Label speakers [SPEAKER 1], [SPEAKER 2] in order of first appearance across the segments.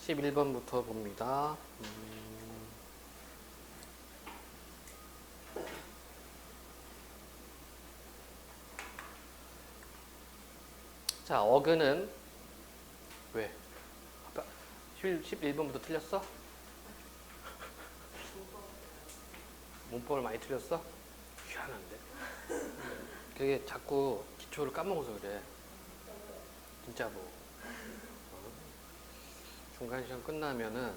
[SPEAKER 1] 11번부터 봅니다. 자, 어근은 왜? 아까 11번부터 틀렸어? 문법을 많이 틀렸어? 희한한데. 그게 자꾸 기초를 까먹어서 그래. 진짜 뭐. 중간 시험 끝나면은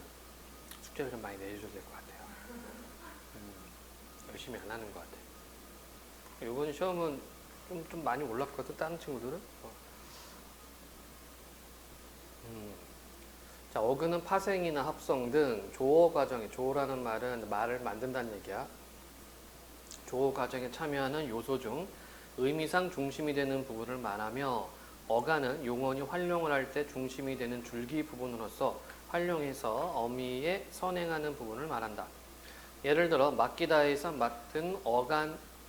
[SPEAKER 1] 숙제를 좀 많이 내줘야 될 것 같아요. 열심히 안 하는 것 같아. 이번 시험은 좀 많이 올랐거든, 다른 친구들은. 자, 어근은 파생이나 합성 등 조어 과정에, 조어라는 말은 말을 만든다는 얘기야. 조어 과정에 참여하는 요소 중 의미상 중심이 되는 부분을 말하며, 어간은 용언이 활용을 할 때 중심이 되는 줄기 부분으로서 활용해서 어미에 선행하는 부분을 말한다. 예를 들어 맡기다에서 맡은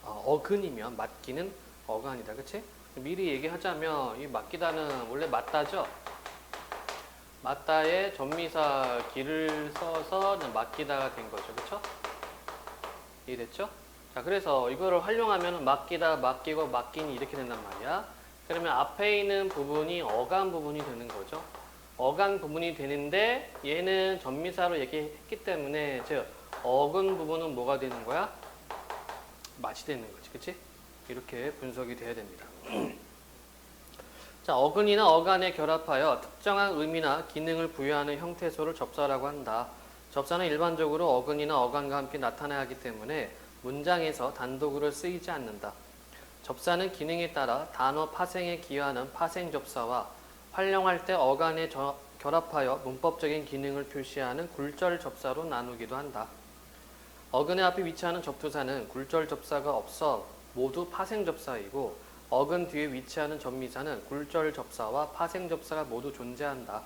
[SPEAKER 1] 어근이면 맡기는 어간이다. 그치? 미리 얘기하자면 이 맡기다는 원래 맞다죠? 맞다에 전미사 기를 써서 맡기다가 된 거죠. 그쵸? 이해됐죠? 자, 그래서 이거를 활용하면 맡기다, 맡기고, 맡기니 이렇게 된단 말이야. 그러면 앞에 있는 부분이 어간 부분이 되는 거죠. 어간 부분이 되는데 얘는 전미사로 얘기했기 때문에 즉 어근 부분은 뭐가 되는 거야? 맛이 되는 거지. 그치? 이렇게 분석이 돼야 됩니다. 자, 어근이나 어간에 결합하여 특정한 의미나 기능을 부여하는 형태소를 접사라고 한다. 접사는 일반적으로 어근이나 어간과 함께 나타나야 하기 때문에 문장에서 단독으로 쓰이지 않는다. 접사는 기능에 따라 단어 파생에 기여하는 파생 접사와 활용할 때 어간에 결합하여 문법적인 기능을 표시하는 굴절 접사로 나누기도 한다. 어근의 앞에 위치하는 접두사는 굴절 접사가 없어 모두 파생 접사이고, 어근 뒤에 위치하는 접미사는 굴절 접사와 파생 접사가 모두 존재한다.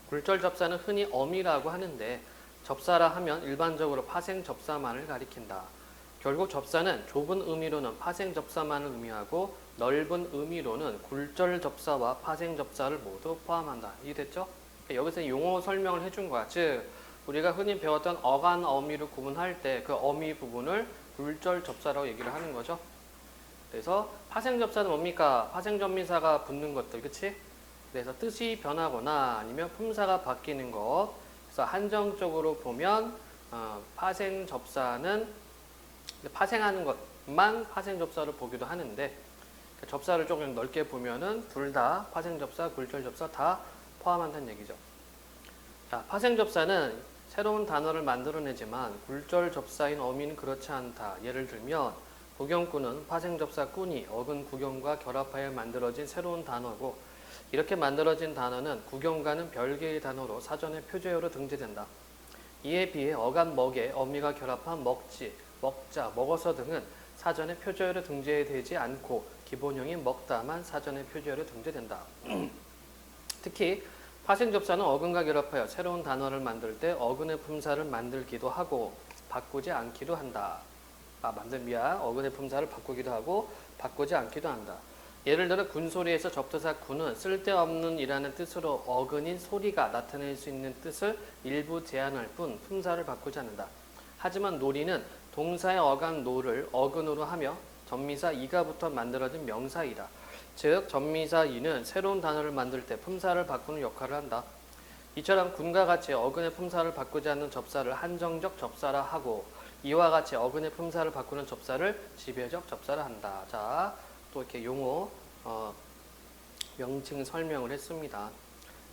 [SPEAKER 1] 굴절 접사는 흔히 어미라고 하는데 접사라 하면 일반적으로 파생 접사만을 가리킨다. 결국 접사는 좁은 의미로는 파생 접사만을 의미하고 넓은 의미로는 굴절 접사와 파생 접사를 모두 포함한다. 이해됐죠? 여기서 용어 설명을 해준 거야. 즉 우리가 흔히 배웠던 어간, 어미를 구분할 때 그 어미 부분을 굴절 접사라고 얘기를 하는 거죠. 그래서 파생 접사는 뭡니까? 파생 접미사가 붙는 것들, 그치? 그래서 뜻이 변하거나 아니면 품사가 바뀌는 것. 그래서 한정적으로 보면 파생 접사는 파생하는 것만 파생 접사를 보기도 하는데, 접사를 조금 넓게 보면은 둘 다 파생 접사, 굴절 접사 다 포함한다는 얘기죠. 자, 파생 접사는 새로운 단어를 만들어내지만 굴절 접사인 어미는 그렇지 않다. 예를 들면 구경꾼은 파생 접사 꾼이 어근 구경과 결합하여 만들어진 새로운 단어고, 이렇게 만들어진 단어는 구경과는 별개의 단어로 사전에 표제어로 등재된다. 이에 비해 어간 먹에 어미가 결합한 먹지, 먹자, 먹어서 등은 사전에 표제어로 등재되지 않고 기본형인 먹다만 사전에 표제어로 등재된다. 특히 파생 접사는 어근과 결합하여 새로운 단어를 만들 때 어근의 품사를 만들기도 하고 바꾸지 않기도 한다. 어근의 품사를 바꾸기도 하고 바꾸지 않기도 한다. 예를 들어 군소리에서 접두사 군은 쓸데없는 이라는 뜻으로 어근인 소리가 나타낼 수 있는 뜻을 일부 제한할 뿐 품사를 바꾸지 않는다. 하지만 놀이는 동사의 어간 노를 어근으로 하며 전미사 이가부터 만들어진 명사이다. 즉 전미사 이는 새로운 단어를 만들 때 품사를 바꾸는 역할을 한다. 이처럼 군과 같이 어근의 품사를 바꾸지 않는 접사를 한정적 접사라 하고, 이와 같이 어근의 품사를 바꾸는 접사를 지배적 접사라 한다. 자, 또 이렇게 용어 명칭 설명을 했습니다.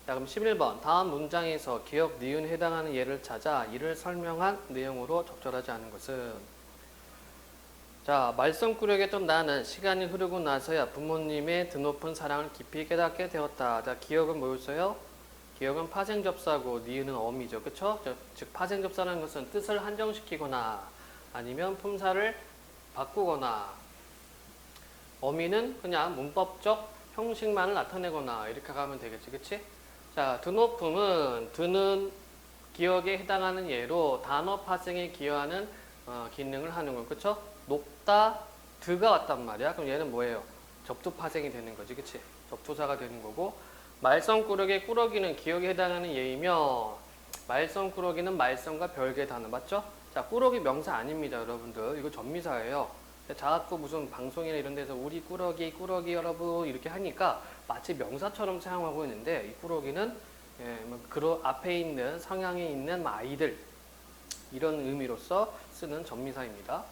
[SPEAKER 1] 자, 그럼 11번 다음 문장에서 기역, 니은에 해당하는 예를 찾아 이를 설명한 내용으로 적절하지 않은 것은. 자, 말썽꾸러기였던 나는 시간이 흐르고 나서야 부모님의 드높은 사랑을 깊이 깨닫게 되었다. 자, 기역은 뭐였어요? 기역은 파생접사고 니은은 어미죠. 그쵸? 즉 파생접사라는 것은 뜻을 한정시키거나 아니면 품사를 바꾸거나, 어미는 그냥 문법적 형식만을 나타내거나 이렇게 가면 되겠지. 그치? 자, 드높음은 드는 기역에 해당하는 예로 단어 파생에 기여하는 기능을 하는 거. 그쵸? 높다, 드가 왔단 말이야. 그럼 얘는 뭐예요? 접두 파생이 되는 거지. 그치? 접두사가 되는 거고, 말썽꾸러기의 꾸러기는 기억에 해당하는 예이며 말썽꾸러기는 말썽과 별개의 단어 맞죠? 자, 꾸러기 명사 아닙니다, 여러분들. 이거 전미사예요. 자꾸 무슨 방송이나 이런 데서 우리 꾸러기 여러분 이렇게 하니까 마치 명사처럼 사용하고 있는데 이 꾸러기는 그 앞에 있는 성향에 있는 아이들 이런 의미로서 쓰는 전미사입니다.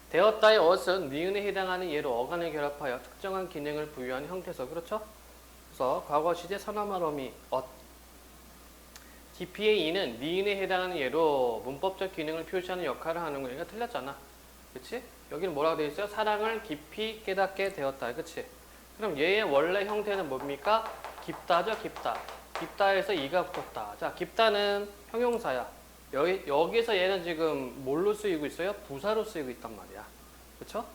[SPEAKER 1] 되었다의 엇은 니은에 해당하는 예로 어간을 결합하여 특정한 기능을 부여한 형태서 그렇죠? 그래서 과거 시제 선어말 어미 엇 깊이의 이는 니은에 해당하는 예로 문법적 기능을 표시하는 역할을 하는 거니까 틀렸잖아. 그치? 여기는 뭐라고 되어 있어요? 사랑을 깊이 깨닫게 되었다. 그치? 그럼 얘의 원래 형태는 뭡니까? 깊다죠, 깊다. 깊다에서 이가 붙었다. 자, 깊다는 형용사야. 여기서 얘는 지금 뭘로 쓰이고 있어요? 부사로 쓰이고 있단 말이야. 그쵸?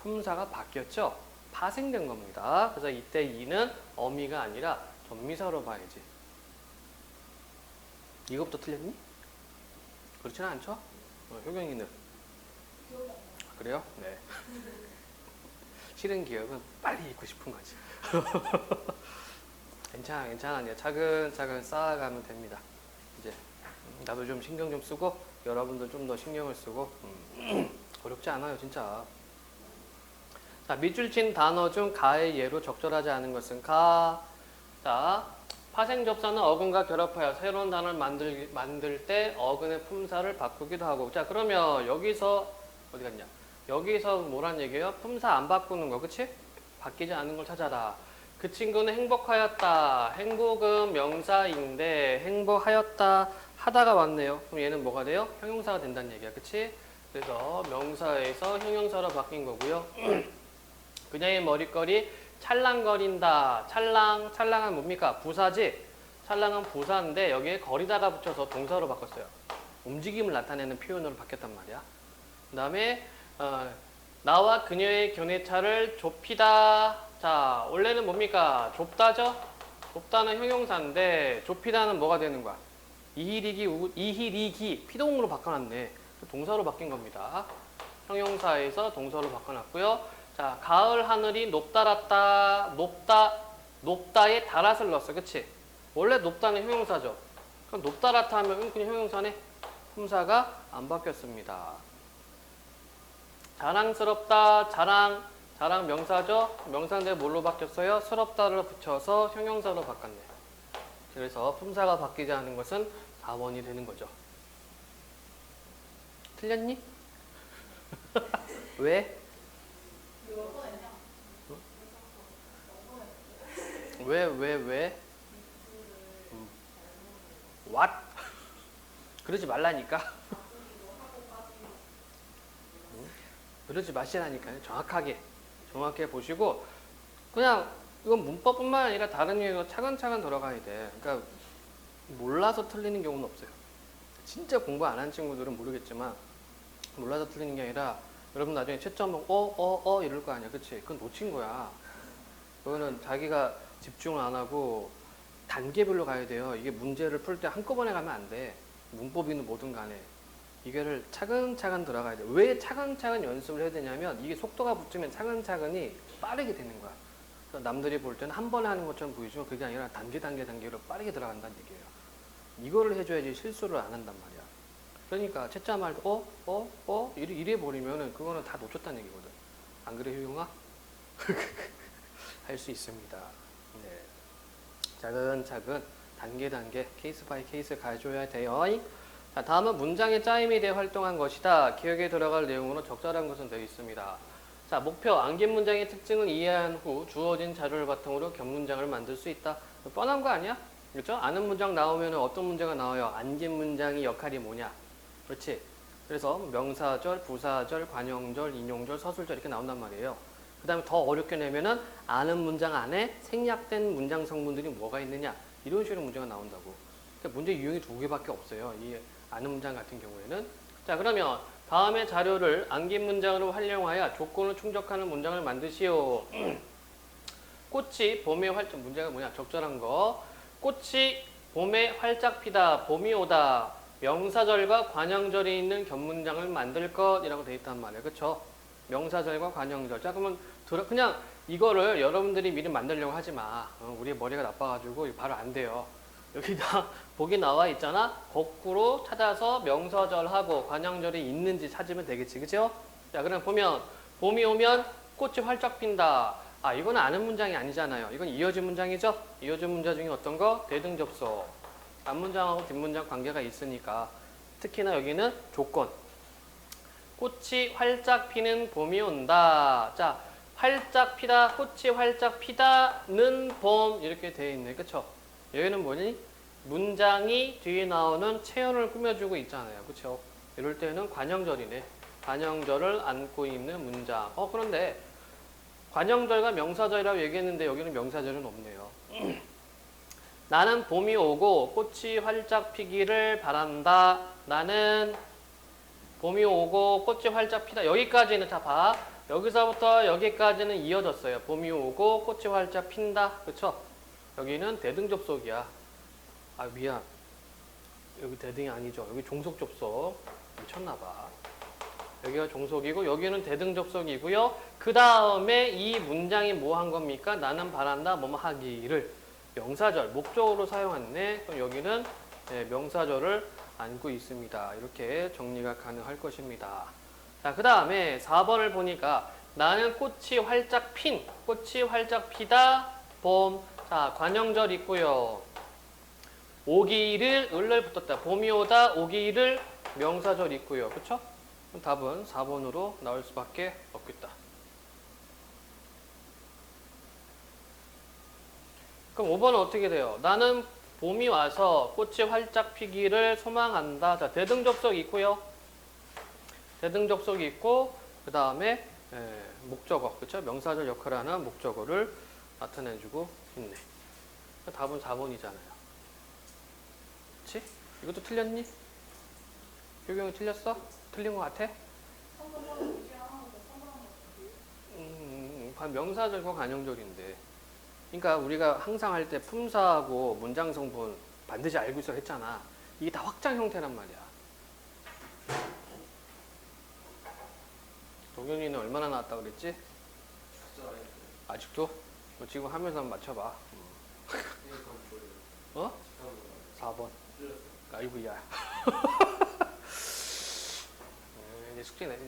[SPEAKER 1] 품사가 바뀌었죠? 파생된 겁니다. 그래서 이때 이는 어미가 아니라 전미사로 봐야지. 이것부터 틀렸니? 그렇지는 않죠? 효경이는? 그래요? 네. 싫은 기억은 빨리 잊고 싶은 거지. 괜찮아. 이제 차근차근 쌓아가면 됩니다. 이제 나도 좀 신경 좀 쓰고 여러분들 좀 더 신경을 쓰고 어렵지 않아요, 진짜. 자, 밑줄 친 단어 중 가의 예로 적절하지 않은 것은 가. 자, 파생 접사는 어근과 결합하여 새로운 단어를 만들 때 어근의 품사를 바꾸기도 하고. 자, 그러면 여기서 어디 갔냐? 여기서 뭐란 얘기예요? 품사 안 바꾸는 거, 그치? 바뀌지 않은 걸 찾아라. 그 친구는 행복하였다. 행복은 명사인데 행복하였다 하다가 왔네요. 그럼 얘는 뭐가 돼요? 형용사가 된다는 얘기야, 그치? 그래서 명사에서 형용사로 바뀐 거고요. 그녀의 머릿결이 찰랑거린다. 찰랑은 뭡니까? 부사지? 찰랑은 부사인데 여기에 거리다가 붙여서 동사로 바꿨어요. 움직임을 나타내는 표현으로 바뀌었단 말이야. 그 다음에 나와 그녀의 견해차를 좁히다. 자, 원래는 뭡니까? 좁다죠? 좁다는 형용사인데 좁히다는 뭐가 되는 거야? 이희리기 피동으로 바꿔놨네. 동사로 바뀐 겁니다. 형용사에서 동사로 바꿔놨고요. 자, 가을 하늘이 높달았다. 높다에 달았을 넣었어. 그치? 원래 높다는 형용사죠. 그럼 높달았다 하면 그냥 형용사네. 품사가 안 바뀌었습니다. 자랑스럽다. 자랑 명사죠? 명사인데 뭘로 바뀌었어요? 스럽다를 붙여서 형용사로 바꿨네. 그래서 품사가 바뀌지 않은 것은 4번이 되는 거죠. 틀렸니? 왜? 왜? What? 그러지 말라니까. 그러지 마시라니까요. 정확하게 보시고 그냥 이건 문법뿐만 아니라 다른 유형도 차근차근 들어가야 돼. 그러니까 몰라서 틀리는 경우는 없어요. 진짜 공부 안 한 친구들은 모르겠지만 몰라서 틀리는 게 아니라 여러분 나중에 채점 이럴 거 아니야. 그치? 그건 놓친 거야. 그거는 자기가 집중을 안 하고 단계별로 가야 돼요. 이게 문제를 풀 때 한꺼번에 가면 안 돼. 문법이든 뭐든 간에. 이거를 차근차근 들어가야 돼. 왜 차근차근 연습을 해야 되냐면 이게 속도가 붙으면 차근차근이 빠르게 되는 거야. 그래서 남들이 볼 때는 한 번에 하는 것처럼 보이지만 그게 아니라 단계로 빠르게 들어간다는 얘기예요. 이거를 해줘야지 실수를 안 한단 말이야. 그러니까 채점할 때 이래 버리면은 그거는 다 놓쳤다는 얘기거든. 안 그래, 효용아? 할 수 있습니다. 네. 차근차근 단계 케이스 바이 케이스 가져야 돼요. 자, 다음은 문장의 짜임에 대해 활동한 것이다. 기억에 들어갈 내용으로 적절한 것은 되어 있습니다. 자, 목표, 안긴 문장의 특징을 이해한 후 주어진 자료를 바탕으로 견문장을 만들 수 있다. 뻔한 거 아니야? 그렇죠? 아는 문장 나오면 어떤 문제가 나와요? 안긴 문장의 역할이 뭐냐? 그렇지? 그래서 명사절, 부사절, 관용절, 인용절, 서술절 이렇게 나온단 말이에요. 그 다음에 더 어렵게 내면은 아는 문장 안에 생략된 문장 성분들이 뭐가 있느냐? 이런 식으로 문제가 나온다고. 그러니까 문제 유형이 2개밖에 없어요. 이 아는 문장 같은 경우에는. 자, 그러면 다음의 자료를 안긴 문장으로 활용하여 조건을 충족하는 문장을 만드시오. 꽃이 봄에 활짝, 문제가 뭐냐? 적절한 거. 꽃이 봄에 활짝 피다. 봄이 오다. 명사절과 관형절이 있는 견문장을 만들 것이라고 되어 있단 말이에요. 그쵸? 명사절과 관형절. 자, 그러면 그냥 이거를 여러분들이 미리 만들려고 하지 마. 우리 머리가 나빠가지고 이거 바로 안 돼요. 여기다 보기 나와 있잖아. 거꾸로 찾아서 명사절하고 관형절이 있는지 찾으면 되겠지, 그죠? 자, 그럼 보면 봄이 오면 꽃이 활짝 핀다. 아, 이건 아는 문장이 아니잖아요. 이건 이어진 문장이죠? 이어진 문장 중에 어떤 거? 대등접속. 앞문장하고 뒷문장 관계가 있으니까. 특히나 여기는 조건. 꽃이 활짝 피는 봄이 온다. 자, 활짝 피다, 꽃이 활짝 피다는 봄 이렇게 되어 있네. 그쵸? 여기는 뭐니? 문장이 뒤에 나오는 체언을 꾸며주고 있잖아요. 그쵸? 이럴 때는 관형절이네. 관형절을 안고 있는 문장. 그런데 관형절과 명사절이라고 얘기했는데 여기는 명사절은 없네요. 나는 봄이 오고 꽃이 활짝 피기를 바란다. 나는 봄이 오고 꽃이 활짝 피다. 여기까지는 다 봐. 여기서부터 여기까지는 이어졌어요. 봄이 오고 꽃이 활짝 핀다. 그쵸? 여기는 대등 접속이야. 아, 미안. 여기 대등이 아니죠. 여기 종속 접속. 미쳤나봐. 여기가 종속이고 여기는 대등 접속이고요. 그 다음에 이 문장이 뭐 한 겁니까? 나는 바란다 뭐뭐 하기를 명사절, 목적으로 사용했네. 그럼 여기는 명사절을 안고 있습니다. 이렇게 정리가 가능할 것입니다. 자, 그 다음에 4번을 보니까 나는 꽃이 활짝 피다, 봄. 자, 관형절 있고요. 오기를, 을을 붙었다. 봄이 오다, 오기를 명사절 있고요. 그쵸? 그럼 답은 4번으로 나올 수밖에 없겠다. 그럼 5번은 어떻게 돼요? 나는 봄이 와서 꽃이 활짝 피기를 소망한다. 자, 대등접속이 있고요. 대등접속이 있고 그 다음에 목적어, 그렇죠? 명사절 역할을 하는 목적어를 나타내주고 있네. 답은 4번이잖아요. 그렇지? 이것도 틀렸니? 효경이 틀렸어? 틀린 것 같아? 명사절과 관형절인데. 그러니까 우리가 항상 할 때 품사하고 문장 성분 반드시 알고 있어 했잖아. 이게 다 확장 형태란 말이야. 동현이는 얼마나 나왔다 그랬지? 아직도? 지금 하면서 한번 맞춰봐. 어? 4번. 아이고야. 이제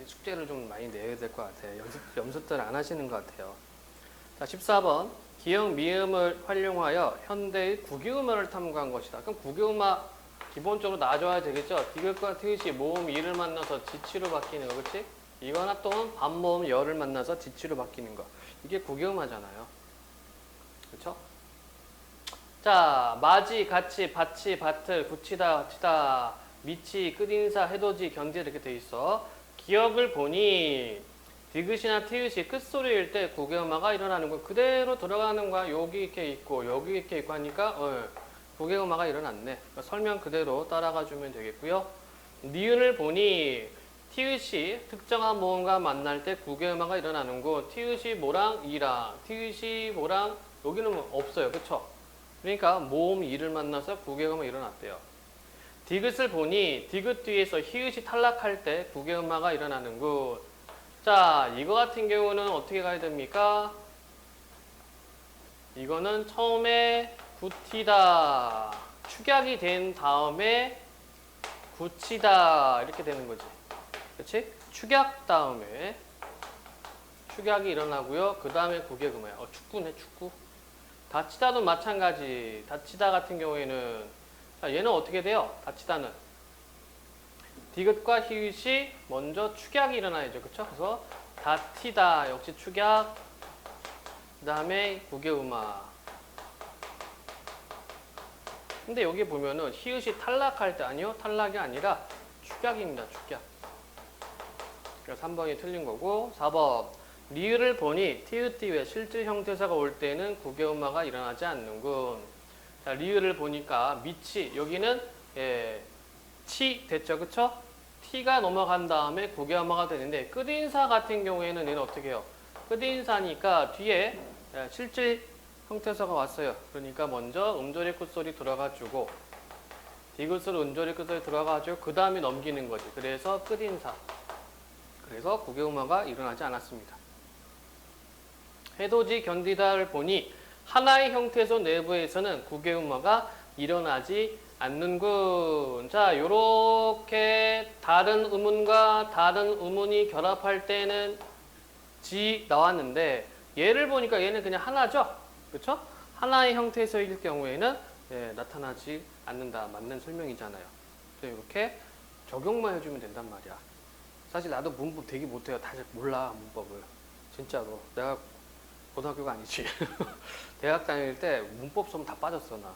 [SPEAKER 1] 숙제를 좀 많이 내야 될 것 같아. 연습들 안 하시는 것 같아요. 자, 14번. 기역, 미음을 활용하여 현대의 구기음어를 탐구한 것이다. 그럼 구기음어 기본적으로 놔줘야 되겠죠? 디귿과 티읕이 모음, 이를 만나서 지치로 바뀌는 거, 그렇지? 이거나 또는 반모음, 열을 만나서 지치로 바뀌는 거. 이게 구기음어잖아요. 그렇죠? 자, 맞이, 같이, 밭이, 밭을, 붙이다, 받치다, 미치, 끝인사, 해돋이, 견디 이렇게 돼 있어. 기억을 보니 디귿이나 티읕이 끝소리일 때 구개음화가 일어나는 거 그대로 들어가는 거야. 여기 이렇게 있고 여기 이렇게 있고 하니까 구개음화가 일어났네. 그러니까 설명 그대로 따라가 주면 되겠고요. 니은을 보니 티읕이 특정한 모음과 만날 때 구개음화가 일어나는 거 티읕이 뭐랑 이랑 티읕이 뭐랑 여기는 없어요. 그쵸? 그러니까 모음 이를 만나서 구개음화가 일어났대요. 디귿을 보니 디귿 뒤에서 히읗이 탈락할 때 구개음화가 일어나는 것. 자, 이거 같은 경우는 어떻게 가야 됩니까? 이거는 처음에 붙이다, 축약이 된 다음에 붙이다 이렇게 되는 거지. 그렇지? 축약 다음에 축약이 일어나고요. 그 다음에 구개음화야. 축구네, 축구. 다치다도 마찬가지. 다치다 같은 경우에는 자, 얘는 어떻게 돼요? 다치다는 디귿과 히읗이 먼저 축약이 일어나야죠. 그쵸? 그래서 다치다 역시 축약, 그 다음에 구개음화. 근데 여기 보면은 히읗이 탈락할 때 아니요? 탈락이 아니라 축약입니다. 축약. 그래서 3번이 틀린 거고 4번 리을을 보니 티읕 뒤에 실질 형태사가 올 때는 구개음화가 일어나지 않는군. 자, 리을을 보니까 미치 여기는 치 됐죠, 그쵸? T가 넘어간 다음에 구개음화가 되는데 끝인사 같은 경우에는 얘는 어떻게 해요? 끝인사니까 뒤에 실질 형태사가 왔어요. 그러니까 먼저 음절의 끝소리 들어가주고 디귿으로 음절의 끝소리 들어가주고 그 다음에 넘기는 거지. 그래서 끝인사. 그래서 구개음화가 일어나지 않았습니다. 해돋이 견디다를 보니 하나의 형태소 내부에서는 국외음화가 일어나지 않는군. 자, 요렇게 다른 음운과 다른 음운이 결합할 때는 지 나왔는데 얘를 보니까 얘는 그냥 하나죠? 그렇죠? 하나의 형태소일 경우에는 나타나지 않는다. 맞는 설명이잖아요. 그래서 이렇게 적용만 해주면 된단 말이야. 사실 나도 문법 되게 못해요. 다 잘 몰라, 문법을. 진짜로. 내가 고등학교가 아니지. 대학 다닐 때 문법 수업 다 빠졌어, 나.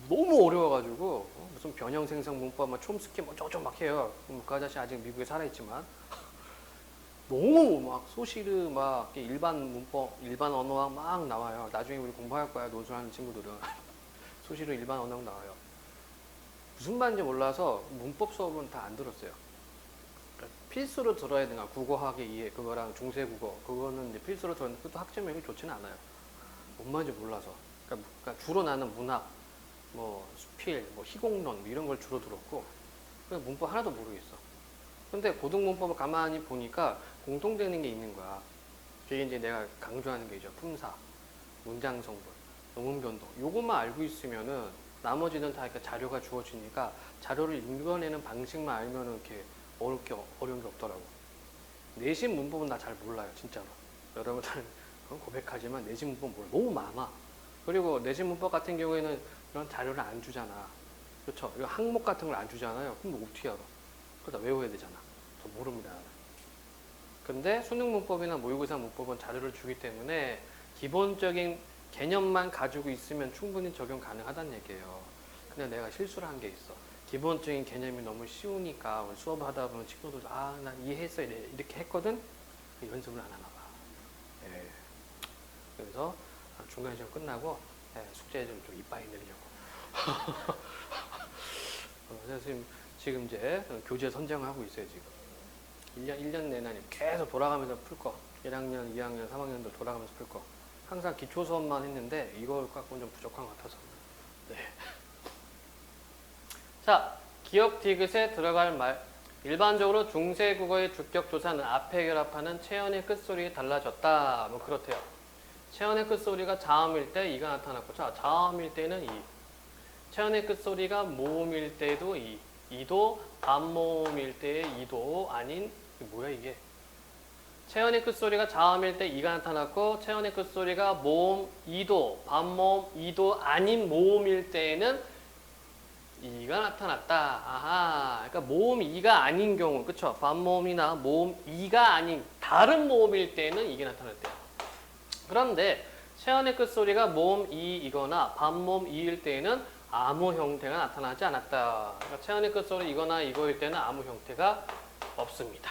[SPEAKER 1] 너무 어려워가지고 무슨 변형생성 문법, 막 촘스키 뭐 어쩌고 막 해요. 그 아저씨 아직 미국에 살아있지만 너무 막 소시르 막 일반 문법, 일반 언어학 막 나와요. 나중에 우리 공부할 거야, 노수하는 친구들은. 소시르 일반 언어학 나와요. 무슨 말인지 몰라서 문법 수업은 다 안 들었어요. 그러니까 필수로 들어야 되나, 국어학의 이해, 그거랑 중세국어, 그거는 이제 필수로 들었는데 그것도 학점이 좋지는 않아요. 뭔 말인지 몰라서. 그러니까 주로 나는 문학, 뭐 수필, 뭐 희곡론 뭐 이런 걸 주로 들었고, 그냥 문법 하나도 모르겠어. 근데 고등문법을 가만히 보니까 공통되는 게 있는 거야. 그게 이제 내가 강조하는 게 있죠. 품사, 문장 성분, 음운 변동. 요것만 알고 있으면은 나머지는 다 이렇게 자료가 주어지니까 자료를 읽어내는 방식만 알면은 이렇게 어려운 게 없더라고. 내신 문법은 나 잘 몰라요, 진짜로. 여러분들 고백하지만 내신 문법 몰라. 너무 많아. 그리고 내신 문법 같은 경우에는 이런 자료를 안 주잖아. 그렇죠? 이거 항목 같은 걸 안 주잖아요. 그럼 어떻게 알아? 그러다 외워야 되잖아. 저 모릅니다. 근데 수능 문법이나 모의고사 문법은 자료를 주기 때문에 기본적인 개념만 가지고 있으면 충분히 적용 가능하다는 얘기예요. 근데 내가 실수를 한 게 있어. 기본적인 개념이 너무 쉬우니까 우리 수업하다 보면 친구들도 나 이해했어 이렇게 했거든? 연습을 안 하나 봐. 예. 그래서 중간 시험 끝나고 숙제 좀 이빠이 내리려고. 그래서 지금 이제 교재 선정을 하고 있어요, 지금. 1년 내내 계속 돌아가면서 풀 거. 1학년, 2학년, 3학년도 돌아가면서 풀 거. 항상 기초 수업만 했는데 이걸 갖고는 좀 부족한 것 같아서. 네. 자, 기억 디귿에 들어갈 말. 일반적으로 중세국어의 주격 조사는 앞에 결합하는 체언의 끝소리에 달라졌다. 뭐 그렇대요. 체언의 끝소리가 자음일 때 이가 나타났고, 자, 자음일 때는 이. 체언의 끝소리가 모음일 때도 이. 이도 반모음일 때의 이도 아닌, 뭐야 이게? 체언의 끝소리가 자음일 때 이가 나타났고, 체언의 끝소리가 모음 이도, 반모음 이도 아닌 모음일 때에는 이가 나타났다. 아하. 그러니까 모음 이가 아닌 경우, 그쵸? 반모음이나 모음 이가 아닌 다른 모음일 때는 이게 나타났대요. 그런데 체언의 끝소리가 모음 이이거나 반모음 이일 때에는 아무 형태가 나타나지 않았다. 그러니까 체언의 끝소리 이거나 이거일 때는 아무 형태가 없습니다.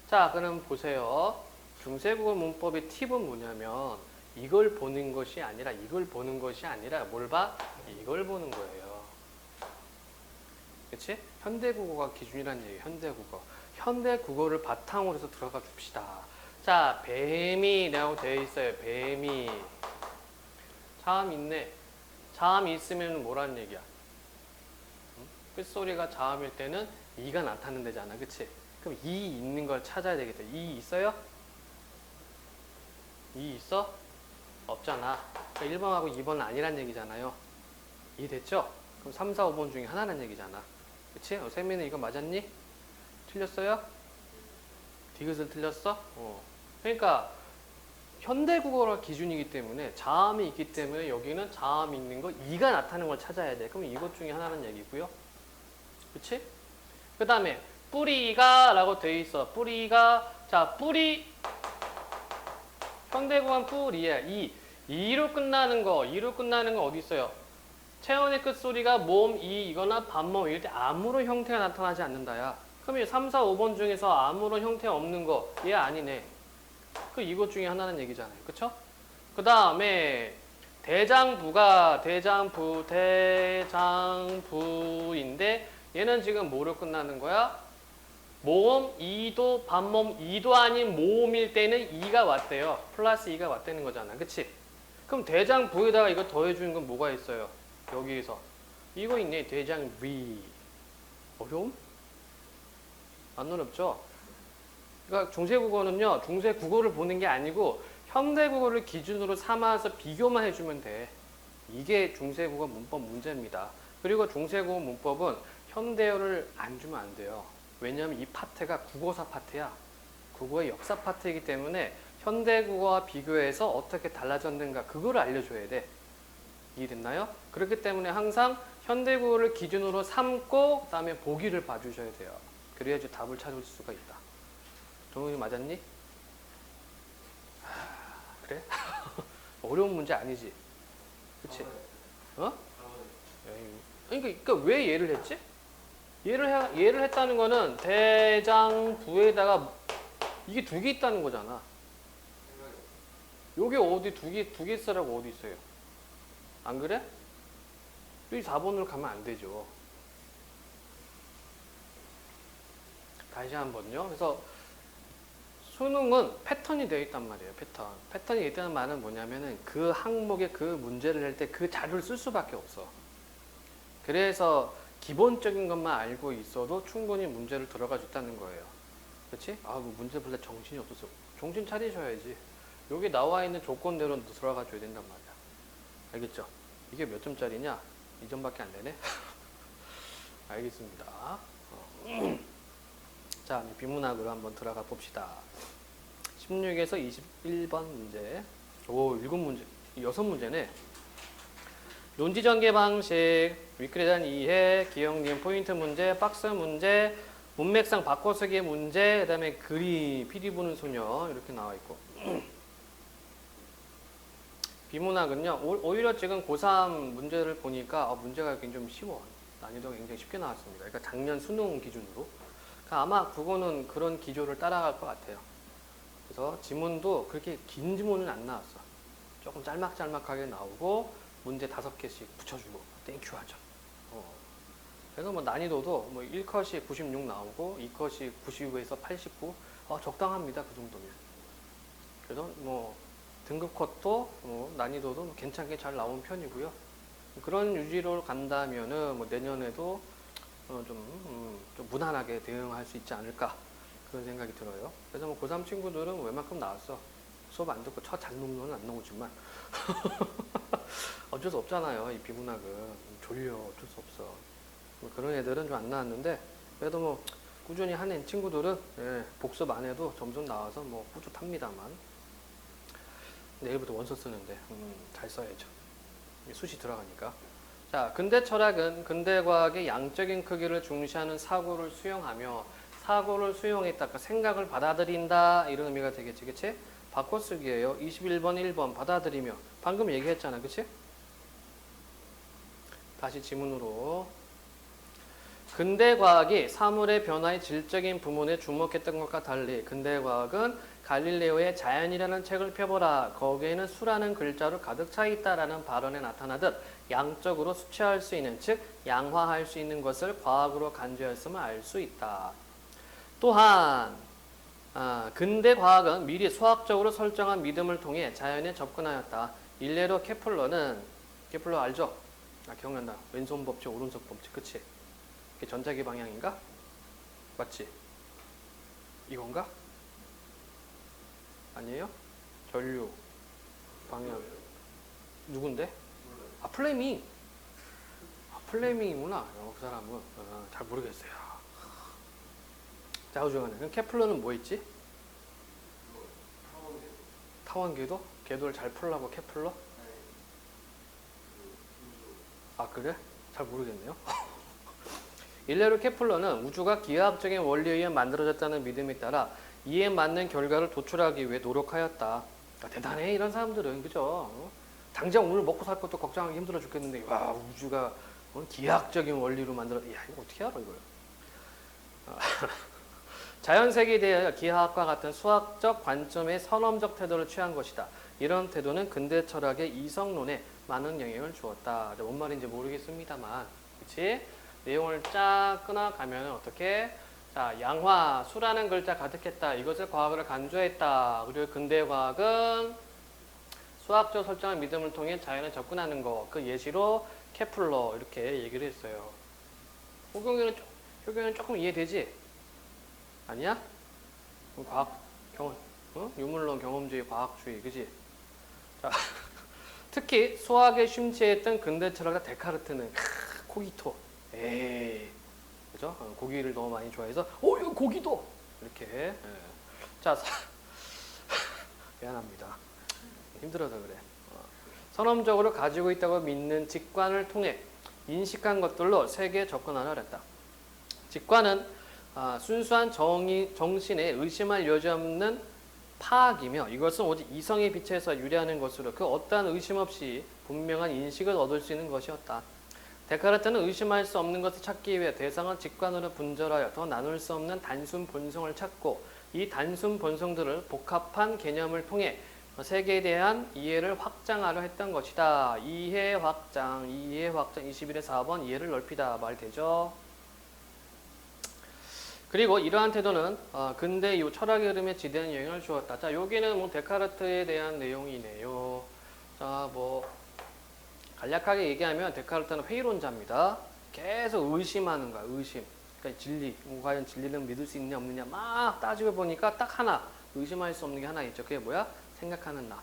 [SPEAKER 1] 자, 그럼 보세요. 중세국어 문법의 팁은 뭐냐면 이걸 보는 것이 아니라 뭘 봐? 이걸 보는 거예요. 그치? 현대국어가 기준이란 얘기예요. 현대국어. 현대국어를 바탕으로 해서 들어가 줍시다. 자, 뱀이라고 되어 있어요. 뱀이. 자음 있네. 자음이 있으면 뭐라는 얘기야? 끝소리가 자음일 때는 이가 나타나는 데잖아. 그치? 그럼 이 있는 걸 찾아야 되겠다. 이 있어요? 이 있어? 없잖아. 그러니까 1번하고 2번은 아니란 얘기잖아요. 이해됐죠? 그럼 3, 4, 5번 중에 하나란 얘기잖아. 그치? 세민은 이거 맞았니? 틀렸어요? 디귿을 틀렸어? 그러니까 현대국어가 기준이기 때문에 자음이 있기 때문에 여기는 자음이 있는 거 이가 나타나는 걸 찾아야 돼. 그럼 이것 중에 하나는 얘기고요. 그치? 그 다음에 뿌리가 라고 되어 있어. 뿌리가, 자, 뿌리, 현대국어는 뿌리야. 이로 끝나는 거 어디 있어요? 체언의 끝소리가 모음 이거나 반모음일 때 아무런 형태가 나타나지 않는다야. 그럼 이 3, 4, 5번 중에서 아무런 형태 없는 거, 얘 아니네. 그 이것 중에 하나는 얘기잖아요. 그쵸? 그 다음에 대장부인데 얘는 지금 뭐로 끝나는 거야? 모음 이도 반모음 이도 아닌 모음일 때는 이가 왔대요. 플러스 이가 왔다는 거잖아. 그치? 그럼 대장부에다가 이거 더해주는 건 뭐가 있어요? 여기에서 이거 있네. 대장위. 어려움? 안 어렵죠? 그러니까 중세국어는요, 중세국어를 보는 게 아니고 현대국어를 기준으로 삼아서 비교만 해주면 돼. 이게 중세국어 문법 문제입니다. 그리고 중세국어 문법은 현대어를 안 주면 안 돼요. 왜냐하면 이 파트가 국어사 파트야. 국어의 역사 파트이기 때문에 현대국어와 비교해서 어떻게 달라졌는가 그거를 알려줘야 돼. 이해됐나요? 그렇기 때문에 항상 현대국어를 기준으로 삼고 그다음에 보기를 봐주셔야 돼요. 그래야지 답을 찾을 수가 있다. 정훈이 맞았니? 그래? 어려운 문제 아니지? 그치? 어? 그러니까 왜 얘를 했지? 얘를 했다는 거는 대장부에다가 이게 두 개 있다는 거잖아. 요게 어디 두 개 쓰라고 어디 있어요? 안 그래? 이 4번으로 가면 안 되죠. 다시 한번요. 그래서 수능은 패턴이 되어 있단 말이에요. 패턴이 되어 있다는 말은 뭐냐면은 그 항목의 그 문제를 낼 때 그 자료를 쓸 수밖에 없어. 그래서 기본적인 것만 알고 있어도 충분히 문제를 들어가 줬다는 거예요. 그렇지? 뭐 문제 볼래 정신이 없어서 정신 차리셔야지. 여기 나와 있는 조건대로 들어가 줘야 된단 말이야. 알겠죠? 이게 몇 점짜리냐? 2점밖에 안 되네. 알겠습니다. 자, 비문학으로 한번 들어가 봅시다. 16에서 21번 문제. 오, 7문제. 6문제네. 논지 전개 방식, 위클에 대한 이해, 기억, 니은, 포인트 문제, 박스 문제, 문맥상 바꿔쓰기 문제, 그 다음에 피리 부는 소녀 이렇게 나와 있고. 비문학은요, 오히려 지금 고3 문제를 보니까 문제가 굉장히 좀 쉬워. 난이도가 굉장히 쉽게 나왔습니다. 그러니까 작년 수능 기준으로. 그러니까 아마 국어는 그런 기조를 따라갈 것 같아요. 그래서 지문도 그렇게 긴 지문은 안 나왔어. 조금 짤막짤막하게 나오고 문제 5개씩 붙여주고 땡큐 하죠. 그래서 뭐 난이도도 뭐 1컷이 96 나오고 2컷이 95에서 89 적당합니다. 그 정도면. 그래서 뭐 등급 컷도 난이도도 괜찮게 잘 나온 편이고요. 그런 유지로 간다면은 뭐 내년에도 좀 무난하게 대응할 수 있지 않을까 그런 생각이 들어요. 그래서 뭐 고3 친구들은 웬만큼 나왔어. 수업 안 듣고 첫 장롱은 안 나오지만 어쩔 수 없잖아요. 이 비문학은 졸려 어쩔 수 없어. 뭐 그런 애들은 좀 안 나왔는데 그래도 뭐 꾸준히 하는 친구들은 복습 안 해도 점점 나와서 뭐 뿌듯합니다만 내일부터 원서 쓰는데 잘 써야죠. 숱이 들어가니까. 자, 근대 철학은 근대 과학의 양적인 크기를 중시하는 사고를 수용하며 사고를 수용했다. 그러니까 생각을 받아들인다. 이런 의미가 되겠지. 그치? 바꿔쓰기예요. 21번 1번 받아들이며. 방금 얘기했잖아. 그치? 다시 지문으로. 근대 과학이 사물의 변화의 질적인 부분에 주목했던 것과 달리 근대 과학은 갈릴레오의 자연이라는 책을 펴보라. 거기에는 수라는 글자로 가득 차 있다라는 발언에 나타나듯 양적으로 수치할 수 있는, 즉 양화할 수 있는 것을 과학으로 간주했음을 알 수 있다. 또한 근대 과학은 미리 수학적으로 설정한 믿음을 통해 자연에 접근하였다. 일례로 케플러 알죠? 기억난다. 왼손 법칙, 오른손 법칙, 그치? 이게 전자기 방향인가? 맞지? 이건가? 아니에요? 전류 방향 누군데? 플레밍. 플레밍이구나. 그 사람은 잘 모르겠어요. 자우중하네. 그럼 케플러는 뭐 있지? 타원궤도? 궤도를 잘 풀라고 케플러? 그래? 잘 모르겠네요. 일례로 케플러는 우주가 기하학적인 원리에 의해 만들어졌다는 믿음에 따라 이에 맞는 결과를 도출하기 위해 노력하였다. 대단해 이런 사람들은. 그죠? 당장 오늘 먹고 살 것도 걱정하기 힘들어 죽겠는데 와 우주가 기하학적인 원리로 만들어. 야 이거 어떻게 알아 이걸. 자연세계에 대해 기하학과 같은 수학적 관점의 선험적 태도를 취한 것이다. 이런 태도는 근대 철학의 이성론에 많은 영향을 주었다. 뭔 말인지 모르겠습니다만, 그치? 내용을 쫙 끊어가면 어떻게? 자, 양화, 수라는 글자 가득했다. 이것을 과학으로 간주했다. 그리고 근대 과학은 수학적 설정한 믿음을 통해 자연에 접근하는 것. 그 예시로 케플러 이렇게 얘기를 했어요. 효경이는 조금 이해되지? 아니야? 과학 경험, 유물론 경험주의, 과학주의, 그지? 자, 특히 수학에 심취했던 근대 철학자 데카르트는 고기토, 에이, 그죠? 고기를 너무 많이 좋아해서, 이거 고기도 이렇게. 예. 자, 미안합니다. 힘들어서 그래. 선험적으로 가지고 있다고 믿는 직관을 통해 인식한 것들로 세계에 접근하려 했다. 직관은 순수한 정신에 의심할 여지 없는 파악이며 이것은 오직 이성의 빛에서 유래하는 것으로 그 어떠한 의심 없이 분명한 인식을 얻을 수 있는 것이었다. 데카르트는 의심할 수 없는 것을 찾기 위해 대상을 직관으로 분절하여 더 나눌 수 없는 단순 본성을 찾고 이 단순 본성들을 복합한 개념을 통해 세계에 대한 이해를 확장하려 했던 것이다. 이해 확장 21의 4번 이해를 넓히다 말되죠. 그리고 이러한 태도는 근대 이후 철학의 흐름에 지대한 영향을 주었다. 자, 여기는 뭐 데카르트에 대한 내용이네요. 자, 뭐 간략하게 얘기하면 데카르트는 회의론자입니다. 계속 의심하는 거야, 의심. 그러니까 진리, 과연 진리는 믿을 수 있냐 없느냐 막 따지고 보니까 딱 하나, 의심할 수 없는 게 하나 있죠. 그게 뭐야? 생각하는 나.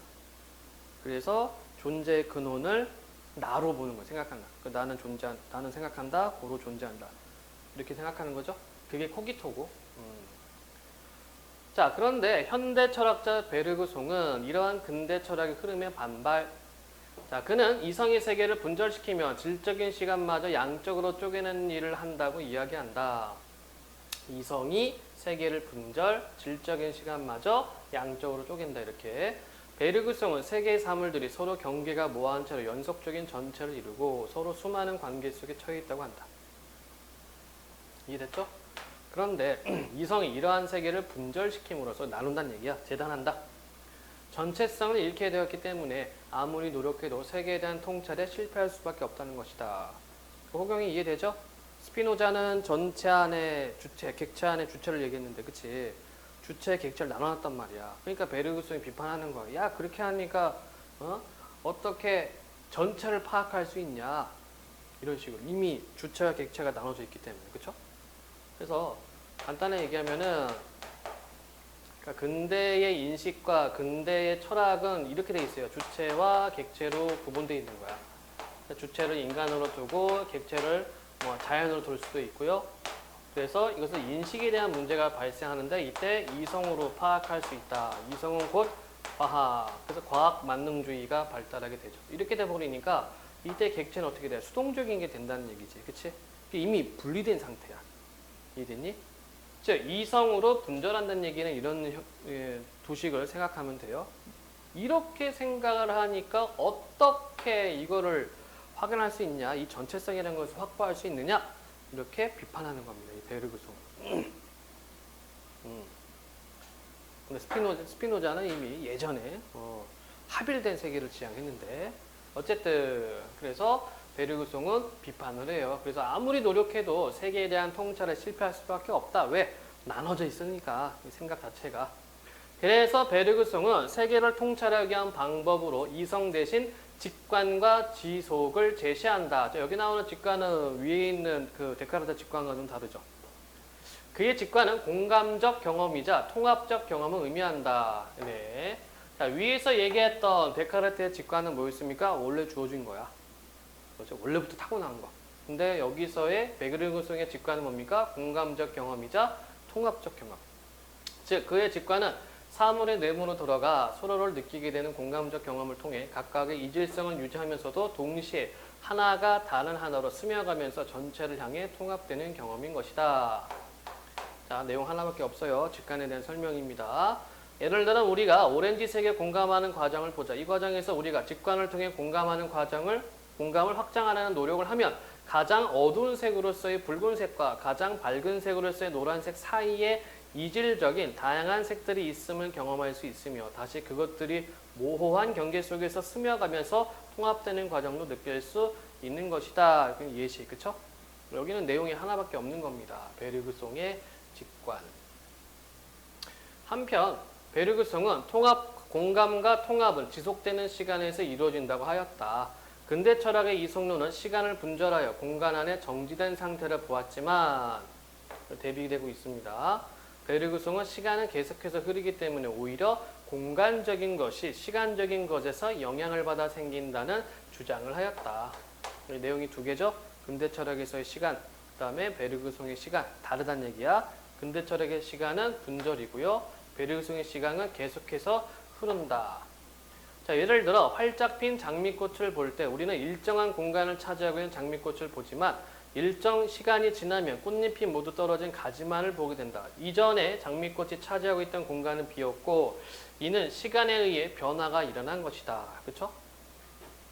[SPEAKER 1] 그래서 존재의 근원을 나로 보는 거야, 생각하는 나. 나는 생각한다, 고로 존재한다. 이렇게 생각하는 거죠. 그게 코기토고. 자, 그런데 현대 철학자 베르그송은 이러한 근대 철학의 흐름에 반발. 자, 그는 이성의 세계를 분절시키며 질적인 시간마저 양적으로 쪼개는 일을 한다고 이야기한다. 이성이 세계를 분절, 질적인 시간마저 양적으로 쪼갠다. 이렇게. 베르그송은 세계의 사물들이 서로 경계가 모호한 채로 연속적인 전체를 이루고 서로 수많은 관계 속에 처해 있다고 한다. 이해됐죠? 그런데 이성이 이러한 세계를 분절시킴으로써 나눈다는 얘기야. 재단한다. 전체성을 잃게 되었기 때문에 아무리 노력해도 세계에 대한 통찰에 실패할 수밖에 없다는 것이다. 그 호경이 이해되죠? 스피노자는 전체 안에 주체, 객체 안에 주체를 얘기했는데, 그치? 주체, 객체를 나눠놨단 말이야. 그러니까 베르그송이 비판하는 거야. 야, 그렇게 하니까 어떻게 전체를 파악할 수 있냐? 이런 식으로. 이미 주체와 객체가 나눠져 있기 때문에, 그쵸? 그래서 간단하게 얘기하면은 그러니까 근대의 인식과 근대의 철학은 이렇게 돼 있어요. 주체와 객체로 구분되어 있는 거야. 주체를 인간으로 두고 객체를 뭐 자연으로 둘 수도 있고요. 그래서 이것은 인식에 대한 문제가 발생하는데 이때 이성으로 파악할 수 있다. 이성은 곧 과학. 그래서 과학 만능주의가 발달하게 되죠. 이렇게 돼 버리니까 이때 객체는 어떻게 돼? 수동적인 게 된다는 얘기지. 그치? 이미 분리된 상태야. 이해됐니? 즉 이성으로 분절한다는 얘기는 이런 도식을 생각하면 돼요. 이렇게 생각을 하니까 어떻게 이거를 확인할 수 있냐, 이 전체성이라는 것을 확보할 수 있느냐, 이렇게 비판하는 겁니다. 이 베르그송. 근데 스피노자는 이미 예전에 합일된 세계를 지향했는데 어쨌든 그래서 베르그송은 비판을 해요. 그래서 아무리 노력해도 세계에 대한 통찰에 실패할 수밖에 없다. 왜? 나눠져 있으니까 생각 자체가. 그래서 베르그송은 세계를 통찰하기 위한 방법으로 이성 대신 직관과 지속을 제시한다. 자, 여기 나오는 직관은 위에 있는 그 데카르트 직관과 좀 다르죠. 그의 직관은 공감적 경험이자 통합적 경험을 의미한다. 네. 자, 위에서 얘기했던 데카르트의 직관은 뭐였습니까? 원래 주어진 거야. 그렇죠? 원래부터 타고난 거. 근데 여기서의 베르그송의 직관은 뭡니까? 공감적 경험이자 통합적 경험. 즉 그의 직관은 사물의 내부로 들어가 서로를 느끼게 되는 공감적 경험을 통해 각각의 이질성을 유지하면서도 동시에 하나가 다른 하나로 스며가면서 전체를 향해 통합되는 경험인 것이다. 자, 내용 하나밖에 없어요. 직관에 대한 설명입니다. 예를 들어 우리가 오렌지색에 공감하는 과정을 보자. 이 과정에서 우리가 직관을 통해 공감을 확장하려는 노력을 하면 가장 어두운 색으로서의 붉은색과 가장 밝은 색으로서의 노란색 사이에 이질적인 다양한 색들이 있음을 경험할 수 있으며 다시 그것들이 모호한 경계 속에서 스며가면서 통합되는 과정도 느낄 수 있는 것이다. 이건 예시, 그쵸? 여기는 내용이 하나밖에 없는 겁니다. 베르그송의 직관. 한편 베르그송은 공감과 통합은 지속되는 시간에서 이루어진다고 하였다. 근대 철학의 이성론은 시간을 분절하여 공간 안에 정지된 상태를 보았지만 대비되고 있습니다. 베르그송은 시간은 계속해서 흐르기 때문에 오히려 공간적인 것이 시간적인 것에서 영향을 받아 생긴다는 주장을 하였다. 내용이 두 개죠. 근대 철학에서의 시간, 그 다음에 베르그송의 시간, 다르다는 얘기야. 근대 철학의 시간은 분절이고요. 베르그송의 시간은 계속해서 흐른다. 자, 예를 들어 활짝 핀 장미꽃을 볼 때 우리는 일정한 공간을 차지하고 있는 장미꽃을 보지만 일정 시간이 지나면 꽃잎이 모두 떨어진 가지만을 보게 된다. 이전에 장미꽃이 차지하고 있던 공간은 비었고 이는 시간에 의해 변화가 일어난 것이다. 그렇죠?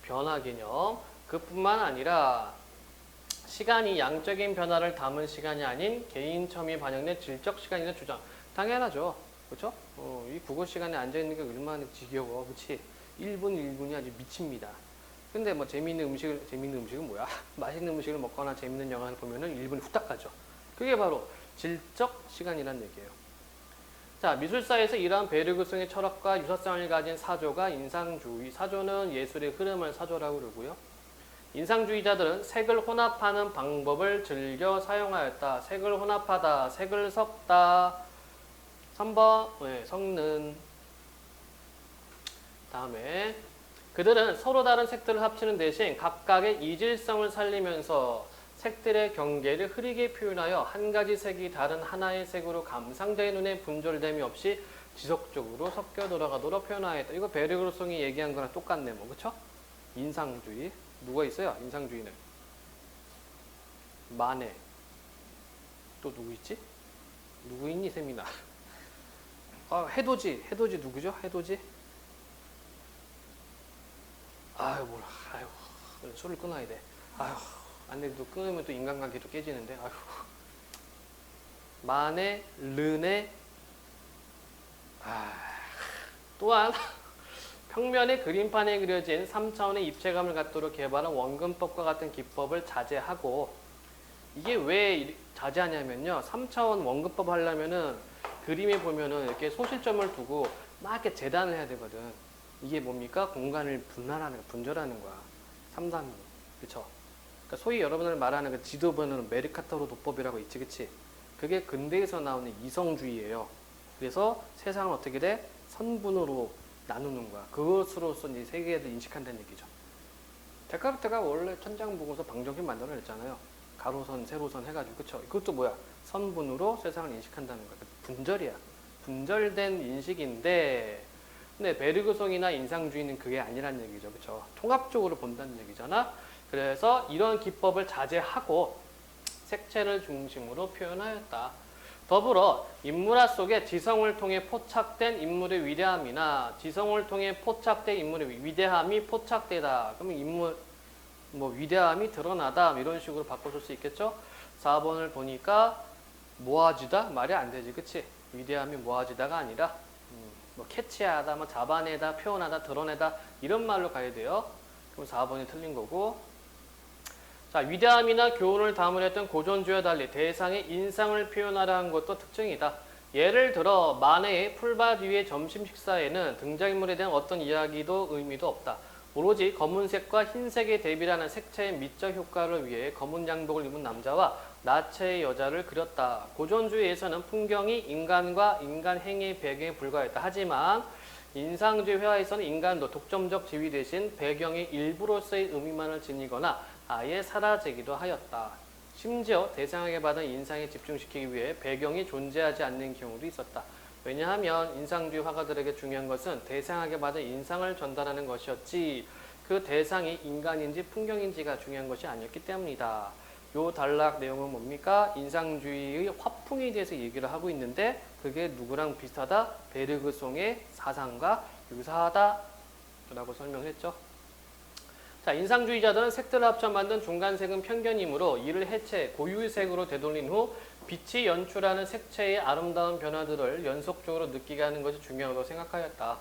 [SPEAKER 1] 변화 개념. 그뿐만 아니라 시간이 양적인 변화를 담은 시간이 아닌 개인첨이 반영된 질적 시간이라는 주장. 당연하죠. 그렇죠? 이 국어 시간에 앉아있는 게 얼마나 지겨워. 그렇지? 1분 1분이 아주 미칩니다. 근데 뭐 재미있는 음식은 뭐야? 맛있는 음식을 먹거나 재미있는 영화를 보면은 1분이 후딱 가죠. 그게 바로 질적 시간이란 얘기예요. 자, 미술사에서 이러한 베르그송의 철학과 유사성을 가진 사조가 인상주의. 사조는 예술의 흐름을 사조라고 그러고요. 인상주의자들은 색을 혼합하는 방법을 즐겨 사용하였다. 색을 혼합하다, 색을 섞다. 3번, 네, 섞는. 다음에 그들은 서로 다른 색들을 합치는 대신 각각의 이질성을 살리면서 색들의 경계를 흐리게 표현하여 한 가지 색이 다른 하나의 색으로 감상자의 눈에 분절됨이 없이 지속적으로 섞여 돌아가도록 표현하였다. 이거 베르그송이 얘기한 거랑 똑같네, 뭐, 그쵸? 인상주의. 누가 있어요? 인상주의는. 마네. 또 누구 있지? 누구 있니, 세미나? 해돋이. 해돋이 누구죠? 해돋이? 아유, 몰라. 아유, 술을 끊어야 돼. 아유, 안 돼. 또 끊으면 또 인간관계도 깨지는데. 아유. 마네, 르네. 또한 평면의 그림판에 그려진 3차원의 입체감을 갖도록 개발한 원근법과 같은 기법을 자제하고, 이게 왜 자제하냐면요. 3차원 원근법 하려면은 그림에 보면은 이렇게 소실점을 두고 막 이렇게 재단을 해야 되거든. 이게 뭡니까? 공간을 분절하는 거야. 3단으로. 그쵸? 그러니까 소위 여러분들 말하는 그 지도변은 메르카토르 도법이라고 있지, 그치? 그게 근대에서 나오는 이성주의예요. 그래서 세상을 어떻게 돼? 선분으로 나누는 거야. 그것으로서 이제 세계를 인식한다는 얘기죠. 데카르트가 원래 천장 보고서 방정식 만들어냈잖아요. 가로선, 세로선 해가지고. 그쵸? 그것도 뭐야? 선분으로 세상을 인식한다는 거야. 분절이야. 분절된 인식인데, 근데 베르그송이나 인상주의는 그게 아니란 얘기죠. 그쵸? 통합적으로 본다는 얘기잖아. 그래서 이런 기법을 자제하고 색채를 중심으로 표현하였다. 더불어 인물화 속에 지성을 통해 포착된 인물의 위대함이나 지성을 통해 포착된 인물의 위대함이 포착되다. 그러면 인물 뭐 위대함이 드러나다 이런 식으로 바꿔줄 수 있겠죠. 4번을 보니까 모아지다 말이 안 되지, 그치? 위대함이 모아지다가 아니라 뭐 캐치하다, 뭐 잡아내다, 표현하다, 드러내다 이런 말로 가야 돼요. 그럼 4번이 틀린 거고. 자, 위대함이나 교훈을 담으려던 고전주의와 달리 대상의 인상을 표현하라는 것도 특징이다. 예를 들어 마네의 풀밭 위의 점심 식사에는 등장인물에 대한 어떤 이야기도 의미도 없다. 오로지 검은색과 흰색의 대비라는 색채의 미적 효과를 위해 검은 양복을 입은 남자와 나체의 여자를 그렸다. 고전주의에서는 풍경이 인간과 인간 행위의 배경에 불과했다. 하지만 인상주의 회화에서는 인간도 독점적 지위 대신 배경의 일부로서의 의미만을 지니거나 아예 사라지기도 하였다. 심지어 대상에게 받은 인상에 집중시키기 위해 배경이 존재하지 않는 경우도 있었다. 왜냐하면 인상주의 화가들에게 중요한 것은 대상에게 받은 인상을 전달하는 것이었지 그 대상이 인간인지 풍경인지가 중요한 것이 아니었기 때문이다. 요 단락 내용은 뭡니까? 인상주의의 화풍에 대해서 얘기를 하고 있는데 그게 누구랑 비슷하다? 베르그송의 사상과 유사하다 라고 설명을 했죠. 자, 인상주의자들은 색들을 합쳐 만든 중간색은 편견이므로 이를 해체, 고유의 색으로 되돌린 후 빛이 연출하는 색채의 아름다운 변화들을 연속적으로 느끼게 하는 것이 중요하다고 생각하였다.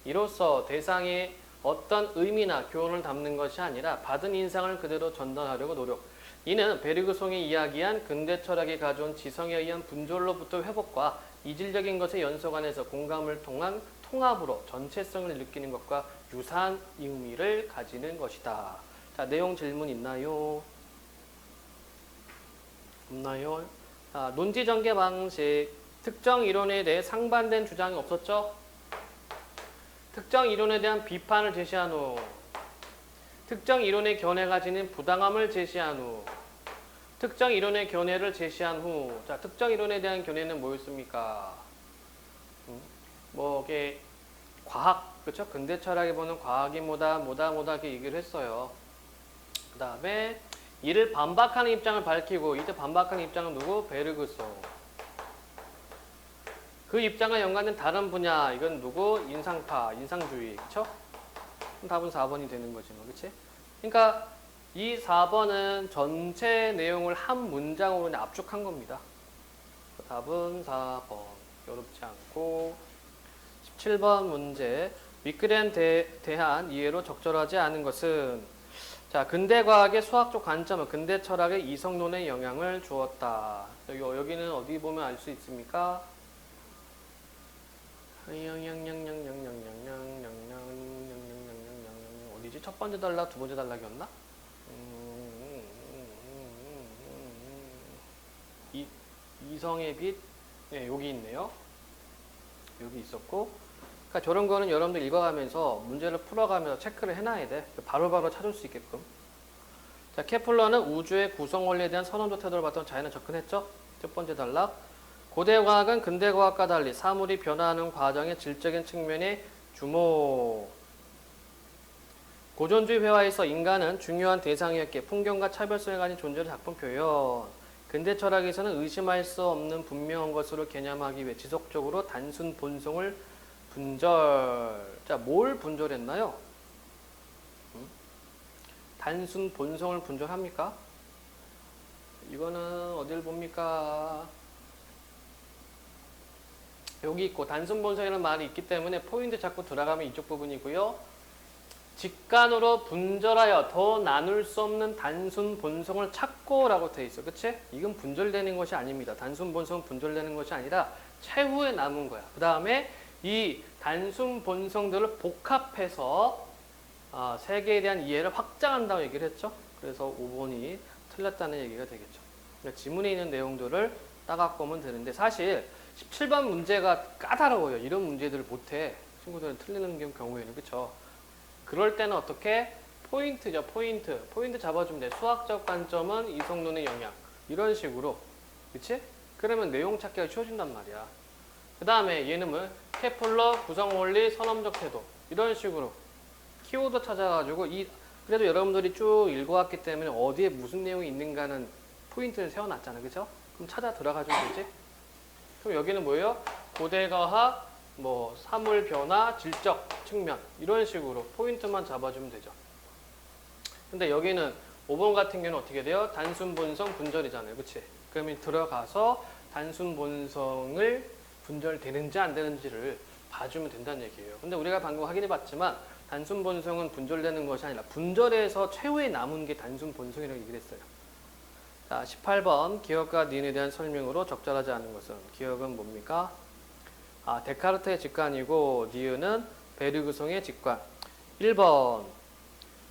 [SPEAKER 1] 이로써 대상에 어떤 의미나 교훈을 담는 것이 아니라 받은 인상을 그대로 전달하려고 노력. 이는 베르그송이 이야기한 근대 철학이 가져온 지성에 의한 분절로부터 회복과 이질적인 것의 연속 안에서 공감을 통한 통합으로 전체성을 느끼는 것과 유사한 의미를 가지는 것이다. 자, 내용 질문 있나요? 없나요? 논지 전개 방식. 특정 이론에 대해 상반된 주장이 없었죠? 특정 이론에 대한 비판을 제시한 후 특정 이론의 견해가 지닌 부당함을 제시한 후 특정 이론의 견해를 제시한 후 자, 특정 이론에 대한 견해는 뭐였습니까? 뭐 이게 과학, 그렇죠? 근대 철학에 보는 과학이 뭐다 이렇게 얘기를 했어요. 그 다음에 이를 반박하는 입장을 밝히고 이때 반박하는 입장은 누구? 베르그송. 그 입장과 연관된 다른 분야 이건 누구? 인상파, 인상주의, 그렇죠? 답은 4번이 되는 거지, 뭐, 그렇지? 그러니까 이 4번은 전체 내용을 한 문장으로 압축한 겁니다. 답은 4번. 어렵지 않고 17번 문제. 윗글에 대한 이해로 적절하지 않은 것은 자, 근대과학의 수학적 관점은 근대 철학의 이성론에 영향을 주었다. 여기는 어디 보면 알 수 있습니까? 어디지? 첫 번째 단락, 두 번째 단락이었나? 이성의 빛, 네, 여기 있네요. 여기 있었고, 그러니까 저런 거는 여러분들 읽어가면서 문제를 풀어가면서 체크를 해놔야 돼. 바로바로 찾을 수 있게끔. 자, 케플러는 우주의 구성 원리에 대한 선언적 태도를 봤던 자연에 접근했죠. 첫 번째 단락. 고대 과학은 근대 과학과 달리 사물이 변화하는 과정의 질적인 측면에 주목. 고전주의 회화에서 인간은 중요한 대상이었기에 풍경과 차별성에 가진 존재를 작품 표현. 근대 철학에서는 의심할 수 없는 분명한 것으로 개념하기 위해 지속적으로 단순 본성을 분절. 자, 뭘 분절했나요? 단순 본성을 분절합니까? 이거는 어딜 봅니까? 여기 있고 단순 본성이라는 말이 있기 때문에 포인트 잡고 들어가면 이쪽 부분이고요. 직관으로 분절하여 더 나눌 수 없는 단순 본성을 찾고 라고 되어 있어. 그치? 이건 분절되는 것이 아닙니다. 단순 본성은 분절되는 것이 아니라 최후에 남은 거야. 그 다음에 이 단순 본성들을 복합해서 세계에 대한 이해를 확장한다고 얘기를 했죠. 그래서 5번이 틀렸다는 얘기가 되겠죠. 그러니까 지문에 있는 내용들을 따갖고 오면 되는데 사실 17번 문제가 까다로워요. 이런 문제들을 못해. 친구들은 틀리는 경우에는. 그쵸? 그럴 때는 어떻게? 포인트죠. 포인트 잡아주면 돼. 수학적 관점은 이성론의 영향. 이런 식으로. 그치? 그러면 내용 찾기가 쉬워진단 말이야. 그 다음에 얘는 뭐? 케플러, 구성원리, 선험적 태도. 이런 식으로. 키워드 찾아가지고 그래도 여러분들이 쭉 읽어왔기 때문에 어디에 무슨 내용이 있는가는 포인트를 세워놨잖아. 그죠? 그럼 찾아 들어가주면 되지? 그럼 여기는 뭐예요? 고대과학, 뭐 사물 변화, 질적 측면 이런 식으로 포인트만 잡아주면 되죠. 근데 여기는 5번 같은 경우는 어떻게 돼요? 단순 본성 분절이잖아요. 그치? 그러면 들어가서 단순 본성을 분절되는지 안 되는지를 봐주면 된다는 얘기예요. 근데 우리가 방금 확인해 봤지만 단순 본성은 분절되는 것이 아니라 분절해서 최후에 남은 게 단순 본성이라고 얘기를 했어요. 자, 18번 기억과 니은에 대한 설명으로 적절하지 않은 것은 기억은 뭡니까? 데카르트의 직관이고 니은은 베르그송의 직관. 1번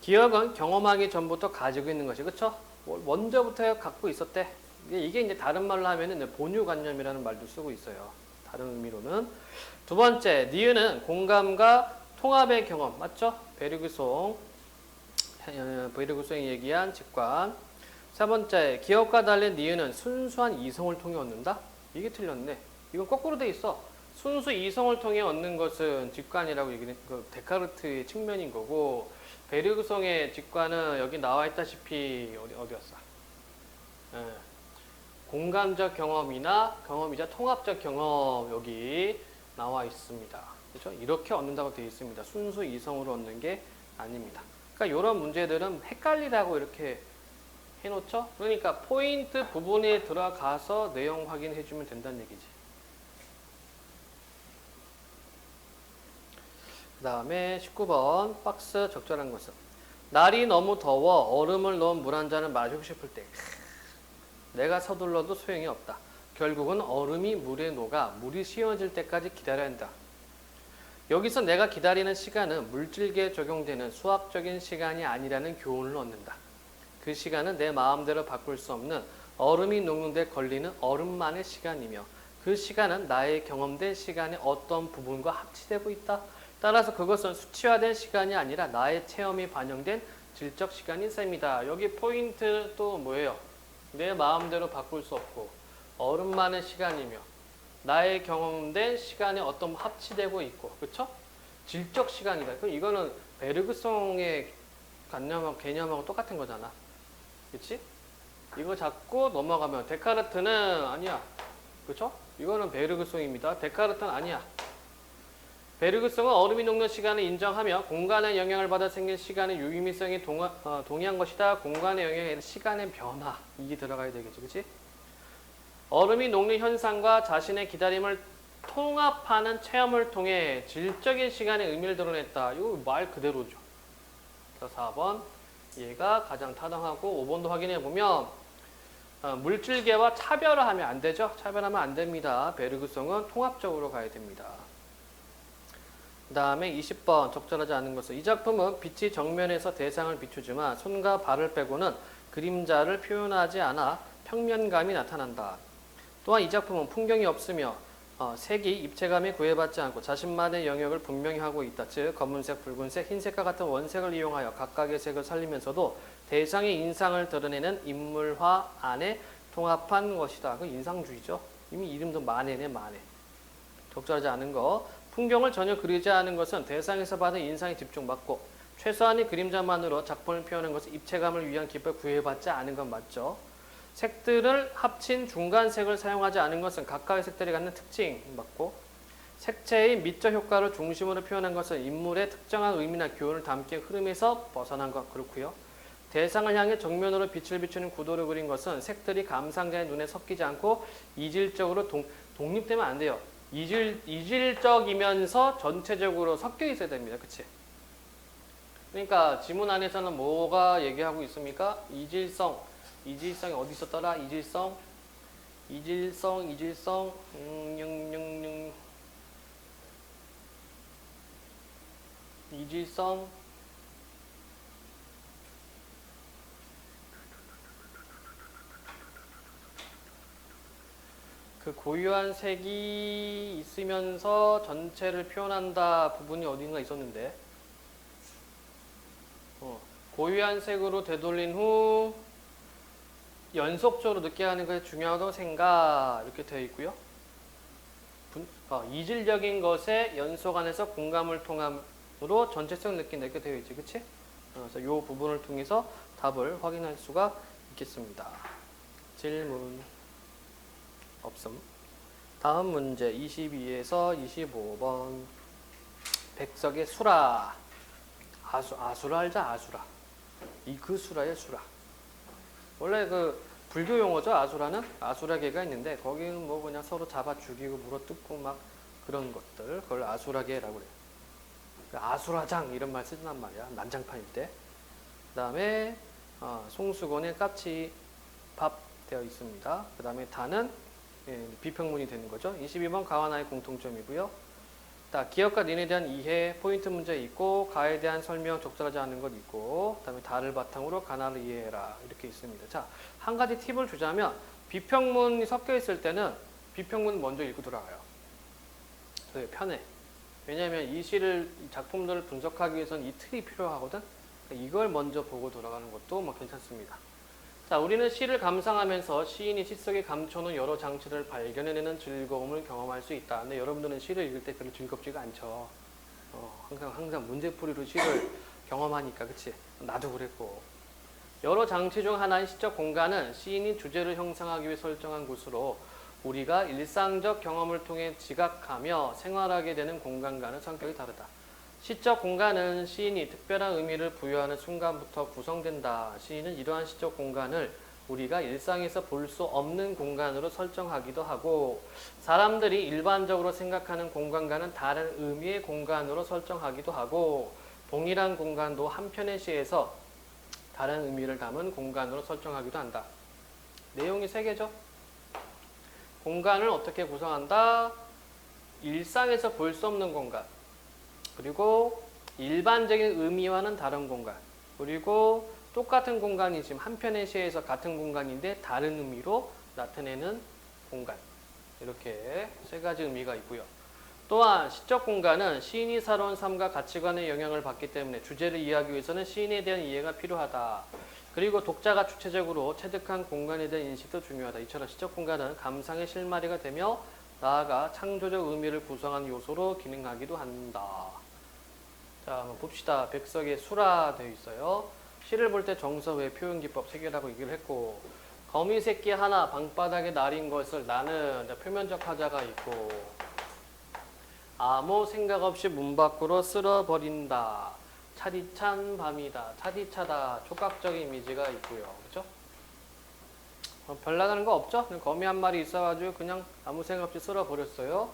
[SPEAKER 1] 기억은 경험하기 전부터 가지고 있는 것이 그쵸? 먼저부터 갖고 있었대. 이게 이제 다른 말로 하면은 본유관념이라는 말도 쓰고 있어요. 다른 의미로는. 두 번째 니은은 공감과 통합의 경험 맞죠? 베르그송이 얘기한 직관. 세 번째, 기억과 달리 니은은 순수한 이성을 통해 얻는다? 이게 틀렸네. 이건 거꾸로 돼 있어. 순수 이성을 통해 얻는 것은 직관이라고 얘기는 데카르트의 측면인 거고 베르그송의 직관은 여기 나와 있다시피 어디였어? 공감적 경험이나 경험이자 통합적 경험 여기 나와 있습니다. 그렇죠? 이렇게 얻는다고 되어 있습니다. 순수 이성으로 얻는 게 아닙니다. 그러니까 이런 문제들은 헷갈리라고 이렇게 해놓죠? 그러니까 포인트 부분에 들어가서 내용 확인해주면 된다는 얘기지. 그 다음에 19번 박스 적절한 것은 날이 너무 더워 얼음을 넣은 물 한 잔을 마시고 싶을 때 내가 서둘러도 소용이 없다. 결국은 얼음이 물에 녹아 물이 씌워질 때까지 기다려야 한다. 여기서 내가 기다리는 시간은 물질계에 적용되는 수학적인 시간이 아니라는 교훈을 얻는다. 그 시간은 내 마음대로 바꿀 수 없는 얼음이 녹는 데 걸리는 얼음만의 시간이며 그 시간은 나의 경험된 시간의 어떤 부분과 합치되고 있다. 따라서 그것은 수치화된 시간이 아니라 나의 체험이 반영된 질적 시간인 셈이다. 여기 포인트 또 뭐예요? 내 마음대로 바꿀 수 없고 얼음만의 시간이며 나의 경험된 시간에 어떤 합치되고 있고, 그렇죠? 질적 시간이다. 그럼 이거는 베르그송의 개념하고 똑같은 거잖아. 그렇지? 이거 잡고 넘어가면 데카르트는 아니야. 그렇죠? 이거는 베르그송입니다. 데카르트는 아니야. 베르그송은 얼음이 녹는 시간을 인정하며 공간의 영향을 받아 생긴 시간의 유의미성이 동의한 것이다. 공간의 영향에 시간의 변화, 이게 들어가야 되겠지, 그렇지? 얼음이 녹는 현상과 자신의 기다림을 통합하는 체험을 통해 질적인 시간의 의미를 드러냈다. 이거 말 그대로죠. 그래서 4번 얘가 가장 타당하고 5번도 확인해 보면 물질계와 차별을 하면 안 되죠. 차별하면 안 됩니다. 베르그송은 통합적으로 가야 됩니다. 그 다음에 20번 적절하지 않은 것은 이 작품은 빛이 정면에서 대상을 비추지만 손과 발을 빼고는 그림자를 표현하지 않아 평면감이 나타난다. 또한 이 작품은 풍경이 없으며 색이 입체감에 구애받지 않고 자신만의 영역을 분명히 하고 있다. 즉 검은색, 붉은색, 흰색과 같은 원색을 이용하여 각각의 색을 살리면서도 대상의 인상을 드러내는 인물화 안에 통합한 것이다. 그 인상주의죠. 이미 이름도 만해네, 만해. 적절하지 않은 거. 풍경을 전혀 그리지 않은 것은 대상에서 받은 인상에 집중받고 최소한의 그림자만으로 작품을 표현한 것은 입체감을 위한 기법을 구애받지 않은 건 맞죠. 색들을 합친 중간색을 사용하지 않은 것은 각각의 색들이 갖는 특징 맞고, 색채의 미적 효과를 중심으로 표현한 것은 인물의 특정한 의미나 교훈을 담기 흐름에서 벗어난 것 그렇고요. 대상을 향해 정면으로 빛을 비추는 구도를 그린 것은 색들이 감상자의 눈에 섞이지 않고 이질적으로 독립되면 안 돼요. 이질적이면서 전체적으로 섞여 있어야 됩니다. 그치? 그러니까 지문 안에서는 뭐가 얘기하고 있습니까? 이질성이 어디 있었더라? 이질성, 이질성. 그 고유한 색이 있으면서 전체를 표현한다 부분이 어딘가 있었는데, 고유한 색으로 되돌린 후 연속적으로 느껴야 하는 것이 중요하다고 생각, 이렇게 되어 있고요. 이질적인 것에 연속 안에서 공감을 통함으로 전체성을 느낀다, 이렇게 되어 있지, 그치? 그래서 이 부분을 통해서 답을 확인할 수가 있겠습니다. 질문 없음. 다음 문제 22에서 25번. 백석의 수라. 아수라 알자, 아수라. 그 수라의 수라. 원래 그 불교 용어죠, 아수라는. 아수라계가 있는데 거기는 뭐 그냥 서로 잡아 죽이고 물어뜯고 막 그런 것들, 그걸 아수라계라고 그래요. 아수라장 이런 말 쓰단 말이야, 난장판일 때. 그 다음에 송수건에 까치밥 되어 있습니다. 그 다음에 다는 비평문이 되는 거죠. 22번 가와 나의 공통점이고요. 기억과 닌에 대한 이해, 포인트 문제 있고, 가에 대한 설명, 적절하지 않은 것 있고, 그 다음에 다를 바탕으로 가나를 이해해라, 이렇게 있습니다. 자, 한 가지 팁을 주자면 비평문이 섞여 있을 때는 비평문 먼저 읽고 들어가요. 그게 편해. 왜냐하면 이 작품들을 분석하기 위해서는 이 틀이 필요하거든. 이걸 먼저 보고 돌아가는 것도 뭐 괜찮습니다. 자, 우리는 시를 감상하면서 시인이 시 속에 감춰놓은 여러 장치를 발견해내는 즐거움을 경험할 수 있다. 근데 여러분들은 시를 읽을 때 별로 즐겁지가 않죠. 항상 문제풀이로 시를 경험하니까, 그치? 나도 그랬고. 여러 장치 중 하나인 시적 공간은 시인이 주제를 형성하기 위해 설정한 곳으로 우리가 일상적 경험을 통해 지각하며 생활하게 되는 공간과는 성격이 다르다. 시적 공간은 시인이 특별한 의미를 부여하는 순간부터 구성된다. 시인은 이러한 시적 공간을 우리가 일상에서 볼 수 없는 공간으로 설정하기도 하고, 사람들이 일반적으로 생각하는 공간과는 다른 의미의 공간으로 설정하기도 하고, 동일한 공간도 한편의 시에서 다른 의미를 담은 공간으로 설정하기도 한다. 내용이 3개죠. 공간을 어떻게 구성한다? 일상에서 볼 수 없는 공간, 그리고 일반적인 의미와는 다른 공간, 그리고 똑같은 공간이지만 한편의 시에서 같은 공간인데 다른 의미로 나타내는 공간. 이렇게 세 가지 의미가 있고요. 또한 시적 공간은 시인이 살아온 삶과 가치관의 영향을 받기 때문에 주제를 이해하기 위해서는 시인에 대한 이해가 필요하다. 그리고 독자가 주체적으로 체득한 공간에 대한 인식도 중요하다. 이처럼 시적 공간은 감상의 실마리가 되며 나아가 창조적 의미를 구성하는 요소로 기능하기도 한다. 자, 한번 봅시다. 백석에 수라 되어 있어요. 시를 볼 때 정서, 외, 표현, 기법 세 개라고 얘기를 했고, 거미 새끼 하나 방바닥에 날인 것을 나는 표면적 하자가 있고, 아무 생각 없이 문 밖으로 쓸어버린다. 차디찬 밤이다. 차디차다. 촉각적인 이미지가 있고요. 그죠? 별나다는 거 없죠? 거미 한 마리 있어가지고 그냥 아무 생각 없이 쓸어버렸어요.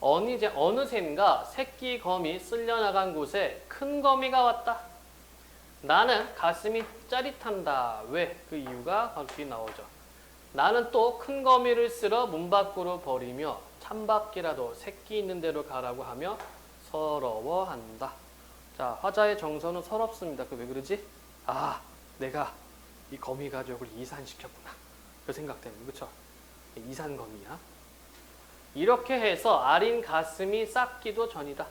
[SPEAKER 1] 어느샌가 새끼 거미 쓸려나간 곳에 큰 거미가 왔다. 나는 가슴이 짜릿한다. 왜? 그 이유가 바로 뒤에 나오죠. 나는 또 큰 거미를 쓸어 문 밖으로 버리며 찬바퀴라도 새끼 있는 대로 가라고 하며 서러워한다. 자, 화자의 정서는 서럽습니다. 그 왜 그러지? 아, 내가 이 거미 가족을 이산시켰구나. 그 생각 때문에. 그쵸? 이산거미야. 이렇게 해서 아린 가슴이 싹기도 전이다.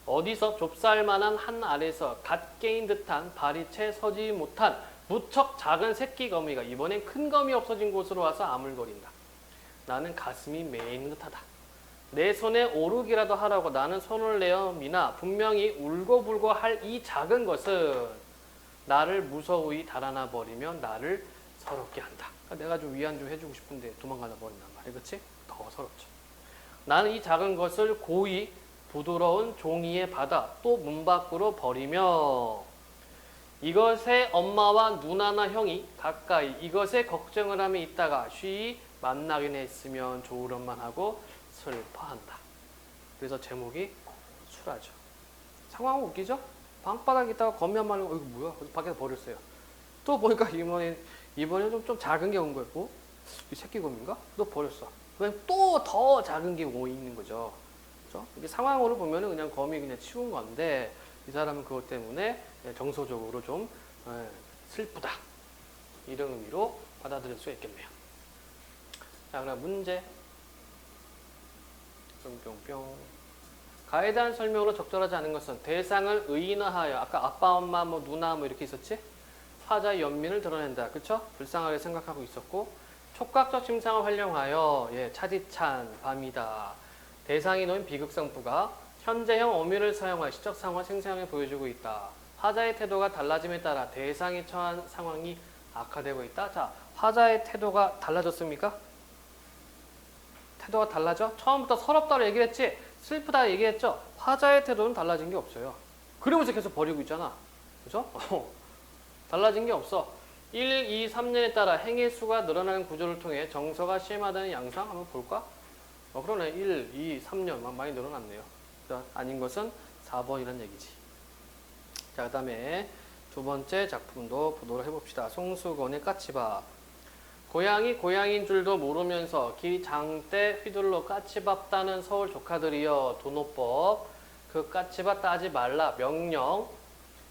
[SPEAKER 1] 어디서 좁쌀만한 한 알에서 갓 깨인 듯한 발이 채 서지 못한 무척 작은 새끼 거미가 이번엔 큰 거미 없어진 곳으로 와서 아물거린다. 나는 가슴이 메이는 듯하다. 내 손에 오르기라도 하라고 나는 손을 내어 미나 분명히 울고불고 할 이 작은 것은 나를 무서이 달아나 버리면 나를 서럽게 한다. 그러니까 내가 좀 위안 좀 해주고 싶은데 도망가다 버린단 말이야. 그치? 더 서럽죠. 나는 이 작은 것을 고이 부드러운 종이에 받아 또 문 밖으로 버리며 이것에 엄마와 누나나 형이 가까이 이것에 걱정을 하며 있다가 쉬이 만나긴 했으면 좋으련만 하고 슬퍼한다. 그래서 제목이 수라죠. 상황은 웃기죠? 방바닥에 있다가 거미 한 마리가 이거 뭐야? 그래서 밖에서 버렸어요. 또 보니까 이번에 좀 작은 게 온 거예요. 어? 이 새끼 거미인가? 또 버렸어. 그냥 또 더 작은 게 오 있는 거죠. 그렇죠? 이게 상황으로 보면은 그냥 거미 그냥 치운 건데 이 사람은 그것 때문에 정서적으로 좀 슬프다. 이런 의미로 받아들일 수 있겠네요. 자, 그럼 문제. 뿅뿅뿅. 가에 대한 설명으로 적절하지 않은 것은 대상을 의인화하여 아까 아빠, 엄마, 뭐 누나 뭐 이렇게 있었지? 화자의 연민을 드러낸다. 그쵸? 불쌍하게 생각하고 있었고 촉각적 심상을 활용하여 차디찬 밤이다. 대상이 놓인 비극성부가 현재형 어미를 사용하여 시적 상황을 생생하게 보여주고 있다. 화자의 태도가 달라짐에 따라 대상이 처한 상황이 악화되고 있다. 자, 화자의 태도가 달라졌습니까? 태도가 달라져? 처음부터 서럽다고 얘기했지? 슬프다 얘기했죠? 화자의 태도는 달라진 게 없어요. 그러면서 계속 버리고 있잖아. 그죠? 달라진 게 없어. 1, 2, 3년에 따라 행의 수가 늘어나는 구조를 통해 정서가 심화되는 양상 한번 볼까? 그러네. 1, 2, 3년 많이 늘어났네요. 아닌 것은 4번이라는 얘기지. 자, 그 다음에 두 번째 작품도 보도록 해봅시다. 송수건의 까치밥. 고양이 고양이인 줄도 모르면서 기장대 휘둘러 까치밥 따는 서울 조카들이여 도노법. 그 까치밥 따지 말라 명령.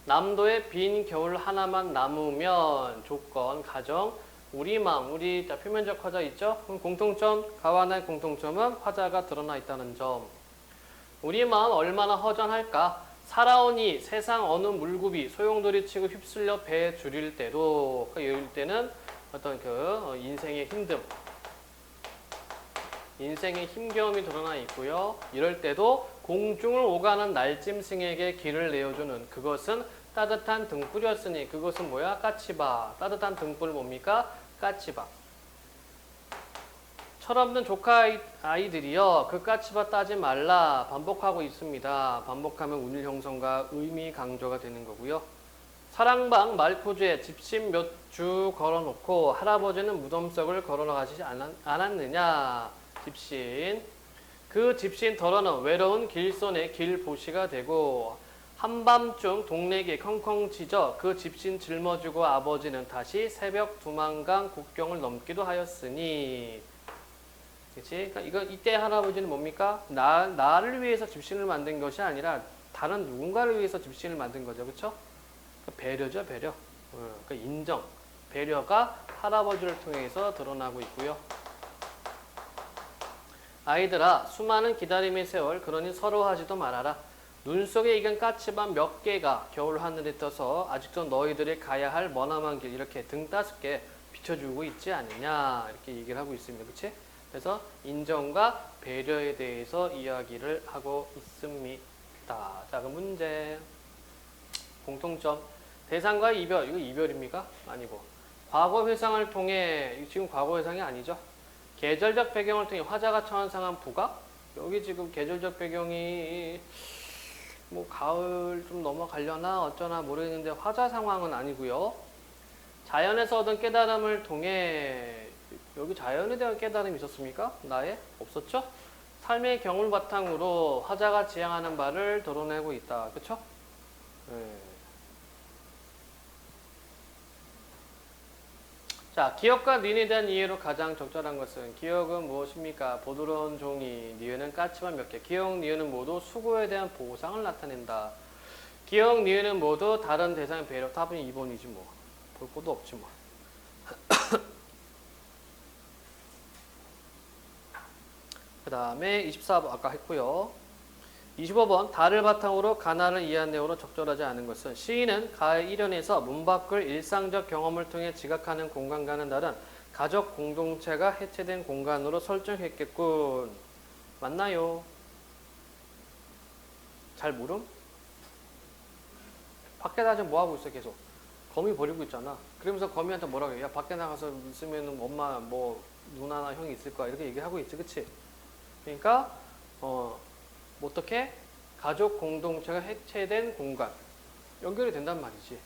[SPEAKER 1] 남도에 빈 겨울 하나만 남으면 조건 가정 우리 마음 우리 표면적 화자 있죠? 그럼 공통점 가와나의 공통점은 화자가 드러나 있다는 점. 우리 마음 얼마나 허전할까? 살아오니 세상 어느 물굽이 소용돌이 치고 휩쓸려 배 줄일 때도 이럴 때는 어떤 그 인생의 힘듦, 인생의 힘겨움이 드러나 있고요. 이럴 때도 공중을 오가는 날짐승에게 길을 내어주는 그것은 따뜻한 등불이었으니 그것은 뭐야? 까치밥. 따뜻한 등불 뭡니까? 까치밥. 철없는 조카 아이들이여 그 까치밥 따지 말라 반복하고 있습니다. 반복하면 운율 형성과 의미 강조가 되는 거고요. 사랑방 말포주에 집신 몇 주 걸어놓고 할아버지는 무덤석을 걸어나가시지 않았느냐. 집신. 그 집신 덜어는 외로운 길손의 길보시가 되고 한밤중 동네에 컹컹 짖어 그 집신 짊어지고 아버지는 다시 새벽 두만강 국경을 넘기도 하였으니. 그치? 그러니까 이때 할아버지는 뭡니까? 나를 위해서 집신을 만든 것이 아니라 다른 누군가를 위해서 집신을 만든 거죠. 그쵸? 배려죠, 배려. 그러니까 인정. 배려가 할아버지를 통해서 드러나고 있고요. 아이들아, 수많은 기다림의 세월, 그러니 서러워하지도 말아라. 눈 속에 익은 까치밥 몇 개가 겨울 하늘에 떠서 아직도 너희들이 가야 할 머나먼 길 이렇게 등 따숩게 비춰주고 있지 않느냐, 이렇게 얘기를 하고 있습니다. 그치? 그래서 인정과 배려에 대해서 이야기를 하고 있습니다. 자, 그 문제. 공통점. 대상과 이별. 이거 이별입니까? 아니고. 과거 회상을 통해, 지금 과거 회상이 아니죠. 계절적 배경을 통해 화자가 처한 상한 부각. 여기 지금 계절적 배경이 뭐 가을 좀 넘어가려나 어쩌나 모르겠는데 화자 상황은 아니고요. 자연에서 얻은 깨달음을 통해, 여기 자연에 대한 깨달음이 있었습니까? 나의? 없었죠? 삶의 경험을 바탕으로 화자가 지향하는 바를 드러내고 있다. 그쵸? 네. 자, 기억과 니은에 대한 이해로 가장 적절한 것은, 기억은 무엇입니까? 보드러운 종이, 니은은 까치밥 몇 개. 기억, 니은은 모두 수고에 대한 보상을 나타낸다. 기억, 니은은 모두 다른 대상의 배려. 답은 2번이지 뭐. 볼 것도 없지 뭐. 그 다음에 24번 아까 했고요. 25번 달을 바탕으로 가나를 이해한 내용으로 적절하지 않은 것은, 시인은 가의 일연에서 문 밖을 일상적 경험을 통해 지각하는 공간과는 다른 가족 공동체가 해체된 공간으로 설정했겠군. 맞나요? 잘 모름? 밖에 나가서 뭐하고 있어 계속? 거미 버리고 있잖아. 그러면서 거미한테 뭐라고 해? 야, 밖에 나가서 있으면 엄마 뭐 누나나 형이 있을 거야, 이렇게 얘기하고 있지, 그치? 그러니까 어떻게? 가족 공동체가 해체된 공간. 연결이 된단 말이지. 그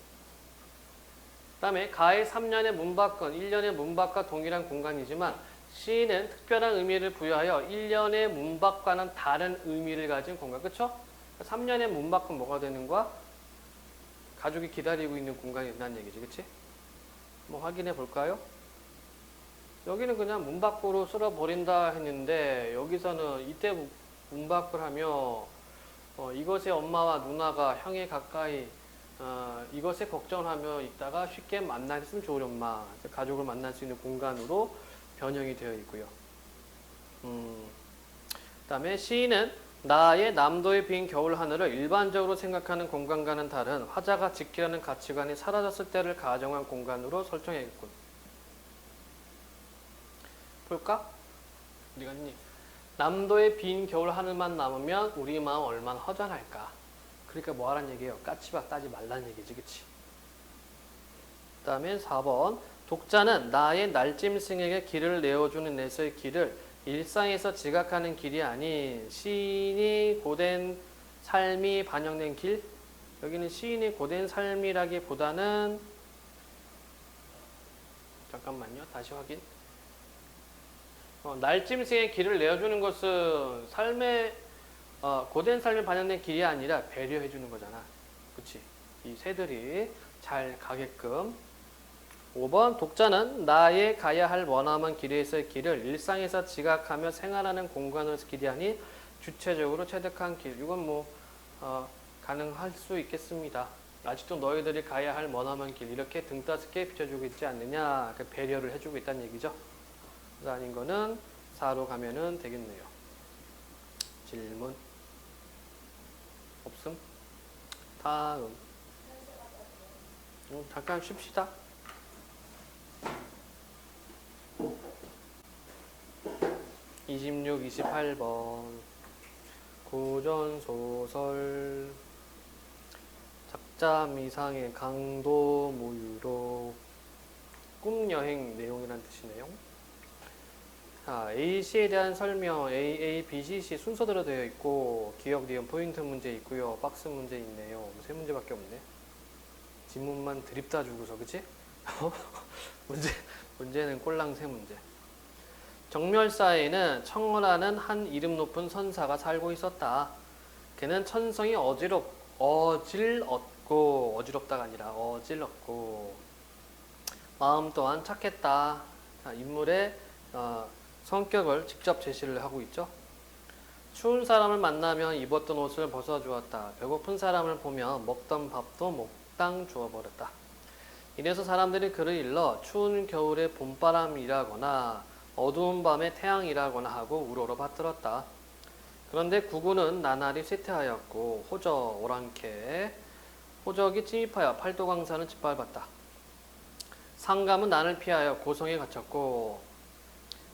[SPEAKER 1] 다음에 가의 3년의 문 밖은 1년의 문 밖과 동일한 공간이지만, 시인은 특별한 의미를 부여하여 1년의 문 밖과는 다른 의미를 가진 공간. 그쵸? 3년의 문 밖은 뭐가 되는 거야? 가족이 기다리고 있는 공간이 된다는 얘기지. 그치? 한번 확인해 볼까요? 여기는 그냥 문 밖으로 쓸어버린다 했는데, 여기서는 이때 문 밖을 하며 이것의 엄마와 누나가 형에 가까이 이것에 걱정을 하며 있다가 쉽게 만났으면 좋을 엄마, 가족을 만날 수 있는 공간으로 변형이 되어 있고요. 그 다음에 시인은 나의 남도의 빈 겨울 하늘을 일반적으로 생각하는 공간과는 다른 화자가 지키려는 가치관이 사라졌을 때를 가정한 공간으로 설정해야겠군. 볼까? 어디 갔니? 남도의 빈 겨울 하늘만 남으면 우리 마음 얼마나 허전할까. 그러니까 뭐 하란 얘기예요? 까치밥 따지 말란 얘기지, 그치? 그 다음에 4번. 독자는 나의 날짐승에게 길을 내어주는 내서의 길을 일상에서 지각하는 길이 아닌 시인이 고된 삶이 반영된 길? 여기는 시인이 고된 삶이라기보다는, 잠깐만요, 다시 확인. 날짐승의 길을 내어주는 것은 삶의 고된 삶에 반영된 길이 아니라 배려해 주는 거잖아. 그치? 이 새들이 잘 가게끔. 5번. 독자는 나의 가야 할 원함한 길에서의 길을 일상에서 지각하며 생활하는 공간으로서 길이 아닌 주체적으로 체득한 길. 이건 뭐 가능할 수 있겠습니다. 아직도 너희들이 가야 할 원함한 길, 이렇게 등 따숩게 비춰주고 있지 않느냐, 배려를 해주고 있다는 얘기죠. 아닌 거는 4로 가면은 되겠네요. 질문 없음? 다음. 잠깐 쉽시다. 26, 28번. 고전소설. 작자 미상의 강도 무유로. 꿈여행 내용이란 뜻이네요. 자, A씨에 대한 설명, A, BCC 순서대로 되어 있고, 기억, 니은, 포인트 문제 있고요. 박스 문제 있네요. 3문제밖에 없네. 지문만 드립다 주고서, 그치? 문제는 꼴랑 3문제. 정멸사에는 청어라는 한 이름 높은 선사가 살고 있었다. 그는 천성이 어질었다가 아니라 어질었고, 마음 또한 착했다. 자, 인물의 성격을 직접 제시를 하고 있죠. 추운 사람을 만나면 입었던 옷을 벗어주었다. 배고픈 사람을 보면 먹던 밥도 몽땅 주어버렸다. 이래서 사람들이 그를 일러 추운 겨울의 봄바람이라거나 어두운 밤에 태양이라거나 하고 우러러 받들었다. 그런데 구구는 나날이 쇠퇴하였고 호적 오랑캐 호적이 침입하여 팔도강산을 짓밟았다. 상감은 난을 피하여 고성에 갇혔고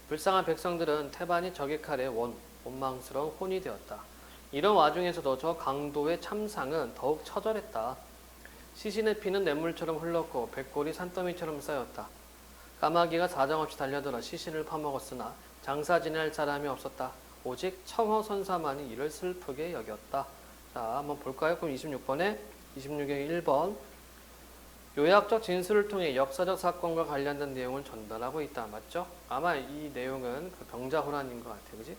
[SPEAKER 1] 불쌍한 백성들은 태반이 적의 칼에 원망스러운 혼이 되었다. 이런 와중에서도 저 강도의 참상은 더욱 처절했다. 시신의 피는 냇물처럼 흘렀고 백골이 산더미처럼 쌓였다. 까마귀가 사정없이 달려들어 시신을 파먹었으나 장사 지낼 사람이 없었다. 오직 청허선사만이 이를 슬프게 여겼다. 자, 한번 볼까요? 그럼 26번에 26의 1번 요약적 진술을 통해 역사적 사건과 관련된 내용을 전달하고 있다. 맞죠? 아마 이 내용은 그 병자호란인 것 같아요. 그지?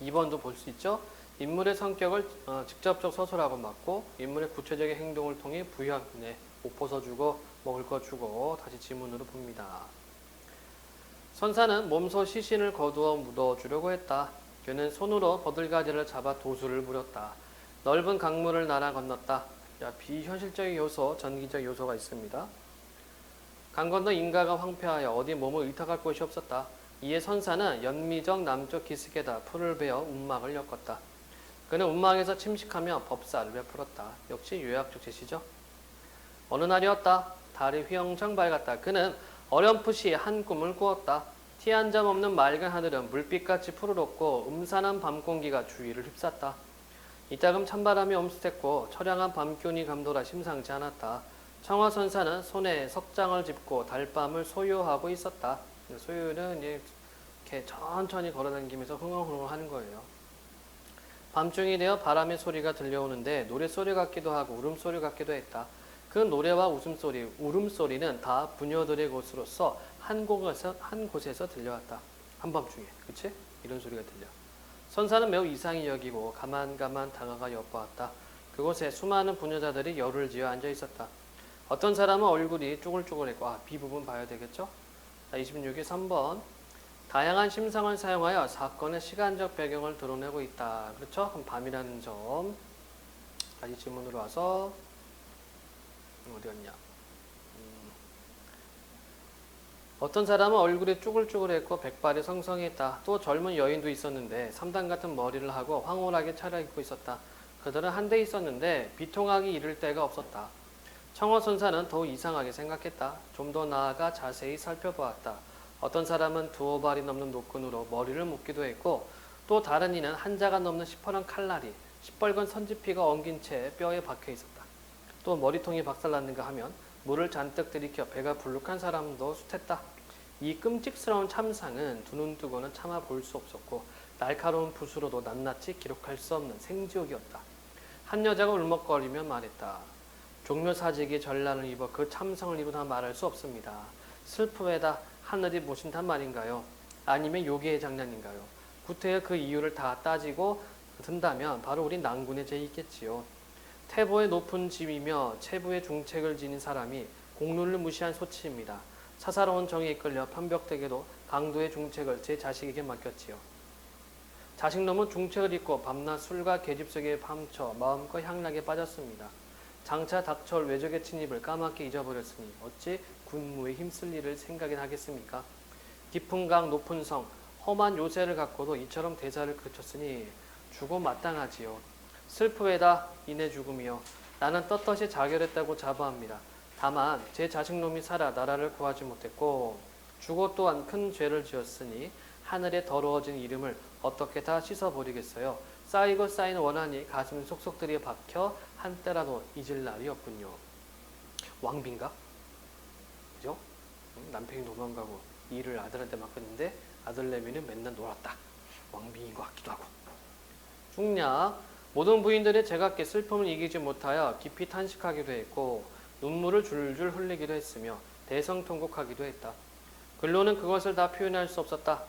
[SPEAKER 1] 2번도 볼 수 있죠? 인물의 성격을 직접적 서술하고 맞고 인물의 구체적인 행동을 통해 부여하네. 옷 벗어주고 먹을 거 주고 다시 지문으로 봅니다. 선사는 몸소 시신을 거두어 묻어주려고 했다. 그는 손으로 버들가지를 잡아 도수를 부렸다. 넓은 강물을 날아 건넜다. 야, 비현실적인 요소, 전기적 요소가 있습니다. 강 건너 인가가 황폐하여 어디 몸을 의탁할 곳이 없었다. 이에 선사는 연미정 남쪽 기슭에다 풀을 베어 움막을 엮었다. 그는 움막에서 침식하며 법사를 베풀었다. 역시 요약적 제시죠. 어느 날이었다. 달이 휘영청 밝았다. 그는 어렴풋이 한 꿈을 꾸었다. 티 한 점 없는 맑은 하늘은 물빛같이 푸르렀고 음산한 밤공기가 주위를 휩쌌다. 이따금 찬바람이 엄습했고 처량한 밤기운이 감돌아 심상치 않았다. 청화선사는 손에 석장을 짚고 달밤을 소요하고 있었다. 소요는 이렇게 천천히 걸어다니면서 흥얼흥얼 하는 거예요. 밤중이 되어 바람의 소리가 들려오는데 노랫소리 같기도 하고 울음소리 같기도 했다. 그 노래와 웃음소리, 울음소리는 다 부녀들의 곳으로서 한 곳에서 들려왔다. 한밤중에, 그치? 이런 소리가 들려. 선사는 매우 이상히 여기고 가만가만 다가가 엿보았다. 그곳에 수많은 부녀자들이 열을 지어 앉아 있었다. 어떤 사람은 얼굴이 쭈글쭈글했고, 비 부분 봐야 되겠죠? 26의 3번. 다양한 심상을 사용하여 사건의 시간적 배경을 드러내고 있다. 그렇죠? 그럼 밤이라는 점. 다시 질문으로 와서, 어디 갔냐? 어떤 사람은 얼굴이 쭈글쭈글했고 백발이 성성했다. 또 젊은 여인도 있었는데 삼단 같은 머리를 하고 황홀하게 차려입고 있었다. 그들은 한데 있었는데 비통하기 이를 데가 없었다. 청어선사는 더욱 이상하게 생각했다. 좀 더 나아가 자세히 살펴보았다. 어떤 사람은 두어 발이 넘는 노끈으로 머리를 묶기도 했고 또 다른 이는 한 자가 넘는 시퍼런 칼날이 시뻘건 선지피가 엉긴 채 뼈에 박혀 있었다. 또 머리통이 박살났는가 하면 물을 잔뜩 들이켜 배가 불룩한 사람도 숱했다. 이 끔찍스러운 참상은 두 눈 뜨고는 참아 볼 수 없었고 날카로운 붓으로도 낱낱이 기록할 수 없는 생지옥이었다. 한 여자가 울먹거리며 말했다. 종묘사직이 전란을 입어 그 참상을 입으나 말할 수 없습니다. 슬픔에다 하늘이 모신단 말인가요? 아니면 요괴의 장난인가요? 구태여 그 이유를 다 따지고 든다면 바로 우리 난군의 죄이겠지요. 태보의 높은 집이며 체부의 중책을 지닌 사람이 공론을 무시한 소치입니다. 사사로운 정에 이끌려 판벽되게도 강도의 중책을 제 자식에게 맡겼지요. 자식놈은 중책을 잊고 밤낮 술과 계집 속에 밤쳐 마음껏 향락에 빠졌습니다. 장차 닥쳐올 외적의 침입을 까맣게 잊어버렸으니 어찌 군무에 힘쓸 일을 생각이나 하겠습니까? 깊은 강 높은 성 험한 요새를 갖고도 이처럼 대사를 그르쳤으니 죽어 마땅하지요. 슬프에다 이내 죽음이요. 나는 떳떳이 자결했다고 자부합니다. 다만 제 자식놈이 살아 나라를 구하지 못했고 죽어 또한 큰 죄를 지었으니 하늘에 더러워진 이름을 어떻게 다 씻어버리겠어요. 쌓이고 쌓이는 원한이 가슴 속속들이 박혀 한때라도 잊을 날이 없군요. 왕비인가? 그죠? 남편이 도망가고 일을 아들한테 맡겼는데 아들내미는 맨날 놀았다. 왕비인 것 같기도 하고. 중략 모든 부인들의 제각기 슬픔을 이기지 못하여 깊이 탄식하기도 했고 눈물을 줄줄 흘리기도 했으며 대성통곡하기도 했다. 글로는 그것을 다 표현할 수 없었다.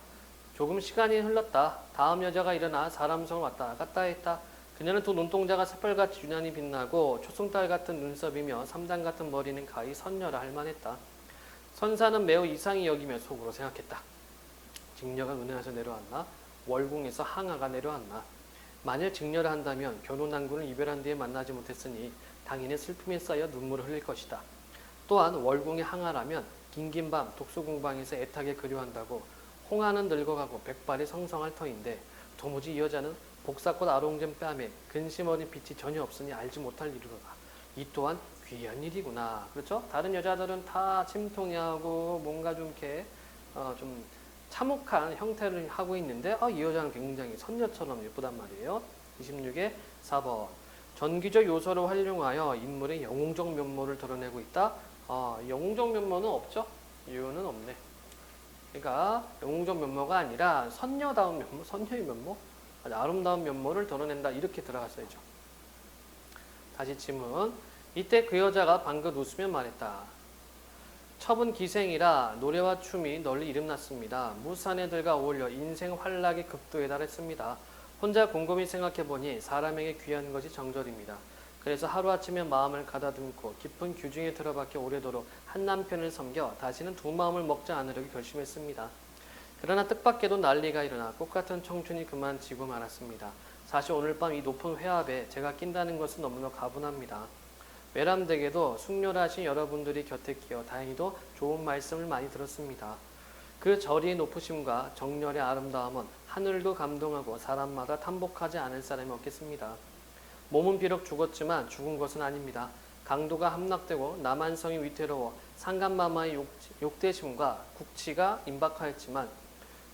[SPEAKER 1] 조금 시간이 흘렀다. 다음 여자가 일어나 사람성을 왔다 갔다 했다. 그녀는 두 눈동자가 새빨갛이 유난히 빛나고 초승달 같은 눈썹이며 삼단 같은 머리는 가히 선녀라 할 만했다. 선사는 매우 이상히 여기며 속으로 생각했다. 직녀가 은행에서 내려왔나? 월궁에서 항아가 내려왔나? 만일 직녀를 한다면 결혼난군을 이별한 뒤에 만나지 못했으니 당연히 슬픔에 쌓여 눈물을 흘릴 것이다. 또한 월궁이 항하라면 긴긴 밤 독수공방에서 애타게 그리워한다고 홍하는 늙어가고 백발이 성성할 터인데 도무지 이 여자는 복사꽃 아롱잼 뺨에 근심 어린 빛이 전혀 없으니 알지 못할 일이로다. 이 또한 귀한 일이구나. 그렇죠? 다른 여자들은 다 침통해하고 뭔가 좀 이렇게 좀 참혹한 형태를 하고 있는데 이 여자는 굉장히 선녀처럼 예쁘단 말이에요. 26에 4번 전기적 요소를 활용하여 인물의 영웅적 면모를 드러내고 있다. 영웅적 면모는 없죠? 이유는 없네. 그러니까 영웅적 면모가 아니라 선녀다운 면모, 선녀의 면모, 아주 아름다운 면모를 드러낸다. 이렇게 들어갔어야죠. 다시 질문. 이때 그 여자가 방긋 웃으며 말했다. 첩은 기생이라 노래와 춤이 널리 이름났습니다. 무사내들과 어울려 인생 활락의 극도에 달했습니다. 혼자 곰곰이 생각해보니 사람에게 귀한 것이 정절입니다. 그래서 하루아침에 마음을 가다듬고 깊은 규중에 들어박혀 오래도록 한 남편을 섬겨 다시는 두 마음을 먹지 않으려고 결심했습니다. 그러나 뜻밖에도 난리가 일어나 꽃같은 청춘이 그만 지고 말았습니다. 사실 오늘 밤 이 높은 회합에 제가 낀다는 것은 너무나 가분합니다. 외람되게도 숙렬하신 여러분들이 곁에 끼어 다행히도 좋은 말씀을 많이 들었습니다. 그 저리의 높으심과 정열의 아름다움은 하늘도 감동하고 사람마다 탐복하지 않을 사람이 없겠습니다. 몸은 비록 죽었지만 죽은 것은 아닙니다. 강도가 함락되고 남한성이 위태로워 상간마마의 욕대심과 국치가 임박하였지만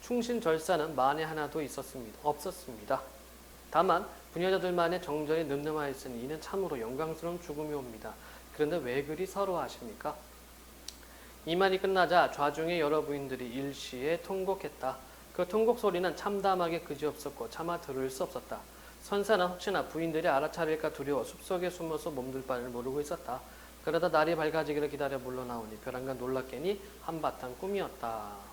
[SPEAKER 1] 충신절사는 만에 하나도 없었습니다. 다만 부녀자들만의 정절이 늠름하였으니 이는 참으로 영광스러운 죽음이 옵니다. 그런데 왜 그리 서러워하십니까? 이 말이 끝나자 좌중의 여러 부인들이 일시에 통곡했다. 그 통곡 소리는 참담하게 그지없었고 차마 들을 수 없었다. 선사는 혹시나 부인들이 알아차릴까 두려워 숲속에 숨어서 몸둘 바를 모르고 있었다. 그러다 날이 밝아지기를 기다려 물러나오니 벼랑간 놀랍게니 한바탕 꿈이었다.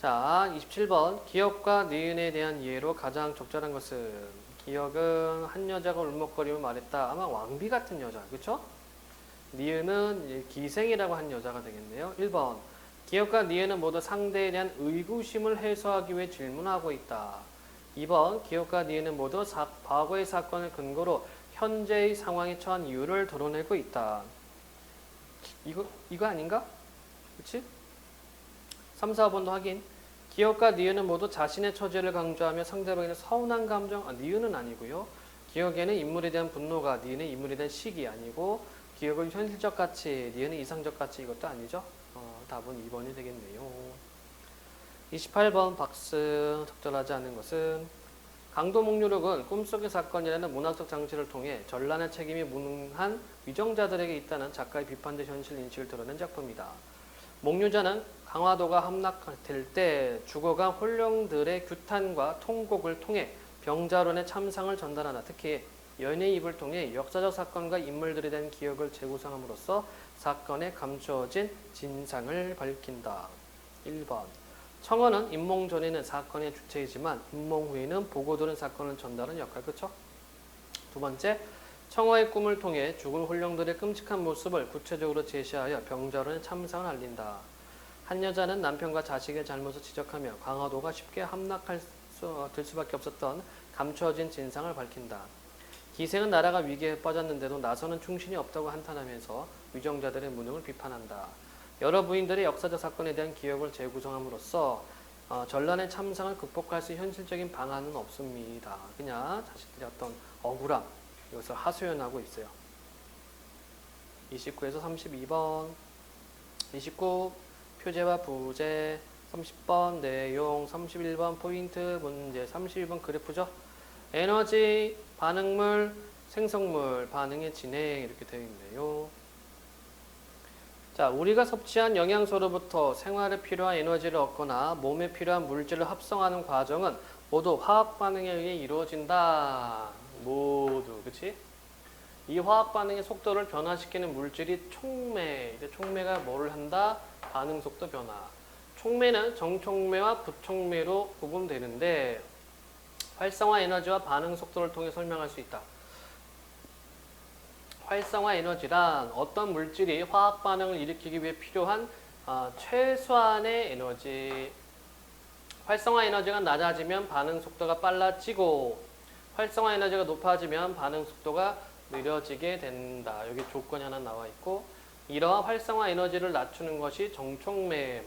[SPEAKER 1] 자, 27번 기억과 니은에 대한 이해로 가장 적절한 것은 기억은 한 여자가 울먹거리며 말했다. 아마 왕비 같은 여자, 그렇죠? 니은은 기생이라고 한 여자가 되겠네요. 1번 기억과 니은은 모두 상대에 대한 의구심을 해소하기 위해 질문하고 있다. 2번 기억과 니은은 모두 과거의 사건을 근거로 현재의 상황에 처한 이유를 드러내고 있다. 이거 아닌가? 그치? 3, 4번도 확인. 기억과 니은은 모두 자신의 처지를 강조하며 상대방에게 서운한 감정, 니은은 아니고요. 기억에는 인물에 대한 분노가, 니은은 인물에 대한 시기 아니고 기억은 현실적 가치, 니은은 이상적 가치 이것도 아니죠. 답은 2번이 되겠네요. 28번 박스 적절하지 않은 것은 강도목류록은 꿈속의 사건이라는 문학적 장치를 통해 전란의 책임이 무능한 위정자들에게 있다는 작가의 비판적 현실 인식을 드러낸 작품이다. 목류자는 강화도가 함락될 때 죽어간 혼령들의 규탄과 통곡을 통해 병자론의 참상을 전달하나 특히 연예의 입을 통해 역사적 사건과 인물들에 대한 기억을 재구성함으로써 사건에 감추어진 진상을 밝힌다. 1번 청어는 임몽 전에는 사건의 주체이지만 임몽 후에는 보고 들은 사건을 전달하는 역할. 그렇죠? 두 번째 청어의 꿈을 통해 죽은 혼령들의 끔찍한 모습을 구체적으로 제시하여 병자론의 참상을 알린다. 한 여자는 남편과 자식의 잘못을 지적하며 강화도가 쉽게 될 수밖에 없었던 감추어진 진상을 밝힌다. 기생은 나라가 위기에 빠졌는데도 나서는 충신이 없다고 한탄하면서 위정자들의 무능을 비판한다. 여러 부인들의 역사적 사건에 대한 기억을 재구성함으로써 전란의 참상을 극복할 수 있는 현실적인 방안은 없습니다. 그냥 자신들의 어떤 억울함, 이것을 하소연하고 있어요. 29에서 32번 29 표제와 부제 30번 내용 31번 포인트 문제 31번 그래프죠. 에너지, 반응물, 생성물, 반응의 진행 이렇게 되어 있네요. 자, 우리가 섭취한 영양소로부터 생활에 필요한 에너지를 얻거나 몸에 필요한 물질을 합성하는 과정은 모두 화학 반응에 의해 이루어진다. 모두, 그치? 이 화학 반응의 속도를 변화시키는 물질이 촉매. 촉매가 뭐를 한다? 반응 속도 변화. 촉매는 정촉매와 부촉매로 구분되는데 활성화 에너지와 반응 속도를 통해 설명할 수 있다. 활성화 에너지란 어떤 물질이 화학 반응을 일으키기 위해 필요한 최소한의 에너지. 활성화 에너지가 낮아지면 반응 속도가 빨라지고 활성화 에너지가 높아지면 반응 속도가 느려지게 된다. 여기 조건이 하나 나와 있고 이러한 활성화 에너지를 낮추는 것이 정촉매,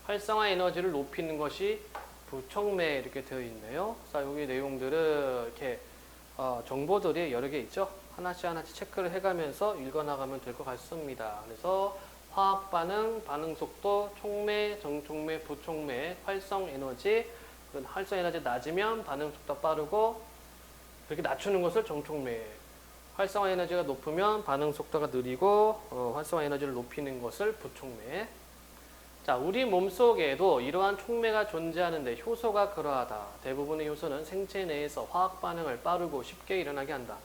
[SPEAKER 1] 활성화 에너지를 높이는 것이 부촉매 이렇게 되어 있네요. 자, 여기 내용들은 이렇게 정보들이 여러 개 있죠. 하나씩 하나씩 체크를 해가면서 읽어나가면 될 것 같습니다. 그래서 화학 반응, 반응 속도, 촉매, 정촉매, 부촉매, 활성 에너지, 활성 에너지 낮으면 반응 속도 빠르고 그렇게 낮추는 것을 정촉매. 활성화 에너지가 높으면 반응 속도가 느리고 활성화 에너지를 높이는 것을 부촉매. 자, 우리 몸속에도 이러한 촉매가 존재하는데 효소가 그러하다. 대부분의 효소는 생체 내에서 화학 반응을 빠르고 쉽게 일어나게 한다.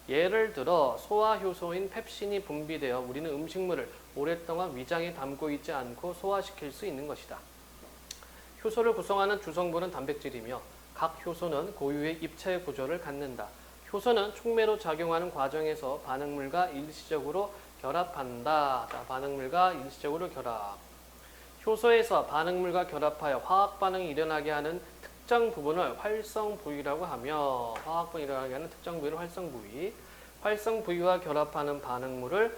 [SPEAKER 1] 예를 들어 소화효소인 펩신이 분비되어 우리는 음식물을 오랫동안 위장에 담고 있지 않고 소화시킬 수 있는 것이다. 효소를 구성하는 주성분은 단백질이며 각 효소는 고유의 입체 구조를 갖는다. 효소는 촉매로 작용하는 과정에서 반응물과 일시적으로 결합한다. 자, 반응물과 일시적으로 결합. 효소에서 반응물과 결합하여 화학 반응이 일어나게 하는 특정 부분을 활성 부위라고 하며 화학 반응이 일어나게 하는 특정 부위를 활성 부위. 활성 부위와 결합하는 반응물을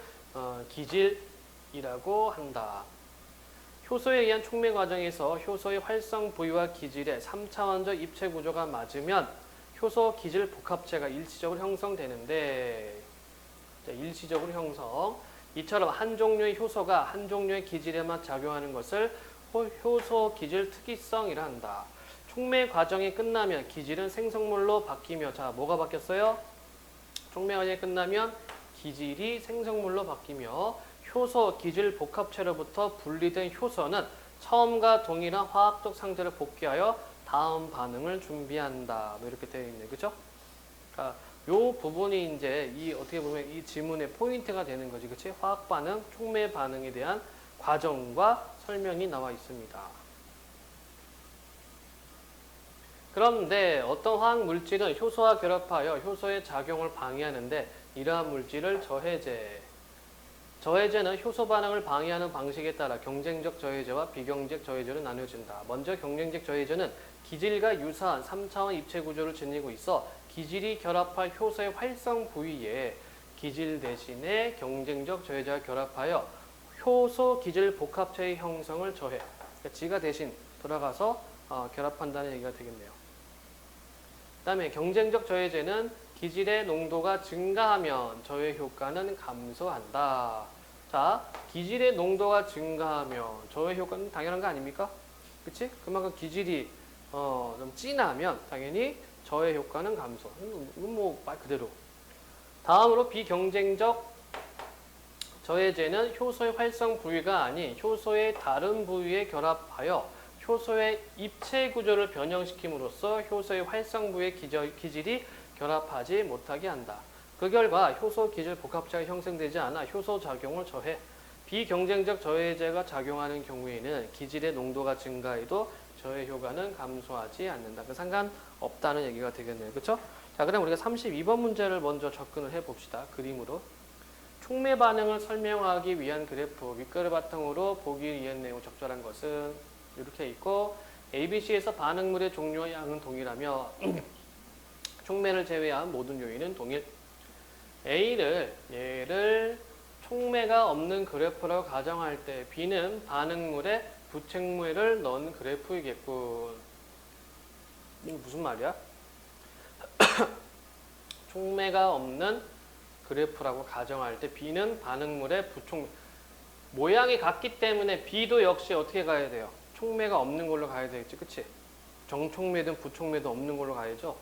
[SPEAKER 1] 기질이라고 한다. 효소에 의한 촉매 과정에서 효소의 활성 부위와 기질의 3차원적 입체 구조가 맞으면 효소 기질 복합체가 일시적으로 형성되는데 일시적으로 형성. 이처럼 한 종류의 효소가 한 종류의 기질에만 작용하는 것을 효소 기질 특이성이라 한다. 촉매 과정이 끝나면 기질은 생성물로 바뀌며 자, 뭐가 바뀌었어요? 촉매 과정이 끝나면 기질이 생성물로 바뀌며 효소 기질 복합체로부터 분리된 효소는 처음과 동일한 화학적 상태를 복귀하여 다음 반응을 준비한다. 뭐 이렇게 되어 있네. 그죠? 그러니까 요 부분이 이제 어떻게 보면 이 지문의 포인트가 되는 거지. 그치? 화학 반응, 촉매 반응에 대한 과정과 설명이 나와 있습니다. 그런데 어떤 화학 물질은 효소와 결합하여 효소의 작용을 방해하는데 이러한 물질을 저해제는 효소 반응을 방해하는 방식에 따라 경쟁적 저해제와 비경쟁적 저해제로 나뉘어진다. 먼저 경쟁적 저해제는 기질과 유사한 3차원 입체 구조를 지니고 있어 기질이 결합할 효소의 활성 부위에 기질 대신에 경쟁적 저해제와 결합하여 효소 기질 복합체의 형성을 저해. 그러니까 지가 대신 돌아가서 결합한다는 얘기가 되겠네요. 그 다음에 경쟁적 저해제는 기질의 농도가 증가하면 저해 효과는 감소한다. 자, 기질의 농도가 증가하면 저해 효과는 당연한 거 아닙니까? 그치? 그만큼 기질이 좀 진하면 당연히 저해 효과는 감소. 이건 뭐 말 그대로. 다음으로 비경쟁적 저해제는 효소의 활성 부위가 아닌 효소의 다른 부위에 결합하여 효소의 입체 구조를 변형시킴으로써 효소의 활성 부위의 기질이 결합하지 못하게 한다. 그 결과 효소 기질 복합체가 형성되지 않아 효소 작용을 저해. 비경쟁적 저해제가 작용하는 경우에는 기질의 농도가 증가해도 저해 효과는 감소하지 않는다. 그 상관없다는 얘기가 되겠네요. 그렇죠? 자, 그럼 우리가 32번 문제를 먼저 접근을 해봅시다. 그림으로. 촉매 반응을 설명하기 위한 그래프, 윗글을 바탕으로 보기 위한 내용 적절한 것은 이렇게 있고 ABC에서 반응물의 종류와 양은 동일하며 촉매를 제외한 모든 요인은 동일. 얘를 촉매가 없는 그래프라고 가정할 때 B는 반응물에 부촉매를 넣은 그래프이겠군. 이게 무슨 말이야? 촉매가 없는 그래프라고 가정할 때 B는 반응물의 부촉매. 모양이 같기 때문에 B도 역시 어떻게 가야 돼요? 촉매가 없는 걸로 가야 되겠지. 그치? 정촉매든 부촉매든 없는 걸로 가야죠.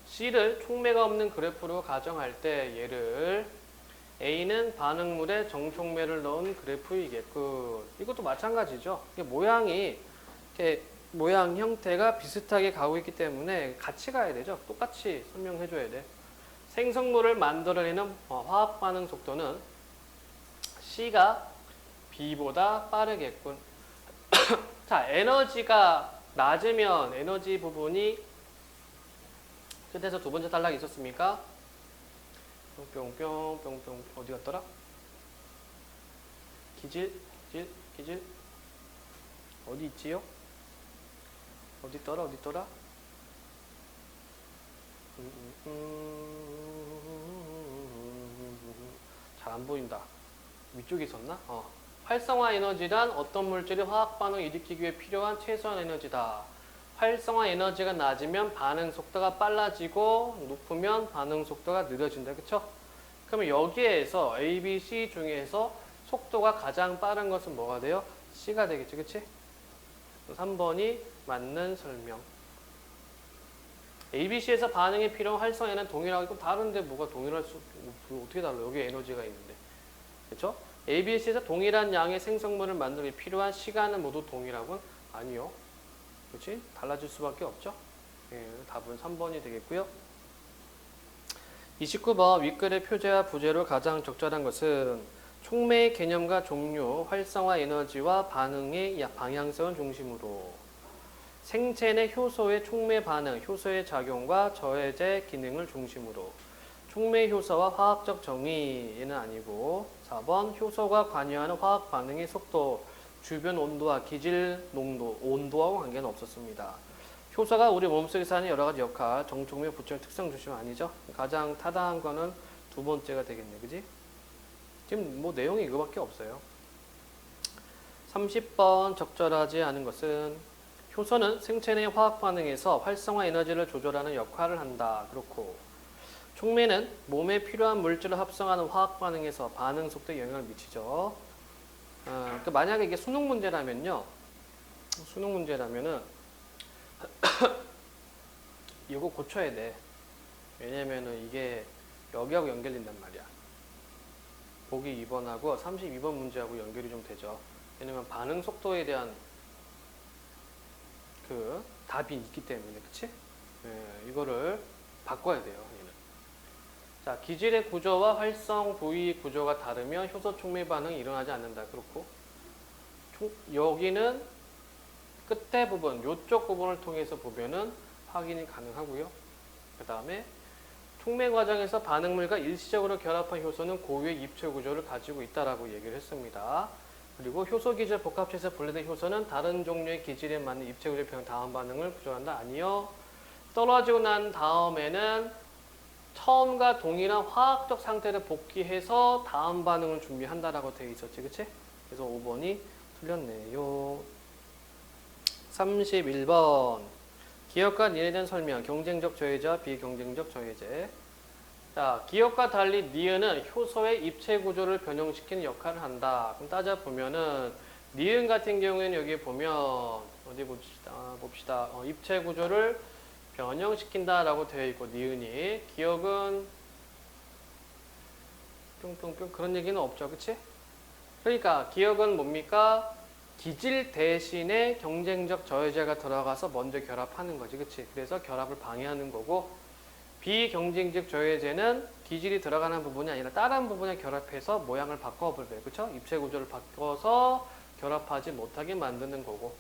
[SPEAKER 1] C를 촉매가 없는 그래프로 가정할 때 얘를 A는 반응물에 정촉매를 넣은 그래프이겠군. 이것도 마찬가지죠. 이게 모양이 이렇게 모양 형태가 비슷하게 가고 있기 때문에 같이 가야 되죠. 똑같이 설명해 줘야 돼. 생성물을 만들어내는 화학 반응 속도는 C가 B보다 빠르겠군. 자, 에너지가 낮으면 에너지 부분이 끝에서 두 번째 단락이 있었습니까? 뿅뿅뿅 어디 갔더라? 기질 어디 있지요? 어디 있더라? 잘 안 보인다. 위쪽에 있었나? 활성화 에너지란 어떤 물질이 화학 반응을 일으키기 위해 필요한 최소한 에너지다. 활성화 에너지가 낮으면 반응 속도가 빨라지고 높으면 반응 속도가 느려진다. 그쵸? 그러면 여기에서 A, B, C 중에서 속도가 가장 빠른 것은 뭐가 돼요? C가 되겠지. 그치? 3번이 맞는 설명. A, B, C에서 반응이 필요한 활성화에는 동일하고 다른데 뭐가 동일할 수 어떻게 달라? 여기 에너지가 있는데. 그쵸? A, B, C에서 동일한 양의 생성물을 만들기 필요한 시간은 모두 동일하군? 아니요. 그렇지? 달라질 수밖에 없죠. 예, 답은 3번이 되겠고요. 29번 윗글의 표제와 부제로 가장 적절한 것은 촉매의 개념과 종류, 활성화 에너지와 반응의 방향성을 중심으로 생체 내 효소의 촉매 반응, 효소의 작용과 저해제 기능을 중심으로 촉매 효소와 화학적 정의 얘는 아니고 4번 효소가 관여하는 화학 반응의 속도, 주변 온도와 기질 농도, 온도하고 관계는 없었습니다. 효소가 우리 몸속에서 하는 여러 가지 역할, 정촉매 부처의 특성 중심 아니죠? 가장 타당한 거는 두 번째가 되겠네, 그지? 지금 뭐 내용이 이거밖에 없어요. 30번 적절하지 않은 것은 효소는 생체 내 화학 반응에서 활성화 에너지를 조절하는 역할을 한다. 그렇고 촉매는 몸에 필요한 물질을 합성하는 화학 반응에서 반응 속도에 영향을 미치죠. 그러니까 만약에 이게 수능 문제라면요. 수능 문제라면은 이거 고쳐야 돼. 왜냐면은 이게 여기하고 연결된단 말이야. 보기 2번하고 32번 문제하고 연결이 좀 되죠. 왜냐면 반응 속도에 대한 그 답이 있기 때문에, 그치? 예, 이거를 바꿔야 돼요. 얘는. 자, 기질의 구조와 활성 부위 구조가 다르면 효소 촉매 반응이 일어나지 않는다. 그렇고 여기는 끝에 부분, 요쪽 부분을 통해서 보면은 확인이 가능하고요. 그 다음에 촉매 과정에서 반응물과 일시적으로 결합한 효소는 고유의 입체 구조를 가지고 있다라고 얘기를 했습니다. 그리고 효소 기질 복합체에서 분리된 효소는 다른 종류의 기질에 맞는 입체 구조의 평 다음 반응을 구조한다. 아니요. 떨어지고 난 다음에는 처음과 동일한 화학적 상태를 복귀해서 다음 반응을 준비한다라고 되어 있었지, 그치? 그래서 5번이 틀렸네요. 31번 기억과 니은에 대한 설명, 경쟁적 저해제와 비경쟁적 저해제. 자, 기억과 달리 니은은 효소의 입체 구조를 변형시키는 역할을 한다. 그럼 따져보면은 니은 같은 경우에는 여기 보면 어디 봅시다. 입체 구조를 변형시킨다라고 되어 있고 니은이 기억은 뿅뿅뿅 그런 얘기는 없죠, 그치? 그러니까 기억은 뭡니까? 기질 대신에 경쟁적 저해제가 들어가서 먼저 결합하는 거지, 그치? 그래서 결합을 방해하는 거고 비경쟁적 저해제는 기질이 들어가는 부분이 아니라 다른 부분에 결합해서 모양을 바꿔버려요, 그쵸? 입체 구조를 바꿔서 결합하지 못하게 만드는 거고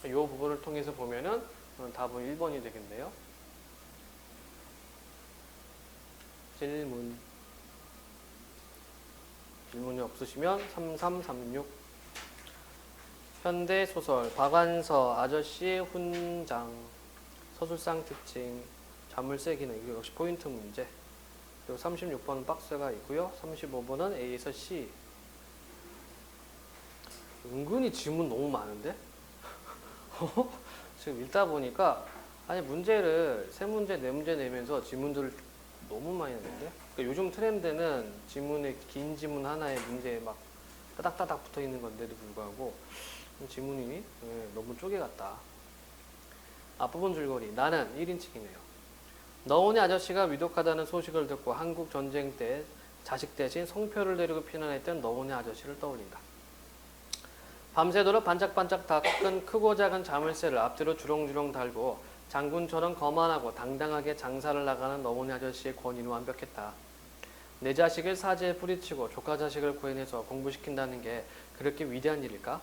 [SPEAKER 1] 이 부분을 통해서 보면은 답은 1번이 되겠네요. 질문이 없으시면 3336 현대소설 박완서 아저씨의 훈장 서술상 특징 자물쇠 기능 이거 역시 포인트 문제. 그리고 36번은 박스가 있고요. 35번은 A에서 C. 은근히 질문 너무 많은데? 지금 읽다 보니까 아니 문제를 3문제, 4문제 내면서 질문들을 너무 많이 냈는데? 그러니까 요즘 트렌드는 질문에 긴 질문 하나에 문제에 막 따닥따닥 붙어 있는 건데도 불구하고 질문이 너무 쪼개갔다. 앞부분 줄거리 나는 1인칭이네요. 너운의 아저씨가 위독하다는 소식을 듣고 한국 전쟁 때 자식 대신 성표를 데리고 피난했던 너운의 아저씨를 떠올린다. 밤새도록 반짝반짝 닦은 크고 작은 자물쇠를 앞뒤로 주렁주렁 달고 장군처럼 거만하고 당당하게 장사를 나가는 너운의 아저씨의 권위는 완벽했다. 내 자식을 사지에 뿌리치고 조카 자식을 구해내서 공부시킨다는 게 그렇게 위대한 일일까?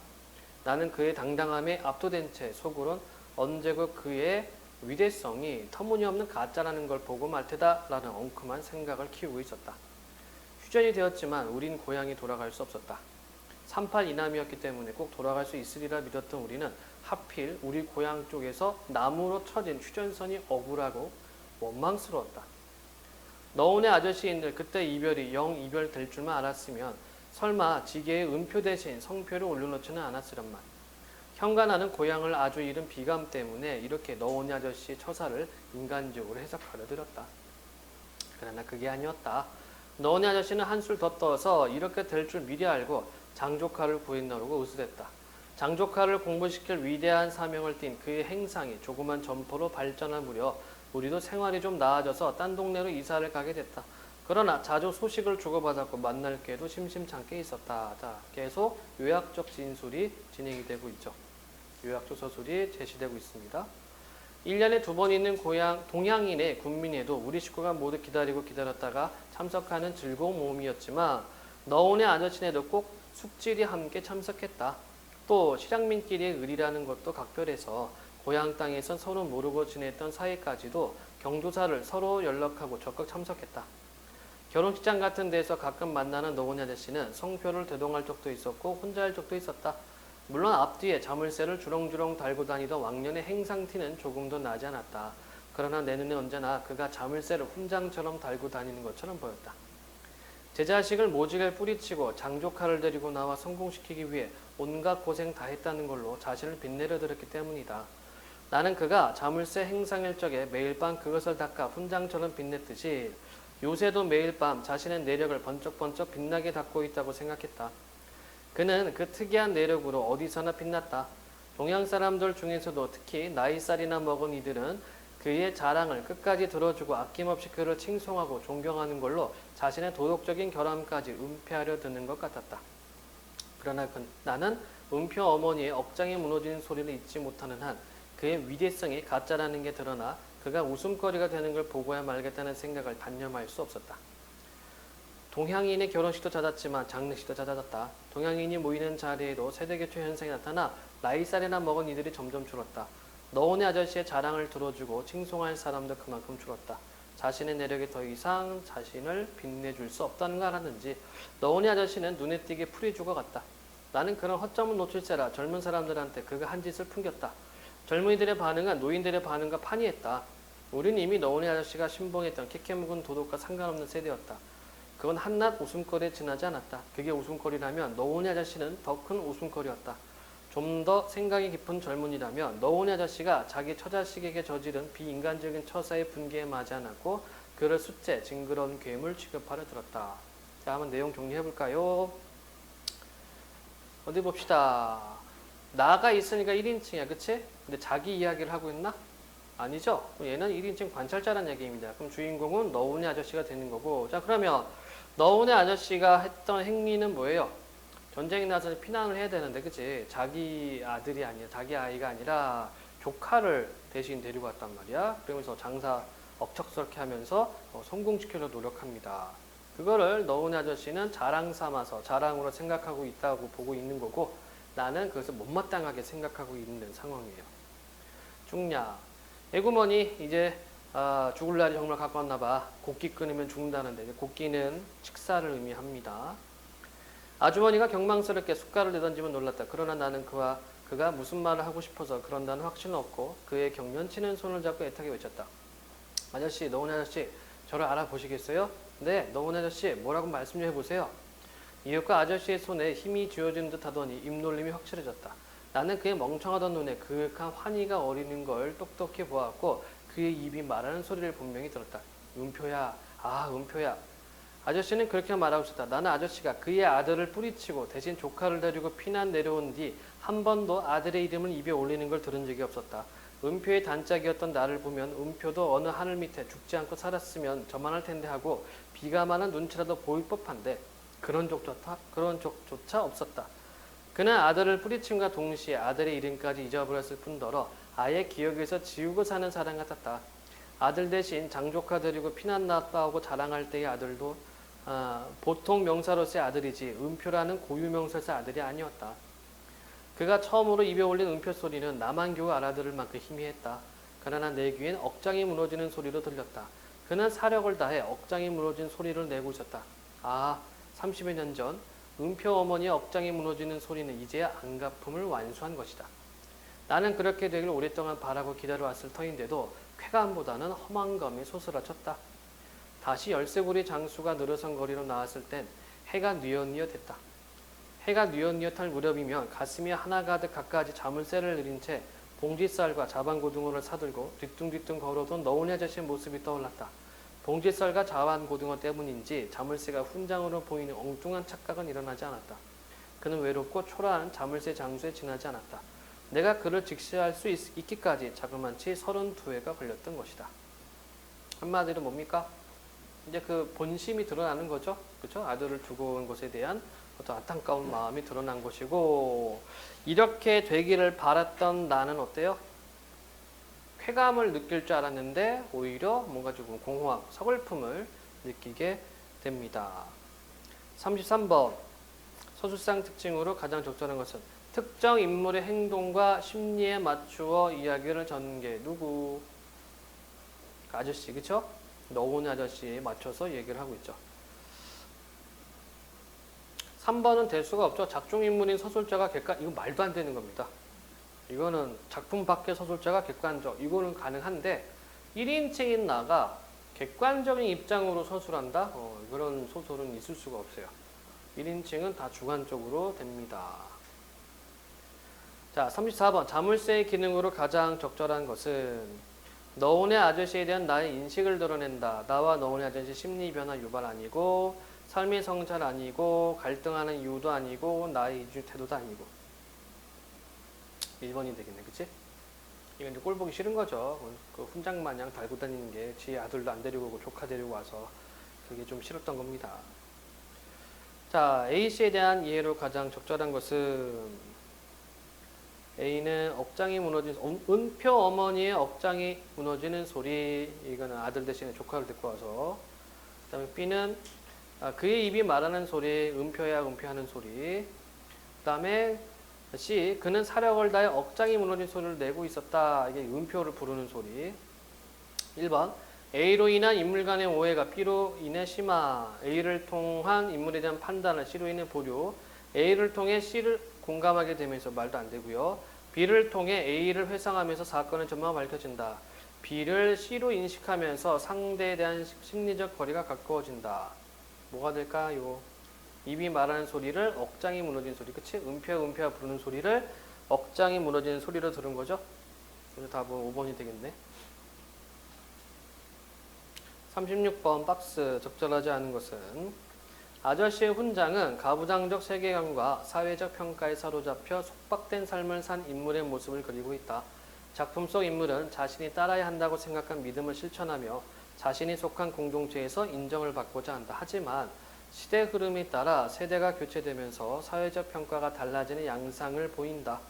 [SPEAKER 1] 나는 그의 당당함에 압도된 채 속으론 언제고 그의 위대성이 터무니없는 가짜라는 걸 보고 말 테다 라는 엉큼한 생각을 키우고 있었다. 휴전이 되었지만 우린 고향에 돌아갈 수 없었다. 38 이남이었기 때문에 꼭 돌아갈 수 있으리라 믿었던 우리는 하필 우리 고향 쪽에서 나무로 쳐진 휴전선이 억울하고 원망스러웠다. 너혼의 아저씨인들 그때 이별이 영 이별될 줄만 알았으면 설마 지게에 음표 대신 성표를 올려놓지는 않았으련만. 형과 나는 고향을 아주 잃은 비감 때문에 이렇게 너혼의 아저씨의 처사를 인간적으로 해석하려 들었다. 그러나 그게 아니었다. 너혼의 아저씨는 한술 더 떠서 이렇게 될 줄 미리 알고 장조카를 구해놓으려고 의수했다. 장조카를 공부시킬 위대한 사명을 띤 그의 행상이 조그만 점포로 발전할 무렵 우리도 생활이 좀 나아져서 딴 동네로 이사를 가게 됐다. 그러나 자주 소식을 주고받았고 만날 기회도 심심찮게 있었다. 자, 계속 요약적 진술이 진행이 되고 있죠. 요약적 서술이 제시되고 있습니다. 1년에 2번 있는 동양인의 군민회도 우리 식구가 모두 기다리고 기다렸다가 참석하는 즐거운 모험이었지만 너혼의 아저씨네도 꼭 숙질이 함께 참석했다. 또 실향민끼리의 의리라는 것도 각별해서 고향 땅에선 서로 모르고 지냈던 사이까지도 경조사를 서로 연락하고 적극 참석했다. 결혼식장 같은 데서 가끔 만나는 너혼의 아저씨는 성표를 대동할 적도 있었고 혼자 할 적도 있었다. 물론 앞뒤에 자물쇠를 주렁주렁 달고 다니던 왕년의 행상티는 조금도 나지 않았다. 그러나 내 눈에 언제나 그가 자물쇠를 훈장처럼 달고 다니는 것처럼 보였다. 제 자식을 모직에 뿌리치고 장조카를 데리고 나와 성공시키기 위해 온갖 고생 다 했다는 걸로 자신을 빛내려 들었기 때문이다. 나는 그가 자물쇠 행상일 적에 매일 밤 그것을 닦아 훈장처럼 빛냈듯이 요새도 매일 밤 자신의 내력을 번쩍번쩍 빛나게 닦고 있다고 생각했다. 그는 그 특이한 내력으로 어디서나 빛났다. 동양 사람들 중에서도 특히 나이살이나 먹은 이들은 그의 자랑을 끝까지 들어주고 아낌없이 그를 칭송하고 존경하는 걸로 자신의 도덕적인 결함까지 은폐하려 드는 것 같았다. 그러나 나는 은표 어머니의 억장이 무너지는 소리를 잊지 못하는 한 그의 위대성이 가짜라는 게 드러나 그가 웃음거리가 되는 걸 보고야 말겠다는 생각을 단념할 수 없었다. 동양인의 결혼식도 잦았지만 장례식도 잦아졌다. 동양인이 모이는 자리에도 세대교체 현상이 나타나 나이살이나 먹은 이들이 점점 줄었다. 너혼의 아저씨의 자랑을 들어주고 칭송할 사람도 그만큼 줄었다. 자신의 내력이 더 이상 자신을 빛내줄 수 없다는 걸 알았는지 너혼의 아저씨는 눈에 띄게 풀이 죽어갔다. 나는 그런 허점을 놓칠세라 젊은 사람들한테 그가 한 짓을 풍겼다. 젊은이들의 반응은 노인들의 반응과 판이했다. 우린 이미 너혼의 아저씨가 신봉했던 캐캐묵은 도덕과 상관없는 세대였다. 그건 한낱 웃음거리에 지나지 않았다. 그게 웃음거리라면 너혼의 아저씨는 더 큰 웃음거리였다. 좀 더 생각이 깊은 젊은이라면 너혼의 아저씨가 자기 처자식에게 저지른 비인간적인 처사의 분기에 맞지 않았고 그를 숫째 징그러운 괴물 취급하려 들었다. 자, 한번 내용 정리해볼까요? 어디 봅시다. 나가 있으니까 1인칭이야, 그치? 근데 자기 이야기를 하고 있나? 아니죠? 얘는 1인칭 관찰자란 얘기입니다. 그럼 주인공은 너혼의 아저씨가 되는 거고. 자, 그러면 너혼의 아저씨가 했던 행위는 뭐예요? 전쟁이 나서 피난을 해야 되는데, 그치? 자기 아들이 아니라, 자기 아이가 아니라 조카를 대신 데리고 왔단 말이야. 그러면서 장사 억척스럽게 하면서 성공시키려 노력합니다. 그거를 너혼의 아저씨는 자랑 삼아서 자랑으로 생각하고 있다고 보고 있는 거고, 나는 그것을 못마땅하게 생각하고 있는 상황이에요. 죽냐? 애구머니 이제 죽을 날이 정말 가까웠나 봐. 곡기 끊으면 죽는다는데 곡기는 식사를 의미합니다. 아주머니가 경망스럽게 숟갈을 내던지면 놀랐다. 그러나 나는 그가 무슨 말을 하고 싶어서 그런다는 확신은 없고 그의 경련치는 손을 잡고 애타게 외쳤다. 아저씨, 너혼의 아저씨, 저를 알아보시겠어요? 네, 너혼의 아저씨, 뭐라고 말씀 좀 해보세요. 이윽고 아저씨의 손에 힘이 쥐어진 듯 하더니 입놀림이 확실해졌다. 나는 그의 멍청하던 눈에 그윽한 환희가 어리는 걸 똑똑히 보았고 그의 입이 말하는 소리를 분명히 들었다. 은표야, 은표야. 아저씨는 그렇게 말하고 있었다. 나는 아저씨가 그의 아들을 뿌리치고 대신 조카를 데리고 피난 내려온 뒤 한 번도 아들의 이름을 입에 올리는 걸 들은 적이 없었다. 은표의 단짝이었던 나를 보면 은표도 어느 하늘 밑에 죽지 않고 살았으면 저만할 텐데 하고 비가 많은 눈치라도 보일 법한데 그런 적조차 없었다. 그는 아들을 뿌리침과 동시에 아들의 이름까지 잊어버렸을 뿐더러 아예 기억에서 지우고 사는 사람 같았다. 아들 대신 장조카 데리고 피난 났다고 자랑할 때의 아들도 보통 명사로서의 아들이지 은표라는 고유 명사로서의 아들이 아니었다. 그가 처음으로 입에 올린 은표 소리는 나만 겨우 알아들을 만큼 희미했다. 그러나 내 귀엔 억장이 무너지는 소리로 들렸다. 그는 사력을 다해 억장이 무너진 소리를 내고 있었다. 30여 년 전 은표 어머니의 억장이 무너지는 소리는 이제야 안가품을 완수한 것이다. 나는 그렇게 되길 오랫동안 바라고 기다려왔을 터인데도 쾌감보다는 허망감이 솟으라쳤다. 다시 열쇠고리 장수가 늘어선 거리로 나왔을 땐 해가 뉘엿뉘엿했다. 해가 뉘엿뉘엿할 무렵이면 가슴이 하나가득 갖가지 자물쇠를 들인 채 봉지쌀과 자반고등어를 사들고 뒤뚱뒤뚱 걸어오던 너운이 아저씨의 모습이 떠올랐다. 봉지쌀과 자반고등어 때문인지 자물쇠가 훈장으로 보이는 엉뚱한 착각은 일어나지 않았다. 그는 외롭고 초라한 자물쇠 장수에 지나지 않았다. 내가 그를 직시할 수 있기까지 자그만치 32회가 걸렸던 것이다. 한마디로 뭡니까? 이제 그 본심이 드러나는 거죠. 그렇죠? 아들을 두고 온 것에 대한 어떤 안타까운 마음이 드러난 것이고, 이렇게 되기를 바랐던 나는 어때요? 쾌감을 느낄 줄 알았는데 오히려 뭔가 조금 공허함, 서글픔을 느끼게 됩니다. 33번 서술상 특징으로 가장 적절한 것은 특정 인물의 행동과 심리에 맞추어 이야기를 전개. 누구? 아저씨, 그쵸? 너운의 아저씨에 맞춰서 얘기를 하고 있죠. 3번은 될 수가 없죠. 작중인물인 서술자가 이거 말도 안 되는 겁니다. 이거는 작품 밖의 서술자가 객관적, 이거는 가능한데 1인칭인 나가 객관적인 입장으로 서술한다? 그런 소설은 있을 수가 없어요. 1인칭은 다 주관적으로 됩니다. 자, 34번 자물쇠의 기능으로 가장 적절한 것은 너운의 아저씨에 대한 나의 인식을 드러낸다. 나와 너운의 아저씨 심리 변화 유발 아니고 삶의 성찰 아니고 갈등하는 이유도 아니고 나의 이주 태도도 아니고 1번이 되겠네, 그치? 이건 이제 꼴 보기 싫은 거죠. 그 훈장 마냥 달고 다니는 게 지 아들도 안 데리고 오고 조카 데리고 와서 그게 좀 싫었던 겁니다. 자, A씨에 대한 이해로 가장 적절한 것은 A는 억장이 무너진, 은표 어머니의 억장이 무너지는 소리, 이거는 아들 대신에 조카를 데리고 와서. 그 다음에 B는 그의 입이 말하는 소리, 은표야 은표하는 소리. 그 다음에 C, 그는 사력을 다해 억장이 무너진 소리를 내고 있었다. 이게 은표를 부르는 소리. 1번 A로 인한 인물 간의 오해가 B로 인해 심화. A를 통한 인물에 대한 판단을 C로 인해 보류. A를 통해 C를 공감하게 되면서 말도 안 되고요. B를 통해 A를 회상하면서 사건의 전말이 밝혀진다. B를 C로 인식하면서 상대에 대한 심리적 거리가 가까워진다. 뭐가 될까요? 입이 말하는 소리를 억장이 무너진 소리, 그치? 은폐야 부르는 소리를 억장이 무너지는 소리로 들은 거죠? 그래서 답은 5번이 되겠네. 36번 박스 적절하지 않은 것은 아저씨의 훈장은 가부장적 세계관과 사회적 평가에 사로잡혀 속박된 삶을 산 인물의 모습을 그리고 있다. 작품 속 인물은 자신이 따라야 한다고 생각한 믿음을 실천하며 자신이 속한 공동체에서 인정을 받고자 한다. 하지만 시대 흐름에 따라 세대가 교체되면서 사회적 평가가 달라지는 양상을 보인다.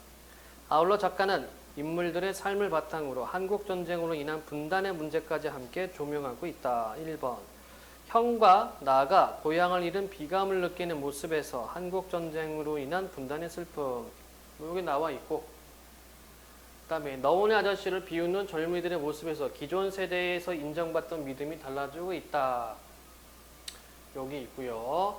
[SPEAKER 1] 아울러 작가는 인물들의 삶을 바탕으로 한국전쟁으로 인한 분단의 문제까지 함께 조명하고 있다. 1번 형과 나가 고향을 잃은 비감을 느끼는 모습에서 한국전쟁으로 인한 분단의 슬픔, 여기 나와 있고, 그 다음에 너운의 아저씨를 비웃는 젊은이들의 모습에서 기존 세대에서 인정받던 믿음이 달라지고 있다. 여기 있고요.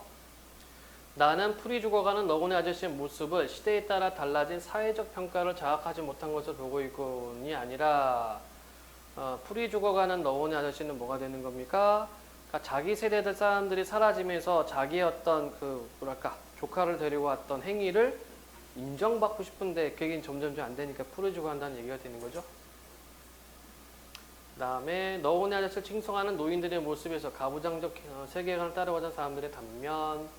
[SPEAKER 1] 나는 풀이 죽어가는 너운의 아저씨의 모습을 시대에 따라 달라진 사회적 평가를 자각하지 못한 것을 보고 있군이 아니라 풀이 죽어가는 너운의 아저씨는 뭐가 되는 겁니까? 그러니까 자기 세대들 사람들이 사라지면서 자기의 어떤 조카를 데리고 왔던 행위를 인정받고 싶은데 그게 점점 안 되니까 풀이 죽어간다는 얘기가 되는 거죠. 그 다음에 너운의 아저씨를 칭송하는 노인들의 모습에서 가부장적 세계관을 따라가는 사람들의 단면,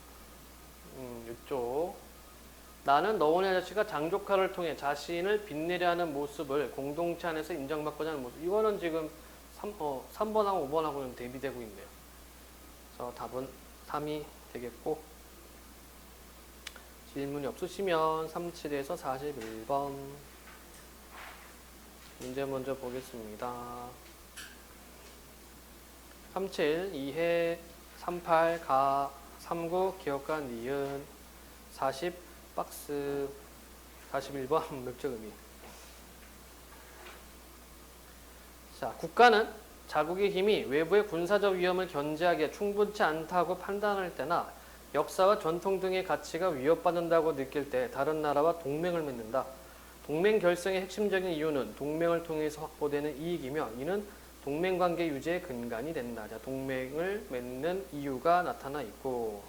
[SPEAKER 1] 이쪽. 나는 너운의 아저씨가 장조카를 통해 자신을 빛내려 하는 모습을 공동체 안에서 인정받고자 하는 모습. 이거는 지금 3번하고 5번하고는 대비되고 있네요. 그래서 답은 3이 되겠고, 질문이 없으시면 37에서 41번 문제 먼저 보겠습니다. 37 이해 38 가 39 기억과 니은 40 박스 41번 문맥적 의미. 자, 국가는 자국의 힘이 외부의 군사적 위험을 견제하기에 충분치 않다고 판단할 때나 역사와 전통 등의 가치가 위협받는다고 느낄 때 다른 나라와 동맹을 맺는다. 동맹 결성의 핵심적인 이유는 동맹을 통해서 확보되는 이익이며 이는 동맹관계 유지의 근간이 된다. 자, 동맹을 맺는 이유가 나타나 있고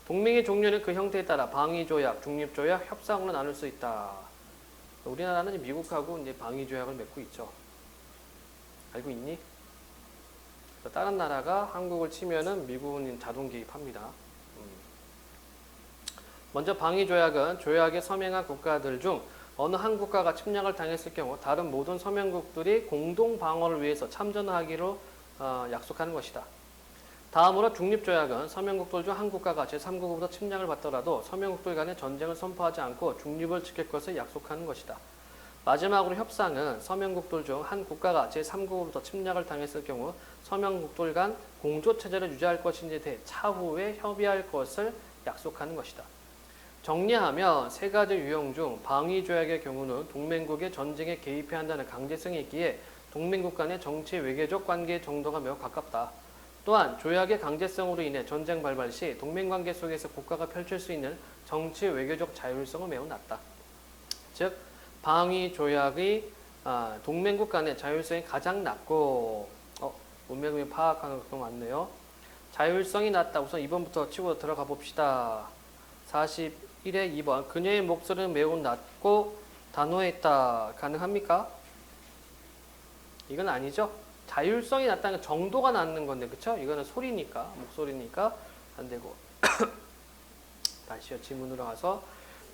[SPEAKER 1] 동맹의 종류는 그 형태에 따라 방위조약, 중립조약, 협상으로 나눌 수 있다. 우리나라는 미국하고 이제 방위조약을 맺고 있죠. 알고 있니? 다른 나라가 한국을 치면은 미국은 자동 개입합니다. 먼저 방위조약은 조약에 서명한 국가들 중 어느 한 국가가 침략을 당했을 경우 다른 모든 서명국들이 공동 방어를 위해서 참전하기로 약속하는 것이다. 다음으로 중립조약은 서명국들 중 한 국가가 제3국으로부터 침략을 받더라도 서명국들 간의 전쟁을 선포하지 않고 중립을 지킬 것을 약속하는 것이다. 마지막으로 협상은 서명국들 중 한 국가가 제3국으로부터 침략을 당했을 경우 서명국들 간 공조체제를 유지할 것인지에 대해 차후에 협의할 것을 약속하는 것이다. 정리하면 세 가지 유형 중 방위조약의 경우는 동맹국의 전쟁에 개입해야 한다는 강제성이 있기에 동맹국 간의 정치 외교적 관계 정도가 매우 가깝다. 또한 조약의 강제성으로 인해 전쟁 발발 시 동맹관계 속에서 국가가 펼칠 수 있는 정치 외교적 자율성은 매우 낮다. 즉 방위조약의 동맹국 간의 자율성이 가장 낮고 문맥을 파악하는 것도 많네요. 자율성이 낮다. 우선 2번부터 치고 들어가 봅시다. 41의 2번 그녀의 목소리는 매우 낮고 단호했다. 가능합니까? 이건 아니죠. 자율성이 낮다는 정도가 낮는 건데 그쵸? 이거는 소리니까 목소리니까 안 되고 다시요 지문으로 가서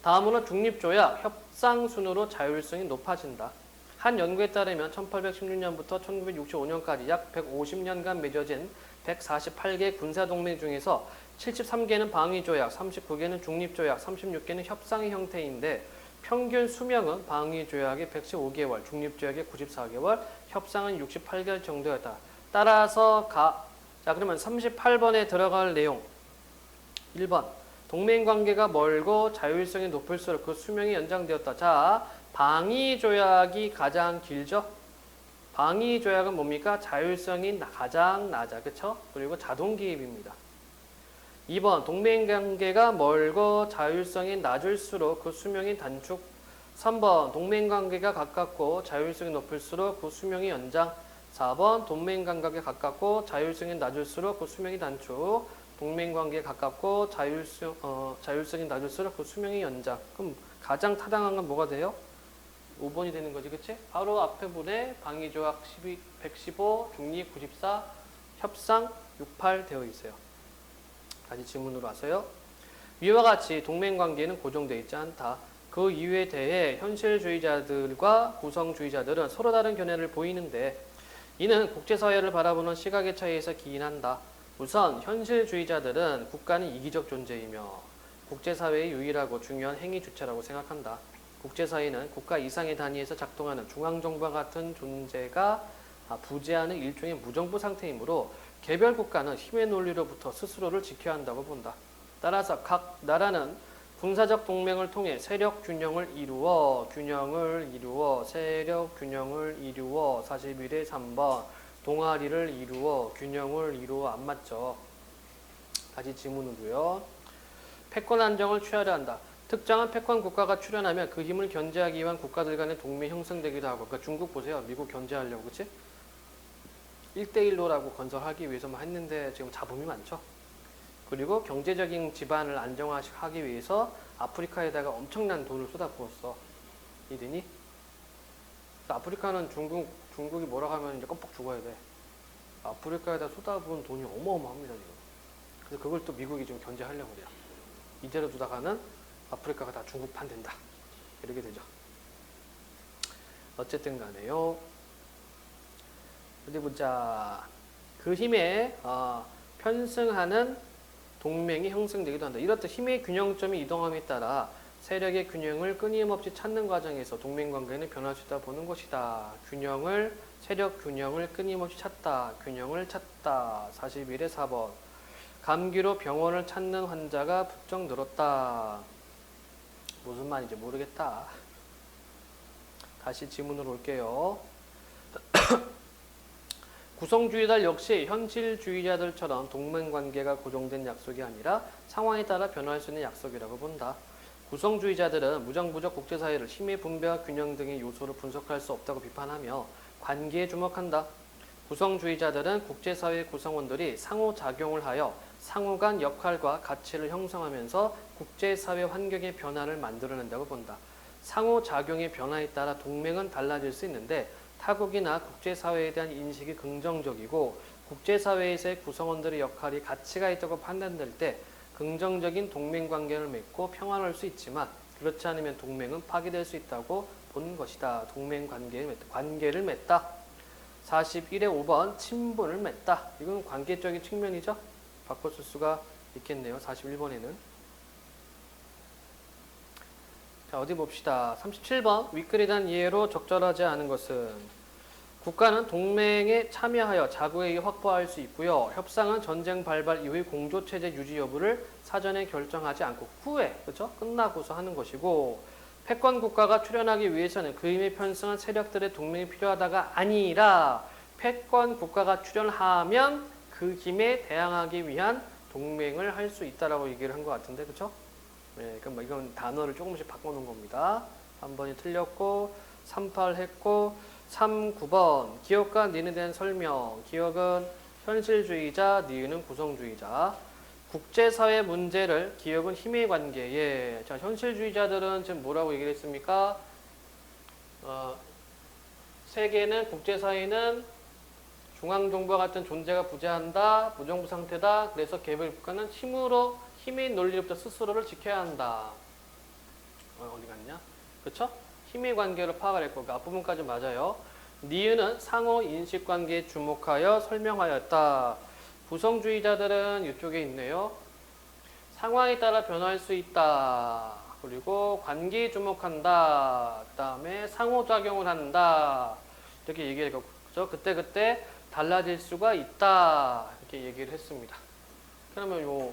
[SPEAKER 1] 다음으로 중립조약 협상 순으로 자율성이 높아진다. 한 연구에 따르면 1816년부터 1965년까지 약 150년간 맺어진 148개 군사동맹 중에서 73개는 방위조약, 39개는 중립조약, 36개는 협상의 형태인데 평균 수명은 방위조약이 115개월, 중립조약이 94개월, 협상은 68개월 정도였다. 따라서 자 그러면 38번에 들어갈 내용 1번 동맹관계가 멀고 자율성이 높을수록 그 수명이 연장되었다. 자 방위조약이 가장 길죠? 방위조약은 뭡니까? 자율성이 가장 낮아. 그쵸? 그리고 자동기입입니다. 2번 동맹관계가 멀고 자율성이 낮을수록 그 수명이 단축. 3번 동맹관계가 가깝고 자율성이 높을수록 그 수명이 연장. 4번 동맹관계가 가깝고 자율성이 낮을수록 그 수명이 단축. 동맹관계에 가깝고 자율성이 낮을수록 그 수명이 연장. 그럼 가장 타당한 건 뭐가 돼요? 5번이 되는 거지, 그치? 바로 앞에 분에 방위조약 115, 중립 94, 협상 68 되어 있어요. 다시 질문으로 하세요. 위와 같이 동맹관계는 고정되어 있지 않다. 그 이유에 대해 현실주의자들과 구성주의자들은 서로 다른 견해를 보이는데 이는 국제사회를 바라보는 시각의 차이에서 기인한다. 우선 현실주의자들은 국가는 이기적 존재이며 국제사회의 유일하고 중요한 행위 주체라고 생각한다. 국제사회는 국가 이상의 단위에서 작동하는 중앙정부와 같은 존재가 부재하는 일종의 무정부 상태이므로 개별 국가는 힘의 논리로부터 스스로를 지켜야 한다고 본다. 따라서 각 나라는 군사적 동맹을 통해 세력 균형을 이루어 세력 균형을 이루어 41의 3번 동아리를 이루어 균형을 이루어 안 맞죠. 다시 지문으로요. 패권 안정을 취하려 한다. 특정한 패권 국가가 출현하면 그 힘을 견제하기 위한 국가들 간의 동맹이 형성되기도 하고 그러니까 중국 보세요. 미국 견제하려고 그치? 1대1로라고 건설하기 위해서만 했는데 지금 잡음이 많죠. 그리고 경제적인 기반을 안정화하기 위해서 아프리카에다가 엄청난 돈을 쏟아부었어. 이들이 아프리카는 중국이 뭐라고 하면 이제 껌뻑 죽어야 돼. 아프리카에다 쏟아부은 돈이 어마어마합니다 지금. 그래서 그걸 또 미국이 좀 견제하려고 그래요. 이대로 두다가는 아프리카가 다 중국판 된다. 이렇게 되죠. 어쨌든 간에요. 어디 보자. 그 힘에 편승하는 동맹이 형성되기도 한다. 이렇듯 힘의 균형점이 이동함에 따라 세력의 균형을 끊임없이 찾는 과정에서 동맹관계는 변할 수 있다 보는 것이다. 세력 균형을 끊임없이 찾다. 균형을 찾다. 41의 4번. 감기로 병원을 찾는 환자가 부쩍 늘었다. 무슨 말인지 모르겠다. 다시 지문으로 올게요. 구성주의자들 역시 현실주의자들처럼 동맹관계가 고정된 약속이 아니라 상황에 따라 변화할 수 있는 약속이라고 본다. 구성주의자들은 무정부적 국제사회를 힘의 분배와 균형 등의 요소로 분석할 수 없다고 비판하며 관계에 주목한다. 구성주의자들은 국제사회 구성원들이 상호작용을 하여 상호 간 역할과 가치를 형성하면서 국제사회 환경의 변화를 만들어낸다고 본다. 상호작용의 변화에 따라 동맹은 달라질 수 있는데 타국이나 국제사회에 대한 인식이 긍정적이고 국제사회에서의 구성원들의 역할이 가치가 있다고 판단될 때 긍정적인 동맹관계를 맺고 평안할 수 있지만 그렇지 않으면 동맹은 파괴될 수 있다고 보는 것이다. 관계를 맺다. 41의 5번 친분을 맺다. 이건 관계적인 측면이죠. 바꿔 쓸 수가 있겠네요. 41번에는. 자, 어디 봅시다. 37번 윗글에 대한 이해로 적절하지 않은 것은 국가는 동맹에 참여하여 자국에게 확보할 수 있고요. 협상은 전쟁 발발 이후의 공조체제 유지 여부를 사전에 결정하지 않고 후에 그렇죠? 끝나고서 하는 것이고 패권 국가가 출현하기 위해서는 그 힘에 편승한 세력들의 동맹이 필요하다가 아니라 패권 국가가 출현하면 그 힘에 대항하기 위한 동맹을 할 수 있다라고 얘기를 한 것 같은데 그렇죠? 네, 그럼 이건 단어를 조금씩 바꿔놓은 겁니다. 3번이 틀렸고 38 했고 3, 9번 기억과 니은에 대한 설명. 기억은 현실주의자, 니은은 구성주의자. 국제사회 문제를 기억은 힘의 관계에. 자, 현실주의자들은 지금 뭐라고 얘기를 했습니까? 세계는 국제사회는 중앙정부와 같은 존재가 부재한다. 무정부 상태다. 그래서 개별 국가는 힘의 논리로부터 스스로를 지켜야 한다. 어디 갔냐? 그쵸? 힘의 관계를 파악을 했고 그 앞부분까지 맞아요. 니은은 상호 인식관계에 주목하여 설명하였다. 구성주의자들은 이쪽에 있네요. 상황에 따라 변화할 수 있다. 그리고 관계에 주목한다. 그 다음에 상호작용을 한다. 이렇게 얘기를 했죠. 그때 달라질 수가 있다. 이렇게 얘기를 했습니다. 그러면 요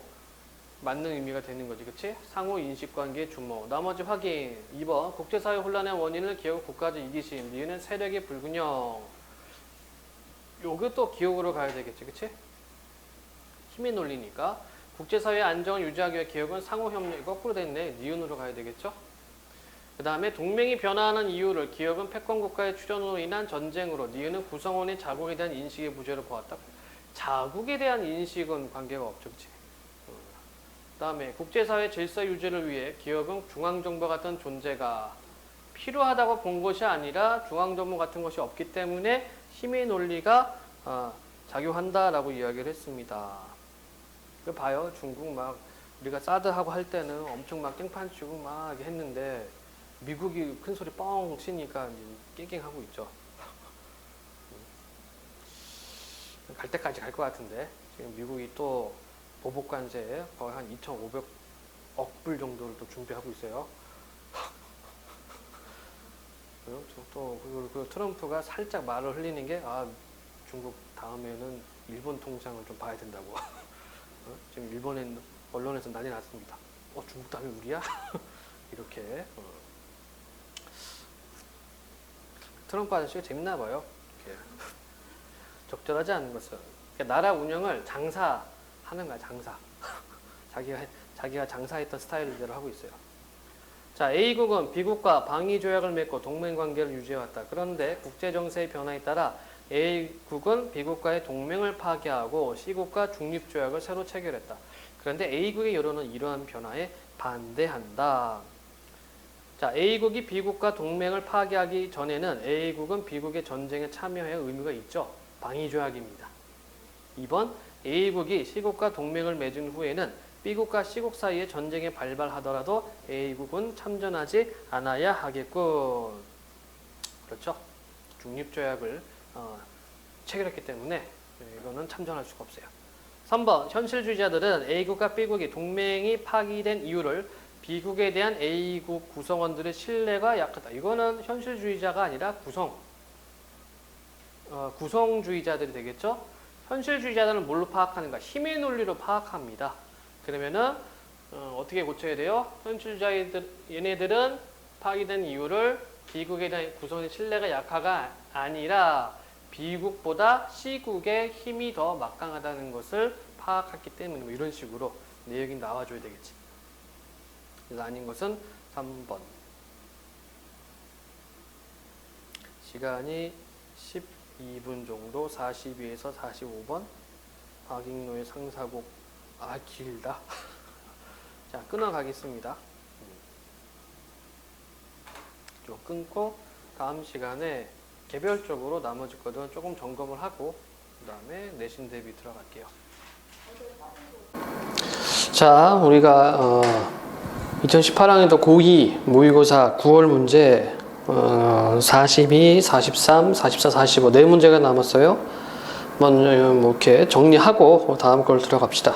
[SPEAKER 1] 맞는 의미가 되는 거지, 그치? 상호 인식관계의 주목. 나머지 확인. 2번. 국제사회 혼란의 원인을 기억 국가적 이기심. 니은은 세력의 불균형. 요것도 기억으로 가야 되겠지, 그치? 힘의 논리니까. 국제사회의 안정을 유지하기 위해 기억은 상호협력. 거꾸로 됐네. 니은으로 가야 되겠죠? 그 다음에 동맹이 변화하는 이유를 기억은 패권국가의 출현으로 인한 전쟁으로 니은은 구성원의 자국에 대한 인식의 부재로 보았다. 자국에 대한 인식은 관계가 없죠, 그치? 그 다음에 국제사회 질서 유지를 위해 기업은 중앙정부 같은 존재가 필요하다고 본 것이 아니라 중앙정부 같은 것이 없기 때문에 힘의 논리가 작용한다라고 이야기를 했습니다. 그 봐요. 중국 막 우리가 사드하고 할 때는 엄청 막 깽판 치고 막 했는데 미국이 큰 소리 뻥 치니까 깽깽하고 있죠. 갈 때까지 갈 것 같은데 지금 미국이 또 보복 관세 거의 한 2,500억 불 정도를 또 준비하고 있어요. 또 그 트럼프가 살짝 말을 흘리는 게 중국 다음에는 일본 통장을 좀 봐야 된다고. 지금 일본의 언론에서 난리 났습니다. 중국 다음에 우리야? 이렇게. 트럼프 아저씨가 재밌나 봐요. 이렇게. 적절하지 않은 것은 나라 운영을 장사하는 거야, 장사. 자기가 장사했던 스타일대로 하고 있어요. 자, A국은 B국과 방위 조약을 맺고 동맹 관계를 유지해왔다. 그런데 국제 정세의 변화에 따라 A국은 B국과의 동맹을 파기하고 C국과 중립 조약을 새로 체결했다. 그런데 A국의 여론은 이러한 변화에 반대한다. 자, A국이 B국과 동맹을 파기하기 전에는 A국은 B국의 전쟁에 참여할 의무가 있죠. 방위 조약입니다. 2번 A국이 C국과 동맹을 맺은 후에는 B국과 C국 사이에 전쟁이 발발하더라도 A국은 참전하지 않아야 하겠군. 그렇죠? 중립조약을 체결했기 때문에 이거는 참전할 수가 없어요. 3번 현실주의자들은 A국과 B국이 동맹이 파기된 이유를 B국에 대한 A국 구성원들의 신뢰가 약하다. 이거는 현실주의자가 아니라 구성주의자들이 되겠죠? 현실주의자들은 뭘로 파악하는가? 힘의 논리로 파악합니다. 그러면은 어떻게 고쳐야 돼요? 현실주의자들 얘네들은 파기된 이유를 B국에 대한 구성의 신뢰가 약하가 아니라 B국보다 C국의 힘이 더 막강하다는 것을 파악했기 때문에 뭐 이런 식으로 내용이 나와줘야 되겠지. 그래서 아닌 것은 3번. 시간이 2분 정도 42에서 45번 박익노의 상사곡 길다. 자, 끊어가겠습니다. 좀 끊고 다음 시간에 개별적으로 나머지 것들은 조금 점검을 하고 그 다음에 내신 대비 들어갈게요. 자, 우리가 2018학년도 고2 모의고사 9월 문제 42, 43, 44, 45 네 문제가 남았어요. 먼저 이렇게 정리하고 다음 걸 들어갑시다.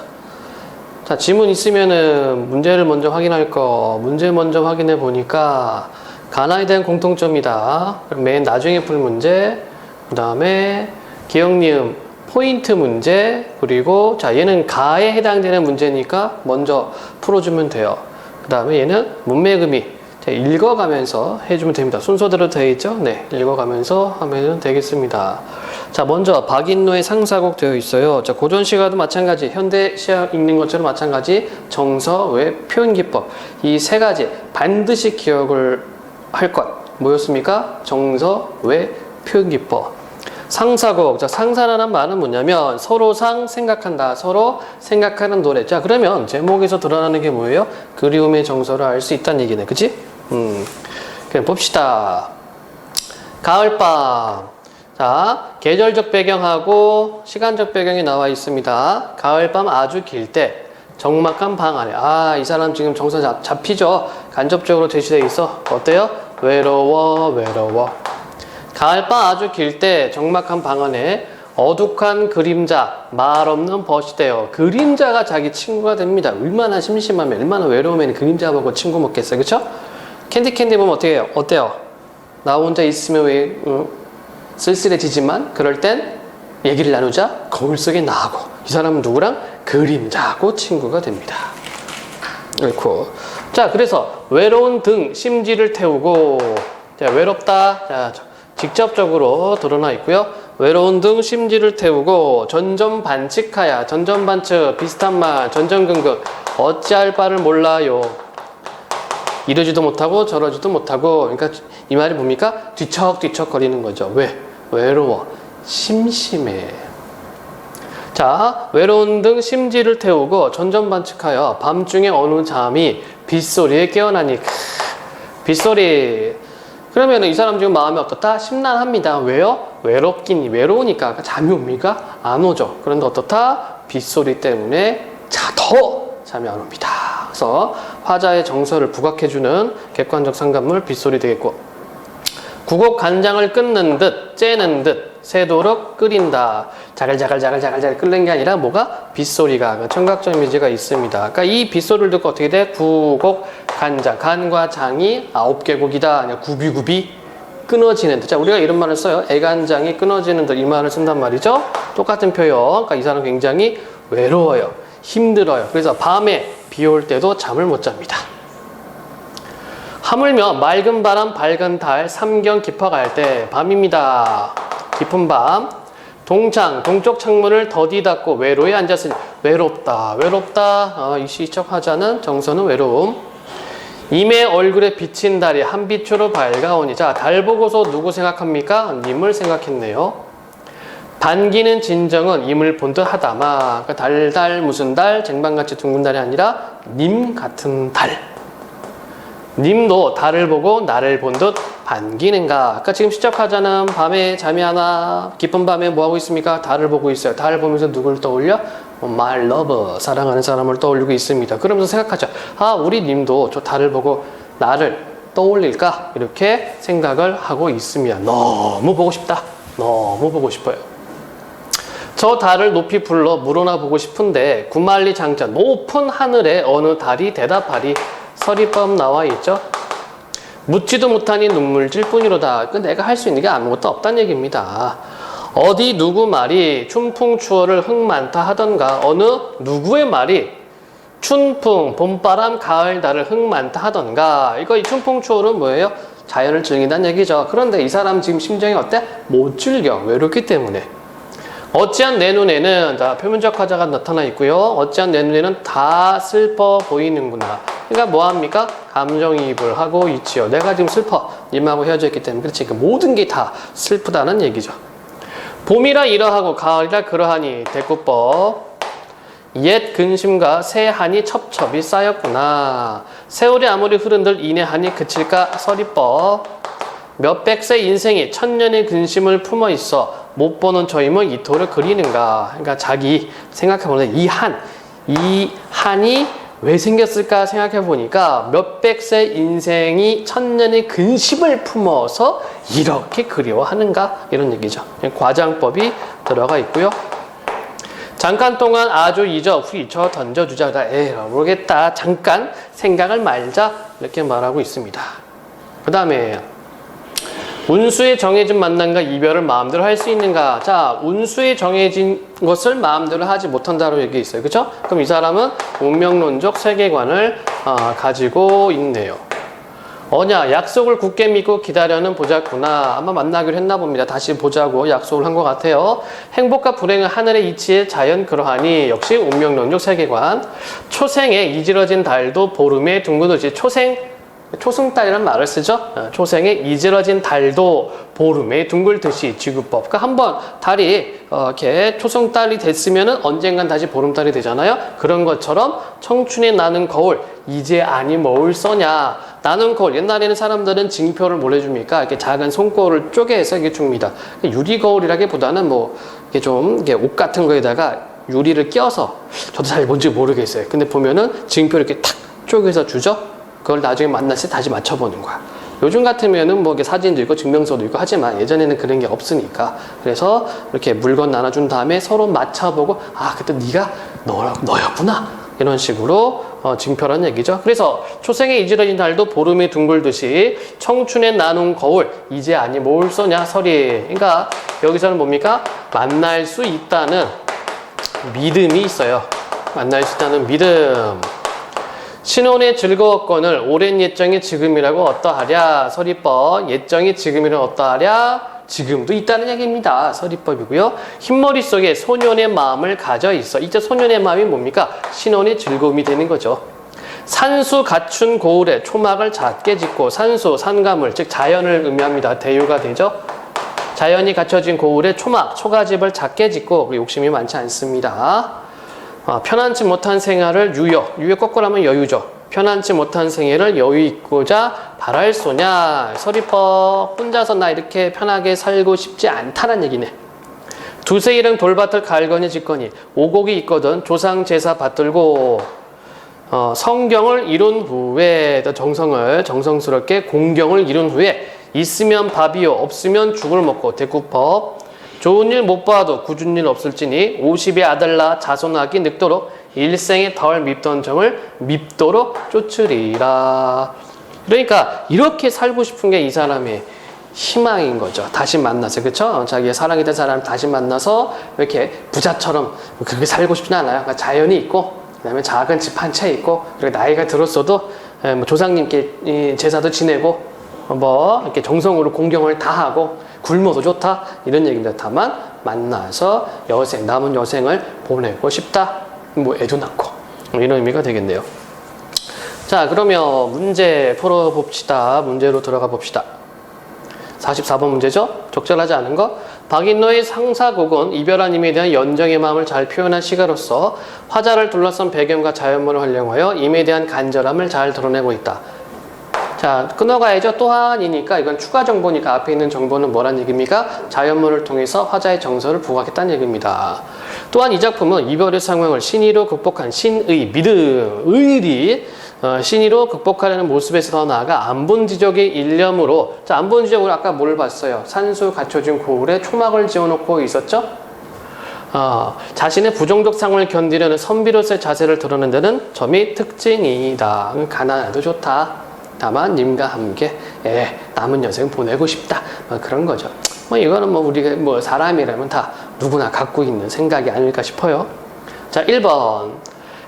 [SPEAKER 1] 자, 지문 있으면은 문제를 먼저 확인할 거. 문제 먼저 확인해 보니까 가나에 대한 공통점이다. 그럼 맨 나중에 풀 문제, 그 다음에 기억, 니은, 포인트 문제, 그리고 자, 얘는 가에 해당되는 문제니까 먼저 풀어주면 돼요. 그 다음에 얘는 문맥의미. 자, 읽어가면서 해주면 됩니다. 순서대로 되어 있죠? 네, 읽어가면서 하면 되겠습니다. 자, 먼저 박인노의 상사곡 되어 있어요. 자, 고전 시가도 마찬가지, 현대 시가 읽는 것처럼 마찬가지 정서, 외, 표현 기법 이 세 가지 반드시 기억을 할 것 뭐였습니까? 정서, 외, 표현 기법. 상사곡. 자, 상사라는 말은 뭐냐면 서로상 생각한다. 서로 생각하는 노래. 자, 그러면 제목에서 드러나는 게 뭐예요? 그리움의 정서를 알 수 있다는 얘기네. 그치? 그냥 봅시다. 가을밤. 자, 계절적 배경하고 시간적 배경이 나와 있습니다. 가을밤 아주 길 때 적막한 방 안에. 이 사람 지금 정서 잡히죠? 간접적으로 제시되어 있어. 어때요? 외로워, 외로워. 가을밤 아주 길 때 적막한 방 안에 어둑한 그림자, 말 없는 벗이 되어. 그림자가 자기 친구가 됩니다. 얼마나 심심하면, 얼마나 외로우면 그림자 보고 친구 먹겠어요. 그쵸? 캔디 보면 어떻게 해요? 어때요? 나 혼자 있으면 왜 쓸쓸해지지만 그럴 땐 얘기를 나누자. 거울 속에 나하고. 이 사람은 누구랑? 그림자하고 친구가 됩니다. 그렇고. 자, 그래서 외로운 등 심지를 태우고. 자, 외롭다. 자, 직접적으로 드러나 있고요. 외로운 등 심지를 태우고 전전반측하야. 전전반측 비슷한 말. 전전긍긍. 어찌할 바를 몰라요. 이러지도 못하고 저러지도 못하고. 그러니까 이 말이 뭡니까? 뒤척뒤척 거리는 거죠. 왜? 외로워. 심심해. 자, 외로운 등 심지를 태우고 전전반측하여 밤중에 어느 잠이 빗소리에 깨어나니. 빗소리. 그러면 이 사람 지금 마음이 어떻다? 심란합니다. 왜요? 외로우니까 잠이 옵니까? 안 오죠. 그런데 어떻다? 빗소리 때문에 더 잠이 안 옵니다. 그래서 화자의 정서를 부각해주는 객관적 상관물 빗소리 되겠고, 구곡 간장을 끓는 듯 째는 듯 새도록 끓인다. 자글자글 끓는 게 아니라 뭐가? 빗소리가 청각적 이미지가 있습니다. 그러니까 이 빗소리를 듣고 어떻게 돼? 구곡 간장. 간과 장이 9개국이다. 구비구비 끊어지는 듯. 자, 우리가 이런 말을 써요. 애간장이 끊어지는 듯. 이 말을 쓴단 말이죠. 똑같은 표현. 그러니까 이 사람은 굉장히 외로워요. 힘들어요. 그래서 밤에 비 올 때도 잠을 못 잡니다. 하물며 맑은 바람 밝은 달 삼경 깊어갈 때 밤입니다. 깊은 밤. 동쪽 창문을 더디 닫고 외로에 앉았으니. 외롭다. 이 시적 화자는 정서는 외로움. 임의 얼굴에 비친 달이 한 빛으로 밝아오니. 자, 달 보고서 누구 생각합니까? 님을 생각했네요. 반기는 진정은 임을 본 듯 하다마. 그러니까 달 무슨 달? 쟁반같이 둥근 달이 아니라 님 같은 달. 님도 달을 보고 나를 본 듯 반기는가. 아까 지금 시작하자는 밤에 잠이 안 와. 깊은 밤에 뭐하고 있습니까? 달을 보고 있어요. 달을 보면서 누굴 떠올려? My lover, 사랑하는 사람을 떠올리고 있습니다. 그러면서 생각하죠. 우리 님도 저 달을 보고 나를 떠올릴까? 이렇게 생각을 하고 있습니다. 너무 보고 싶다. 너무 보고 싶어요. 저 달을 높이 불러 물어나 보고 싶은데 구만리 장자 높은 하늘에 어느 달이 대답하리. 서리법 나와 있죠. 묻지도 못하니 눈물질 뿐이로다. 내가 할 수 있는 게 아무것도 없다는 얘기입니다. 어디 누구 말이 춘풍추어를 흥 많다 하던가. 어느 누구의 말이 춘풍, 봄바람, 가을, 달을 흥 많다 하던가. 이 춘풍추어는 뭐예요? 자연을 즐긴다는 얘기죠. 그런데 이 사람 지금 심정이 어때? 못 즐겨. 외롭기 때문에. 어찌한 내 눈에는, 자, 표면적 화자가 나타나 있고요. 어찌한 내 눈에는 다 슬퍼 보이는구나. 그러니까 뭐합니까? 감정이입을 하고 있지요. 내가 지금 슬퍼. 님하고 헤어져 있기 때문에. 그렇지. 그러니까 모든 게 다 슬프다는 얘기죠.
[SPEAKER 2] 봄이라 이러하고 가을이라 그러하니 대꾸법. 옛 근심과 새 한이 첩첩이 쌓였구나. 세월이 아무리 흐른들 이내 한이 그칠까 서리법. 몇백 세 인생이 천년의 근심을 품어 있어 못 보는 저임을 이토를 그리는가. 그러니까 자기 생각해보면 이 한이 왜 생겼을까 생각해 보니까 몇백 세 인생이 천년의 근심을 품어서 이렇게 그리워하는가 이런 얘기죠. 과장법이 들어가 있고요. 잠깐 동안 아주 잊어 후이쳐 던져주자. 모르겠다. 잠깐 생각을 말자 이렇게 말하고 있습니다. 그 다음에 운수에 정해진 만남과 이별을 마음대로 할 수 있는가? 자, 운수에 정해진 것을 마음대로 하지 못한다고 얘기했어요. 그렇죠? 그럼 이 사람은 운명론적 세계관을 가지고 있네요. 약속을 굳게 믿고 기다려는 보자꾸나. 아마 만나기로 했나 봅니다. 다시 보자고 약속을 한 것 같아요. 행복과 불행은 하늘의 이치에 자연 그러하니 역시 운명론적 세계관. 초생에 이지러진 달도 보름에 둥근듯이 초승달이라는 말을 쓰죠. 초생에 이지러진 달도 보름에 둥글듯이 지구법. 그러니까 한번 달이 이렇게 초승달이 됐으면은 언젠간 다시 보름달이 되잖아요. 그런 것처럼 청춘에 나는 거울 이제 아니 뭐울 써냐. 나는 거울. 옛날에는 사람들은 징표를 뭘 해줍니까? 이렇게 작은 손거울을 쪼개서 이게 줍니다. 유리 거울이라기보다는 뭐 이게 좀 이게 옷 같은 거에다가 유리를 껴서 저도 잘 뭔지 모르겠어요. 근데 보면은 징표를 이렇게 탁 쪼개서 주죠. 그걸 나중에 만났을 때 다시 맞춰보는 거야. 요즘 같으면은 뭐 이렇게 사진도 있고 증명서도 있고 하지만 예전에는 그런 게 없으니까. 그래서 이렇게 물건 나눠준 다음에 서로 맞춰보고 그때 네가 너였구나. 이런 식으로 징표라는 얘기죠. 그래서 초생에 이지러진 달도 보름에 둥글듯이 청춘에 나눈 거울 이제 아니 뭘 써냐 서리. 그러니까 여기서는 뭡니까? 만날 수 있다는 믿음이 있어요. 만날 수 있다는 믿음. 신혼의 즐거웠건을 오랜 예정이 지금이라고 어떠하랴 서리법. 예정이 지금이라고 어떠하랴 지금도 있다는 얘기입니다. 서리법이고요. 흰머리 속에 소년의 마음을 가져 있어. 이제 소년의 마음이 뭡니까? 신혼의 즐거움이 되는 거죠. 산수 갖춘 고을에 초막을 작게 짓고. 산수 산가물 즉 자연을 의미합니다. 대유가 되죠. 자연이 갖춰진 고을에 초가집을 작게 짓고 욕심이 많지 않습니다. 편안치 못한 생활을 유여 거꾸로 하면 여유죠. 편안치 못한 생애를 여유 있고자 바랄 소냐. 서리법. 혼자서 나 이렇게 편하게 살고 싶지 않다는 얘기네. 두세 일은 돌밭을 갈거니 짓거니 오곡이 있거든 조상 제사 받들고. 성경을 이룬 후에 정성스럽게 공경을 이룬 후에 있으면 밥이요 없으면 죽을 먹고. 대구법. 좋은 일 못 봐도 굳은 일 없을지니 50의 아들 낳아 자손하기 늙도록 일생에 덜 밉던 정을 밉도록 쫓으리라. 그러니까 이렇게 살고 싶은 게 이 사람의 희망인 거죠. 다시 만나서. 그렇죠? 자기의 사랑했던 사람을 다시 만나서 이렇게 부자처럼 그렇게 살고 싶진 않아요. 그러니까 자연이 있고 그다음에 작은 집 한 채 있고 그리고 나이가 들었어도 뭐 조상님께 제사도 지내고 뭐 이렇게 정성으로 공경을 다 하고 굶어도 좋다 이런 얘기입니다. 다만 만나서 남은 여생을 보내고 싶다. 뭐 애도 낳고 이런 의미가 되겠네요. 자, 그러면 문제 풀어봅시다. 문제로 들어가 봅시다. 44번 문제죠. 적절하지 않은 거. 박인노의 상사곡은 이별한 임에 대한 연정의 마음을 잘 표현한 시가로서 화자를 둘러싼 배경과 자연문을 활용하여 임에 대한 간절함을 잘 드러내고 있다. 자, 끊어가야죠. 또한이니까 이건 추가 정보니까 앞에 있는 정보는 뭐란 얘기입니까? 자연문을 통해서 화자의 정서를 부각했다는 얘기입니다. 또한 이 작품은 이별의 상황을 신의로 극복한 신의, 믿음, 의리 신의로 극복하려는 모습에서 더 나아가 안본지적의 일념으로. 자, 안본지적으로 아까 뭘 봤어요? 산수 갖춰진 고을에 초막을 지어놓고 있었죠? 자신의 부정적 상황을 견디려는 선비로서의 자세를 드러낸 데는 점이 특징이다. 가난해도 좋다. 다만 님과 함께 남은 여생 보내고 싶다. 그런 거죠. 이거는 우리가 사람이라면 다 누구나 갖고 있는 생각이 아닐까 싶어요. 자, 1번.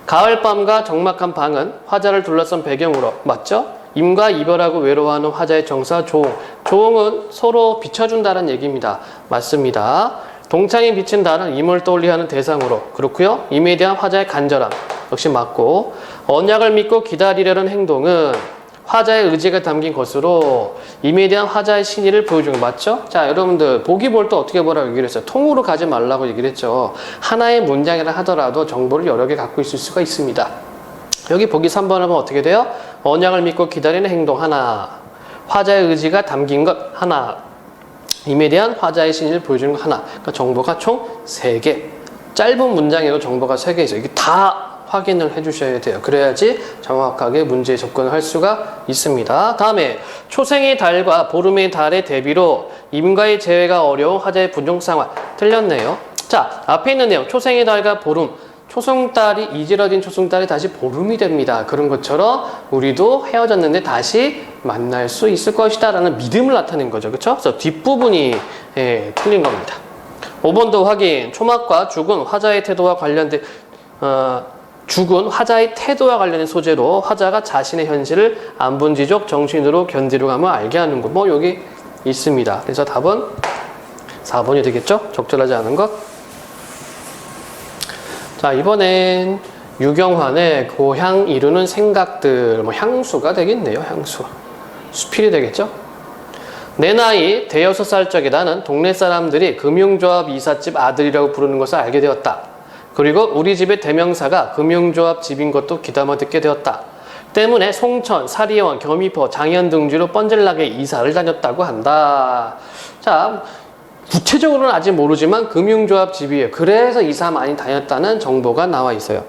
[SPEAKER 2] 가을밤과 적막한 방은 화자를 둘러싼 배경으로. 맞죠? 임과 이별하고 외로워하는 화자의 정사 조응. 조응은 서로 비춰준다는 얘기입니다. 맞습니다. 동창이 비친 달은 임을 떠올리게 하는 대상으로. 그렇고요. 임에 대한 화자의 간절함. 역시 맞고. 언약을 믿고 기다리려는 행동은 화자의 의지가 담긴 것으로 임에 대한 화자의 신의를 보여주는 거 맞죠? 자, 여러분들 보기 볼 때 어떻게 보라고 얘기를 했어요? 통으로 가지 말라고 얘기를 했죠. 하나의 문장이라 하더라도 정보를 여러 개 갖고 있을 수가 있습니다. 여기 보기 3번 하면 어떻게 돼요? 언약을 믿고 기다리는 행동 하나, 화자의 의지가 담긴 것 하나, 임에 대한 화자의 신의를 보여주는 것 하나. 그러니까 정보가 총 3개. 짧은 문장에도 정보가 3개 있어요. 이게 다 확인을 해주셔야 돼요. 그래야지 정확하게 문제에 접근을 할 수가 있습니다. 다음에 초생의 달과 보름의 달의 대비로 임과의 제외가 어려운 화자의 분종상황. 틀렸네요. 자, 앞에 있는 내용 초생의 달과 보름. 초승달이 이지러진 초승달이 다시 보름이 됩니다. 그런 것처럼 우리도 헤어졌는데 다시 만날 수 있을 것이다 라는 믿음을 나타낸 거죠. 그렇죠? 그래서 뒷부분이 틀린 겁니다. 5번도 확인. 초막과 죽은 화자의 태도와 관련된 죽은 화자의 태도와 관련된 소재로 화자가 자신의 현실을 안분지족 정신으로 견디려 가면 알게 하는 것. 뭐 여기 있습니다. 그래서 답은 4번이 되겠죠? 적절하지 않은 것. 자, 이번엔 유경환의 고향 이루는 생각들. 뭐 향수가 되겠네요. 향수. 수필이 되겠죠? 내 나이 대여섯 살 적에 나는 동네 사람들이 금융조합 이삿집 아들이라고 부르는 것을 알게 되었다. 그리고 우리 집의 대명사가 금융조합 집인 것도 귀담아 듣게 되었다. 때문에 송천, 사리원, 겸이포, 장현 등지로 뻔질나게 이사를 다녔다고 한다. 자, 구체적으로는 아직 모르지만 금융조합 집이에요. 그래서 이사 많이 다녔다는 정보가 나와 있어요.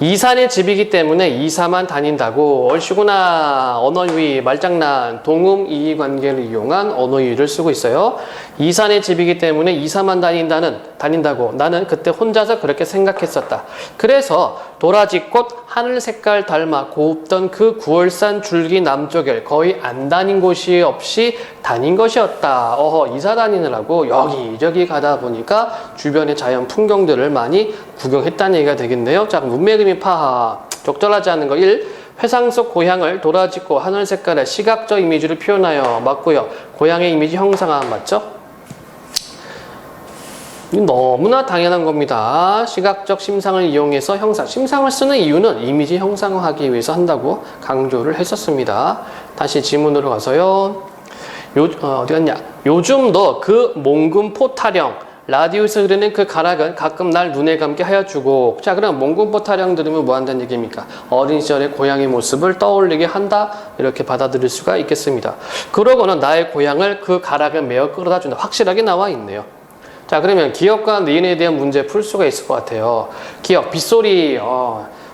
[SPEAKER 2] 이산의 집이기 때문에 이사만 다닌다고. 얼씨구나. 언어유의, 말장난, 동음 이의관계를 이용한 언어유의를 쓰고 있어요. 이산의 집이기 때문에 이사만 다닌다고. 나는 그때 혼자서 그렇게 생각했었다. 그래서 도라지꽃 하늘 색깔 닮아 곱던 그 9월산 줄기 남쪽을 거의 안 다닌 곳이 없이 다닌 것이었다. 이사 다니느라고 여기저기 가다 보니까 주변의 자연 풍경들을 많이 구경했다는 얘기가 되겠네요. 자, 문맥의미 파하. 적절하지 않은 거 1. 회상 속 고향을 도라지꽃 하늘 색깔의 시각적 이미지를 표현하여. 맞고요. 고향의 이미지 형상화. 맞죠? 너무나 당연한 겁니다. 시각적 심상을 이용해서 형상. 심상을 쓰는 이유는 이미지 형상화하기 위해서 한다고 강조를 했었습니다. 다시 지문으로 가서요. 어디 갔냐? 요즘도 그 몽금포 타령, 라디오에서 흐르는 그 가락은 가끔 날 눈에 감게 하여주고. 자, 그럼 몽금포 타령 들으면 뭐 한다는 얘기입니까? 어린 시절의 고향의 모습을 떠올리게 한다. 이렇게 받아들일 수가 있겠습니다. 그러고는 나의 고향을 그 가락에 메어 끌어다 준다. 확실하게 나와 있네요. 자, 그러면 기억과 니은에 대한 문제 풀 수가 있을 것 같아요. 기억, 빗소리,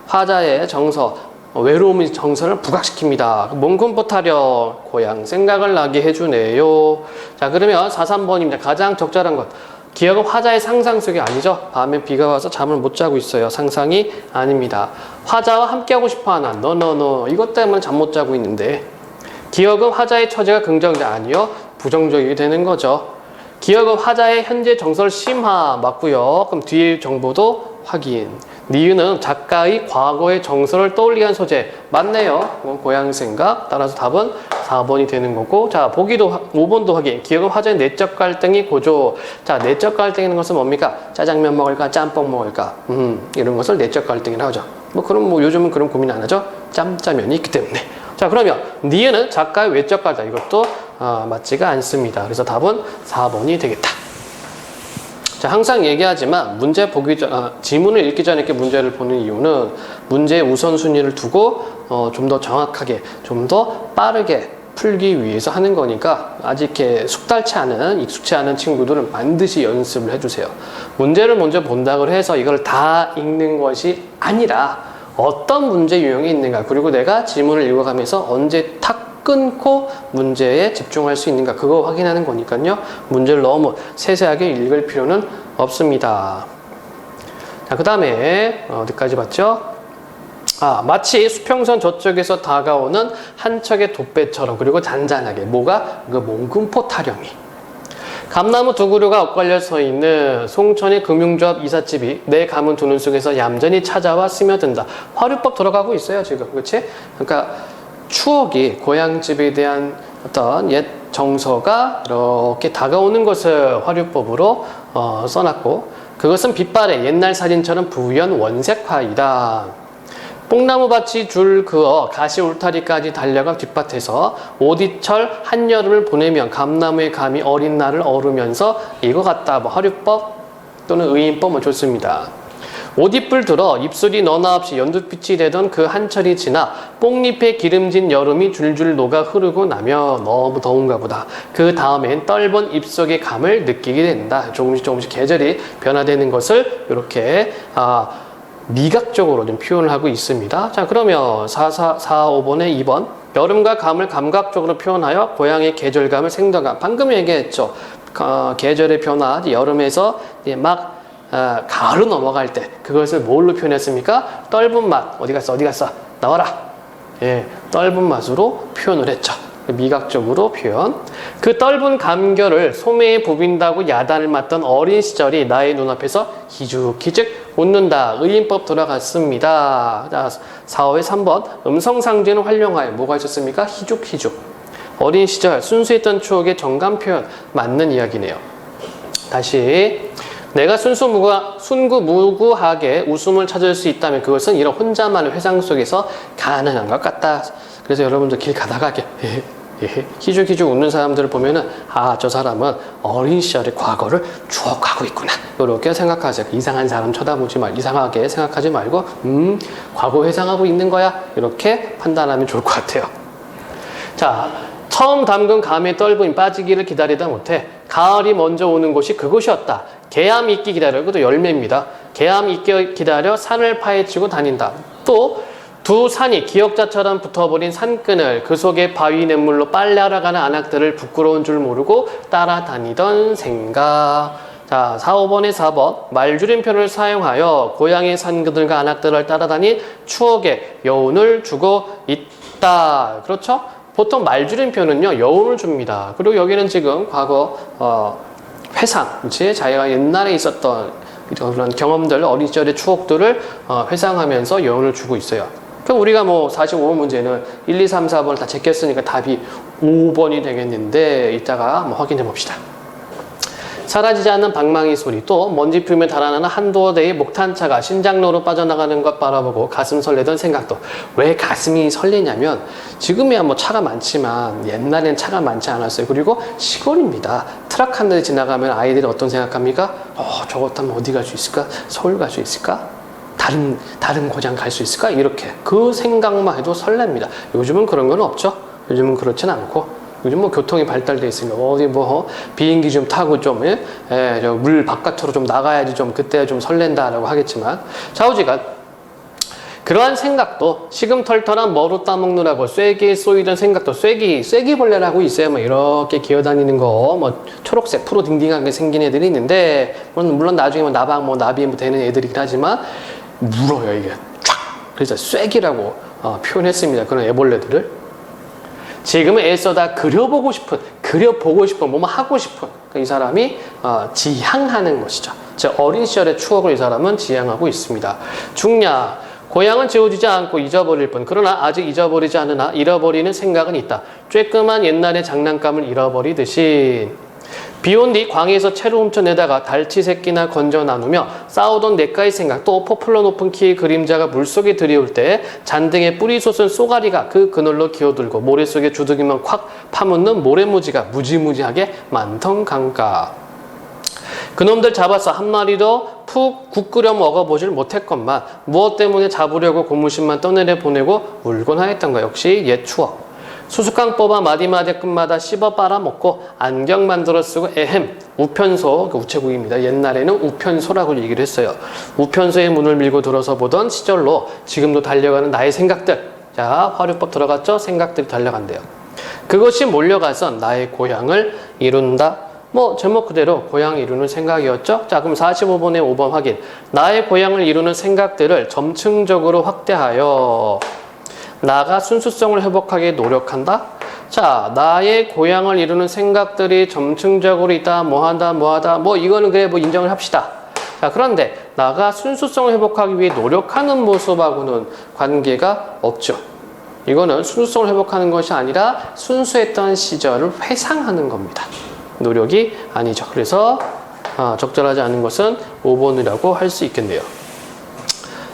[SPEAKER 2] 화자의 정서, 외로움의 정서를 부각시킵니다. 몽금포 타령, 고향 생각을 나게 해주네요. 자, 그러면 4,3번입니다. 가장 적절한 것. 기억은 화자의 상상 속이 아니죠. 밤에 비가 와서 잠을 못 자고 있어요. 상상이 아닙니다. 화자와 함께하고 싶어하나. 너 이것 때문에 잠 못 자고 있는데. 기억은 화자의 처지가 긍정적 아니요. 부정적이 되는 거죠. 기억은 화자의 현재 정서를 심화. 맞고요. 그럼 뒤에 정보도 확인. 니은은 작가의 과거의 정서를 떠올리게 한 소재. 맞네요. 고향 생각. 따라서 답은 4번이 되는 거고. 자, 보기도 5번도 확인. 기억은 화자의 내적 갈등이 고조. 자, 내적 갈등이라는 것은 뭡니까? 짜장면 먹을까? 짬뽕 먹을까? 이런 것을 내적 갈등이라고 하죠. 그럼 요즘은 그런 고민 안 하죠? 짬짜면이 있기 때문에. 자, 그러면 니은은 작가의 외적 갈등. 이것도 맞지가 않습니다. 그래서 답은 4번이 되겠다. 자, 항상 얘기하지만 문제 보기 전, 지문을 읽기 전에 이렇게 문제를 보는 이유는 문제의 우선순위를 두고 좀 더 정확하게, 좀 더 빠르게 풀기 위해서 하는 거니까 아직 이렇게 익숙치 않은 친구들은 반드시 연습을 해주세요. 문제를 먼저 본다고 해서 이걸 다 읽는 것이 아니라 어떤 문제 유형이 있는가, 그리고 내가 지문을 읽어가면서 언제 탁 끊고 문제에 집중할 수 있는가, 그거 확인하는 거니까요. 문제를 너무 세세하게 읽을 필요는 없습니다. 자, 그 다음에 어디까지 봤죠? 마치 수평선 저쪽에서 다가오는 한 척의 돛배처럼, 그리고 잔잔하게. 뭐가? 그 몽금포 타령이. 감나무 두 그루가 엇갈려 서 있는 송천의 금융조합 이삿집이 내 가문 두 눈 속에서 얌전히 찾아와 스며든다. 화류법 들어가고 있어요, 지금. 그렇지? 그러니까 추억이, 고향집에 대한 어떤 옛 정서가 이렇게 다가오는 것을 화류법으로 써놨고, 그것은 빛발의 옛날 사진처럼 부연 원색화이다. 뽕나무밭이 줄 그어 가시 울타리까지 달려가 뒷밭에서 오디철 한여름을 보내면 감나무의 감이 어린 날을 어루면서 이거 같다. 뭐 화류법 또는 의인법 뭐 좋습니다. 옷잎을 들어 입술이 너나 없이 연두빛이 되던 그 한철이 지나 뽕잎에 기름진 여름이 줄줄 녹아 흐르고 나면 너무 더운가 보다. 그 다음엔 떫은 입속의 감을 느끼게 된다. 조금씩 계절이 변화되는 것을 이렇게 미각적으로 좀 표현을 하고 있습니다. 자, 그러면 5번에 2번. 여름과 감을 감각적으로 표현하여 고향의 계절감을 생동감. 방금 얘기했죠. 계절의 변화, 여름에서 이제 막 가을로 넘어갈 때 그것을 뭘로 표현했습니까? 떫은 맛. 어디 갔어? 나와라. 예, 떫은 맛으로 표현을 했죠. 미각적으로 표현. 그 떫은 감결을 소매에 부빈다고 야단을 맞던 어린 시절이 나의 눈앞에서 희죽희죽 웃는다. 의인법 들어갔습니다. 자, 4호의 3번. 음성상징을 활용하여 뭐가 있었습니까? 희죽희죽. 어린 시절 순수했던 추억의 정감 표현 맞는 이야기네요. 다시. 내가 순구무구하게 웃음을 찾을 수 있다면 그것은 이런 혼자만의 회상 속에서 가능한 것 같다. 그래서 여러분들 길 가다가 희죽희죽 웃는 사람들을 보면은 저 사람은 어린 시절의 과거를 추억하고 있구나. 이렇게 생각하세요. 이상한 사람 쳐다보지 말고 이상하게 생각하지 말고 과거 회상하고 있는 거야. 이렇게 판단하면 좋을 것 같아요. 자, 처음 담근 감의 떫음이 빠지기를 기다리다 못해 가을이 먼저 오는 곳이 그곳이었다. 개암 있기 기다려. 이것도 열매입니다. 개암 있기 기다려 산을 파헤치고 다닌다. 또 두 산이 기역자처럼 붙어버린 산끈을 그 속에 바위 냇물로 빨래하러 가는 안악들을 부끄러운 줄 모르고 따라다니던 생각. 자, 5번에 4번. 말줄임표를 사용하여 고향의 산그들과 안악들을 따라다닌 추억의 여운을 주고 있다. 그렇죠? 보통 말줄임표는요, 여운을 줍니다. 그리고 여기는 지금 과거, 회상, 그치? 자기가 옛날에 있었던 그런 경험들, 어린 시절의 추억들을 회상하면서 여운을 주고 있어요. 그럼 우리가 뭐 45번 문제는 1, 2, 3, 4번을 다 제꼈으니까 답이 5번이 되겠는데 이따가 한번 확인해 봅시다. 사라지지 않는 방망이 소리, 또 먼지 풀며 달아나는 한두 대의 목탄차가 신장로로 빠져나가는 것 바라보고 가슴 설레던 생각도. 왜 가슴이 설레냐면 지금이야 뭐 차가 많지만 옛날엔 차가 많지 않았어요. 그리고 시골입니다. 트럭 한 대 지나가면 아이들이 어떤 생각합니까? 저것 타면 어디 갈 수 있을까? 서울 갈 수 있을까? 다른 고장 갈 수 있을까? 이렇게 그 생각만 해도 설렙니다. 요즘은 그런 건 없죠. 요즘은 그렇진 않고 요즘 뭐 교통이 발달돼 있으니까 어디 뭐 비행기 좀 타고 좀 물 바깥으로 좀 나가야지 좀 그때 좀 설렌다라고 하겠지만 좌우지간 그러한 생각도 시금털털한 머루 따먹느라고 쐐기에 쏘이던 생각도 쐐기벌레라고 있어요. 뭐 이렇게 기어다니는 거 뭐 초록색 프로 딩딩하게 생긴 애들이 있는데 물론 나중에 뭐 나방 뭐 나비 뭐 되는 애들이긴 하지만 물어요 이게 쫙. 그래서 쐐기라고 표현했습니다. 그런 애벌레들을. 지금은 애써 다 그려보고 싶은 뭐뭐 하고 싶은 이 사람이 지향하는 것이죠. 즉 어린 시절의 추억을 이 사람은 지향하고 있습니다. 중냐 고향은 지워지지 않고 잊어버릴 뿐 그러나 아직 잊어버리지 않으나 잃어버리는 생각은 있다. 쬐끔한 옛날의 장난감을 잃어버리듯이. 비온 뒤 광에서 채로 훔쳐내다가 달치 새끼나 건져 나누며 싸우던 내과의 생각, 또 포플러 높은 키의 그림자가 물속에 들이올 때 잔등에 뿌리 솟은 쏘가리가 그 그늘로 기어들고 모래 속에 주둥이만 콱 파묻는 모래무지가 무지무지하게 많던 강가. 그놈들 잡아서 한 마리도 푹 국 끓여 먹어보질 못했건만 무엇 때문에 잡으려고 고무신만 떠내려 보내고 울곤 하였던 거 역시 옛 추억. 수수깡 뽑아 마디마디 끝마다 씹어 빨아먹고 안경 만들어 쓰고 우편소, 우체국입니다. 옛날에는 우편소라고 얘기를 했어요. 우편소의 문을 밀고 들어서 보던 시절로 지금도 달려가는 나의 생각들. 자, 화류법 들어갔죠? 생각들이 달려간대요. 그것이 몰려가선 나의 고향을 이룬다. 뭐 제목 그대로 고향을 이루는 생각이었죠. 자, 그럼 45번에 5번 확인. 나의 고향을 이루는 생각들을 점층적으로 확대하여 나가 순수성을 회복하게 노력한다. 자, 나의 고향을 이루는 생각들이 점층적으로 있다. 뭐하다 뭐 이거는 그래 뭐 인정을 합시다. 자, 그런데 나가 순수성을 회복하기 위해 노력하는 모습하고는 관계가 없죠. 이거는 순수성을 회복하는 것이 아니라 순수했던 시절을 회상하는 겁니다. 노력이 아니죠. 그래서 적절하지 않은 것은 5번이라고 할 수 있겠네요.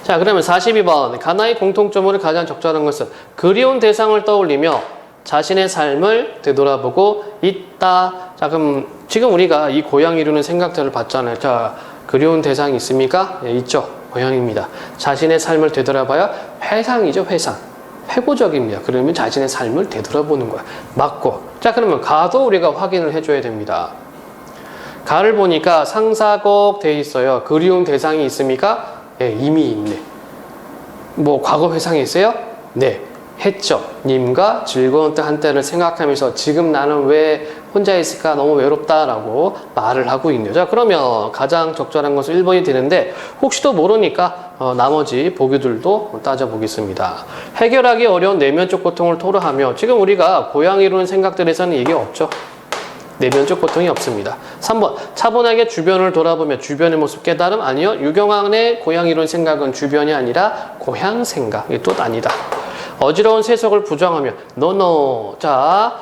[SPEAKER 2] 자, 자, 그러면 42번. 가나의 공통점으로 가장 적절한 것은 그리운 대상을 떠올리며 자신의 삶을 되돌아보고 있다. 자, 그럼 지금 우리가 이 고향 이루는 생각들을 봤잖아요. 자, 그리운 대상이 있습니까? 예, 있죠. 고향입니다. 자신의 삶을 되돌아봐야 회상이죠, 회상. 회고적입니다. 그러면 자신의 삶을 되돌아보는 거야. 맞고. 자, 그러면 가도 우리가 확인을 해줘야 됩니다. 가를 보니까 상사곡 돼 있어요. 그리운 대상이 있습니까? 네, 이미 있네. 뭐 과거 회상이 있어요? 네, 했죠. 님과 즐거운 때 한때를 생각하면서 지금 나는 왜 혼자 있을까? 너무 외롭다라고 말을 하고 있네요. 자, 그러면 가장 적절한 것은 1번이 되는데 혹시도 모르니까 나머지 보기들도 따져보겠습니다. 해결하기 어려운 내면적 고통을 토로하며 지금 우리가 고향 이루는 생각들에서는 이게 없죠. 내면적 고통이 없습니다. 3번 차분하게 주변을 돌아보며 주변의 모습 깨달음 아니요. 유경환의 고향 이룬 생각은 주변이 아니라 고향 생각. 이게 또 아니다. 어지러운 세속을 부정하며 노노. 자,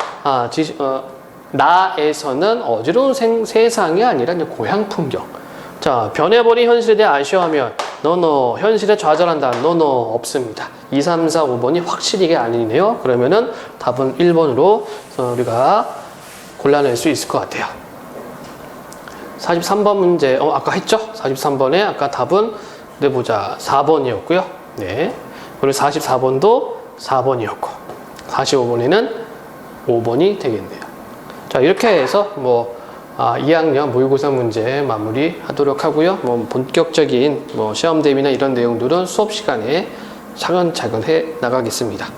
[SPEAKER 2] 나에서는 어지러운 세상이 아니라 이제 고향 풍경. 자, 변해버린 현실에 대해 아쉬워하며 노노. 현실에 좌절한다. 노노. 없습니다. 2, 3, 4, 5번이 확실히 이게 아니네요. 그러면은 답은 1번으로 우리가 골라낼 수 있을 것 같아요. 43번 문제, 아까 했죠? 43번에 아까 답은, 네, 보자. 4번이었고요. 네. 그리고 44번도 4번이었고, 45번에는 5번이 되겠네요. 자, 이렇게 해서 2학년 모의고사 문제 마무리 하도록 하고요. 본격적인 시험 대비나 이런 내용들은 수업 시간에 차근차근 해 나가겠습니다.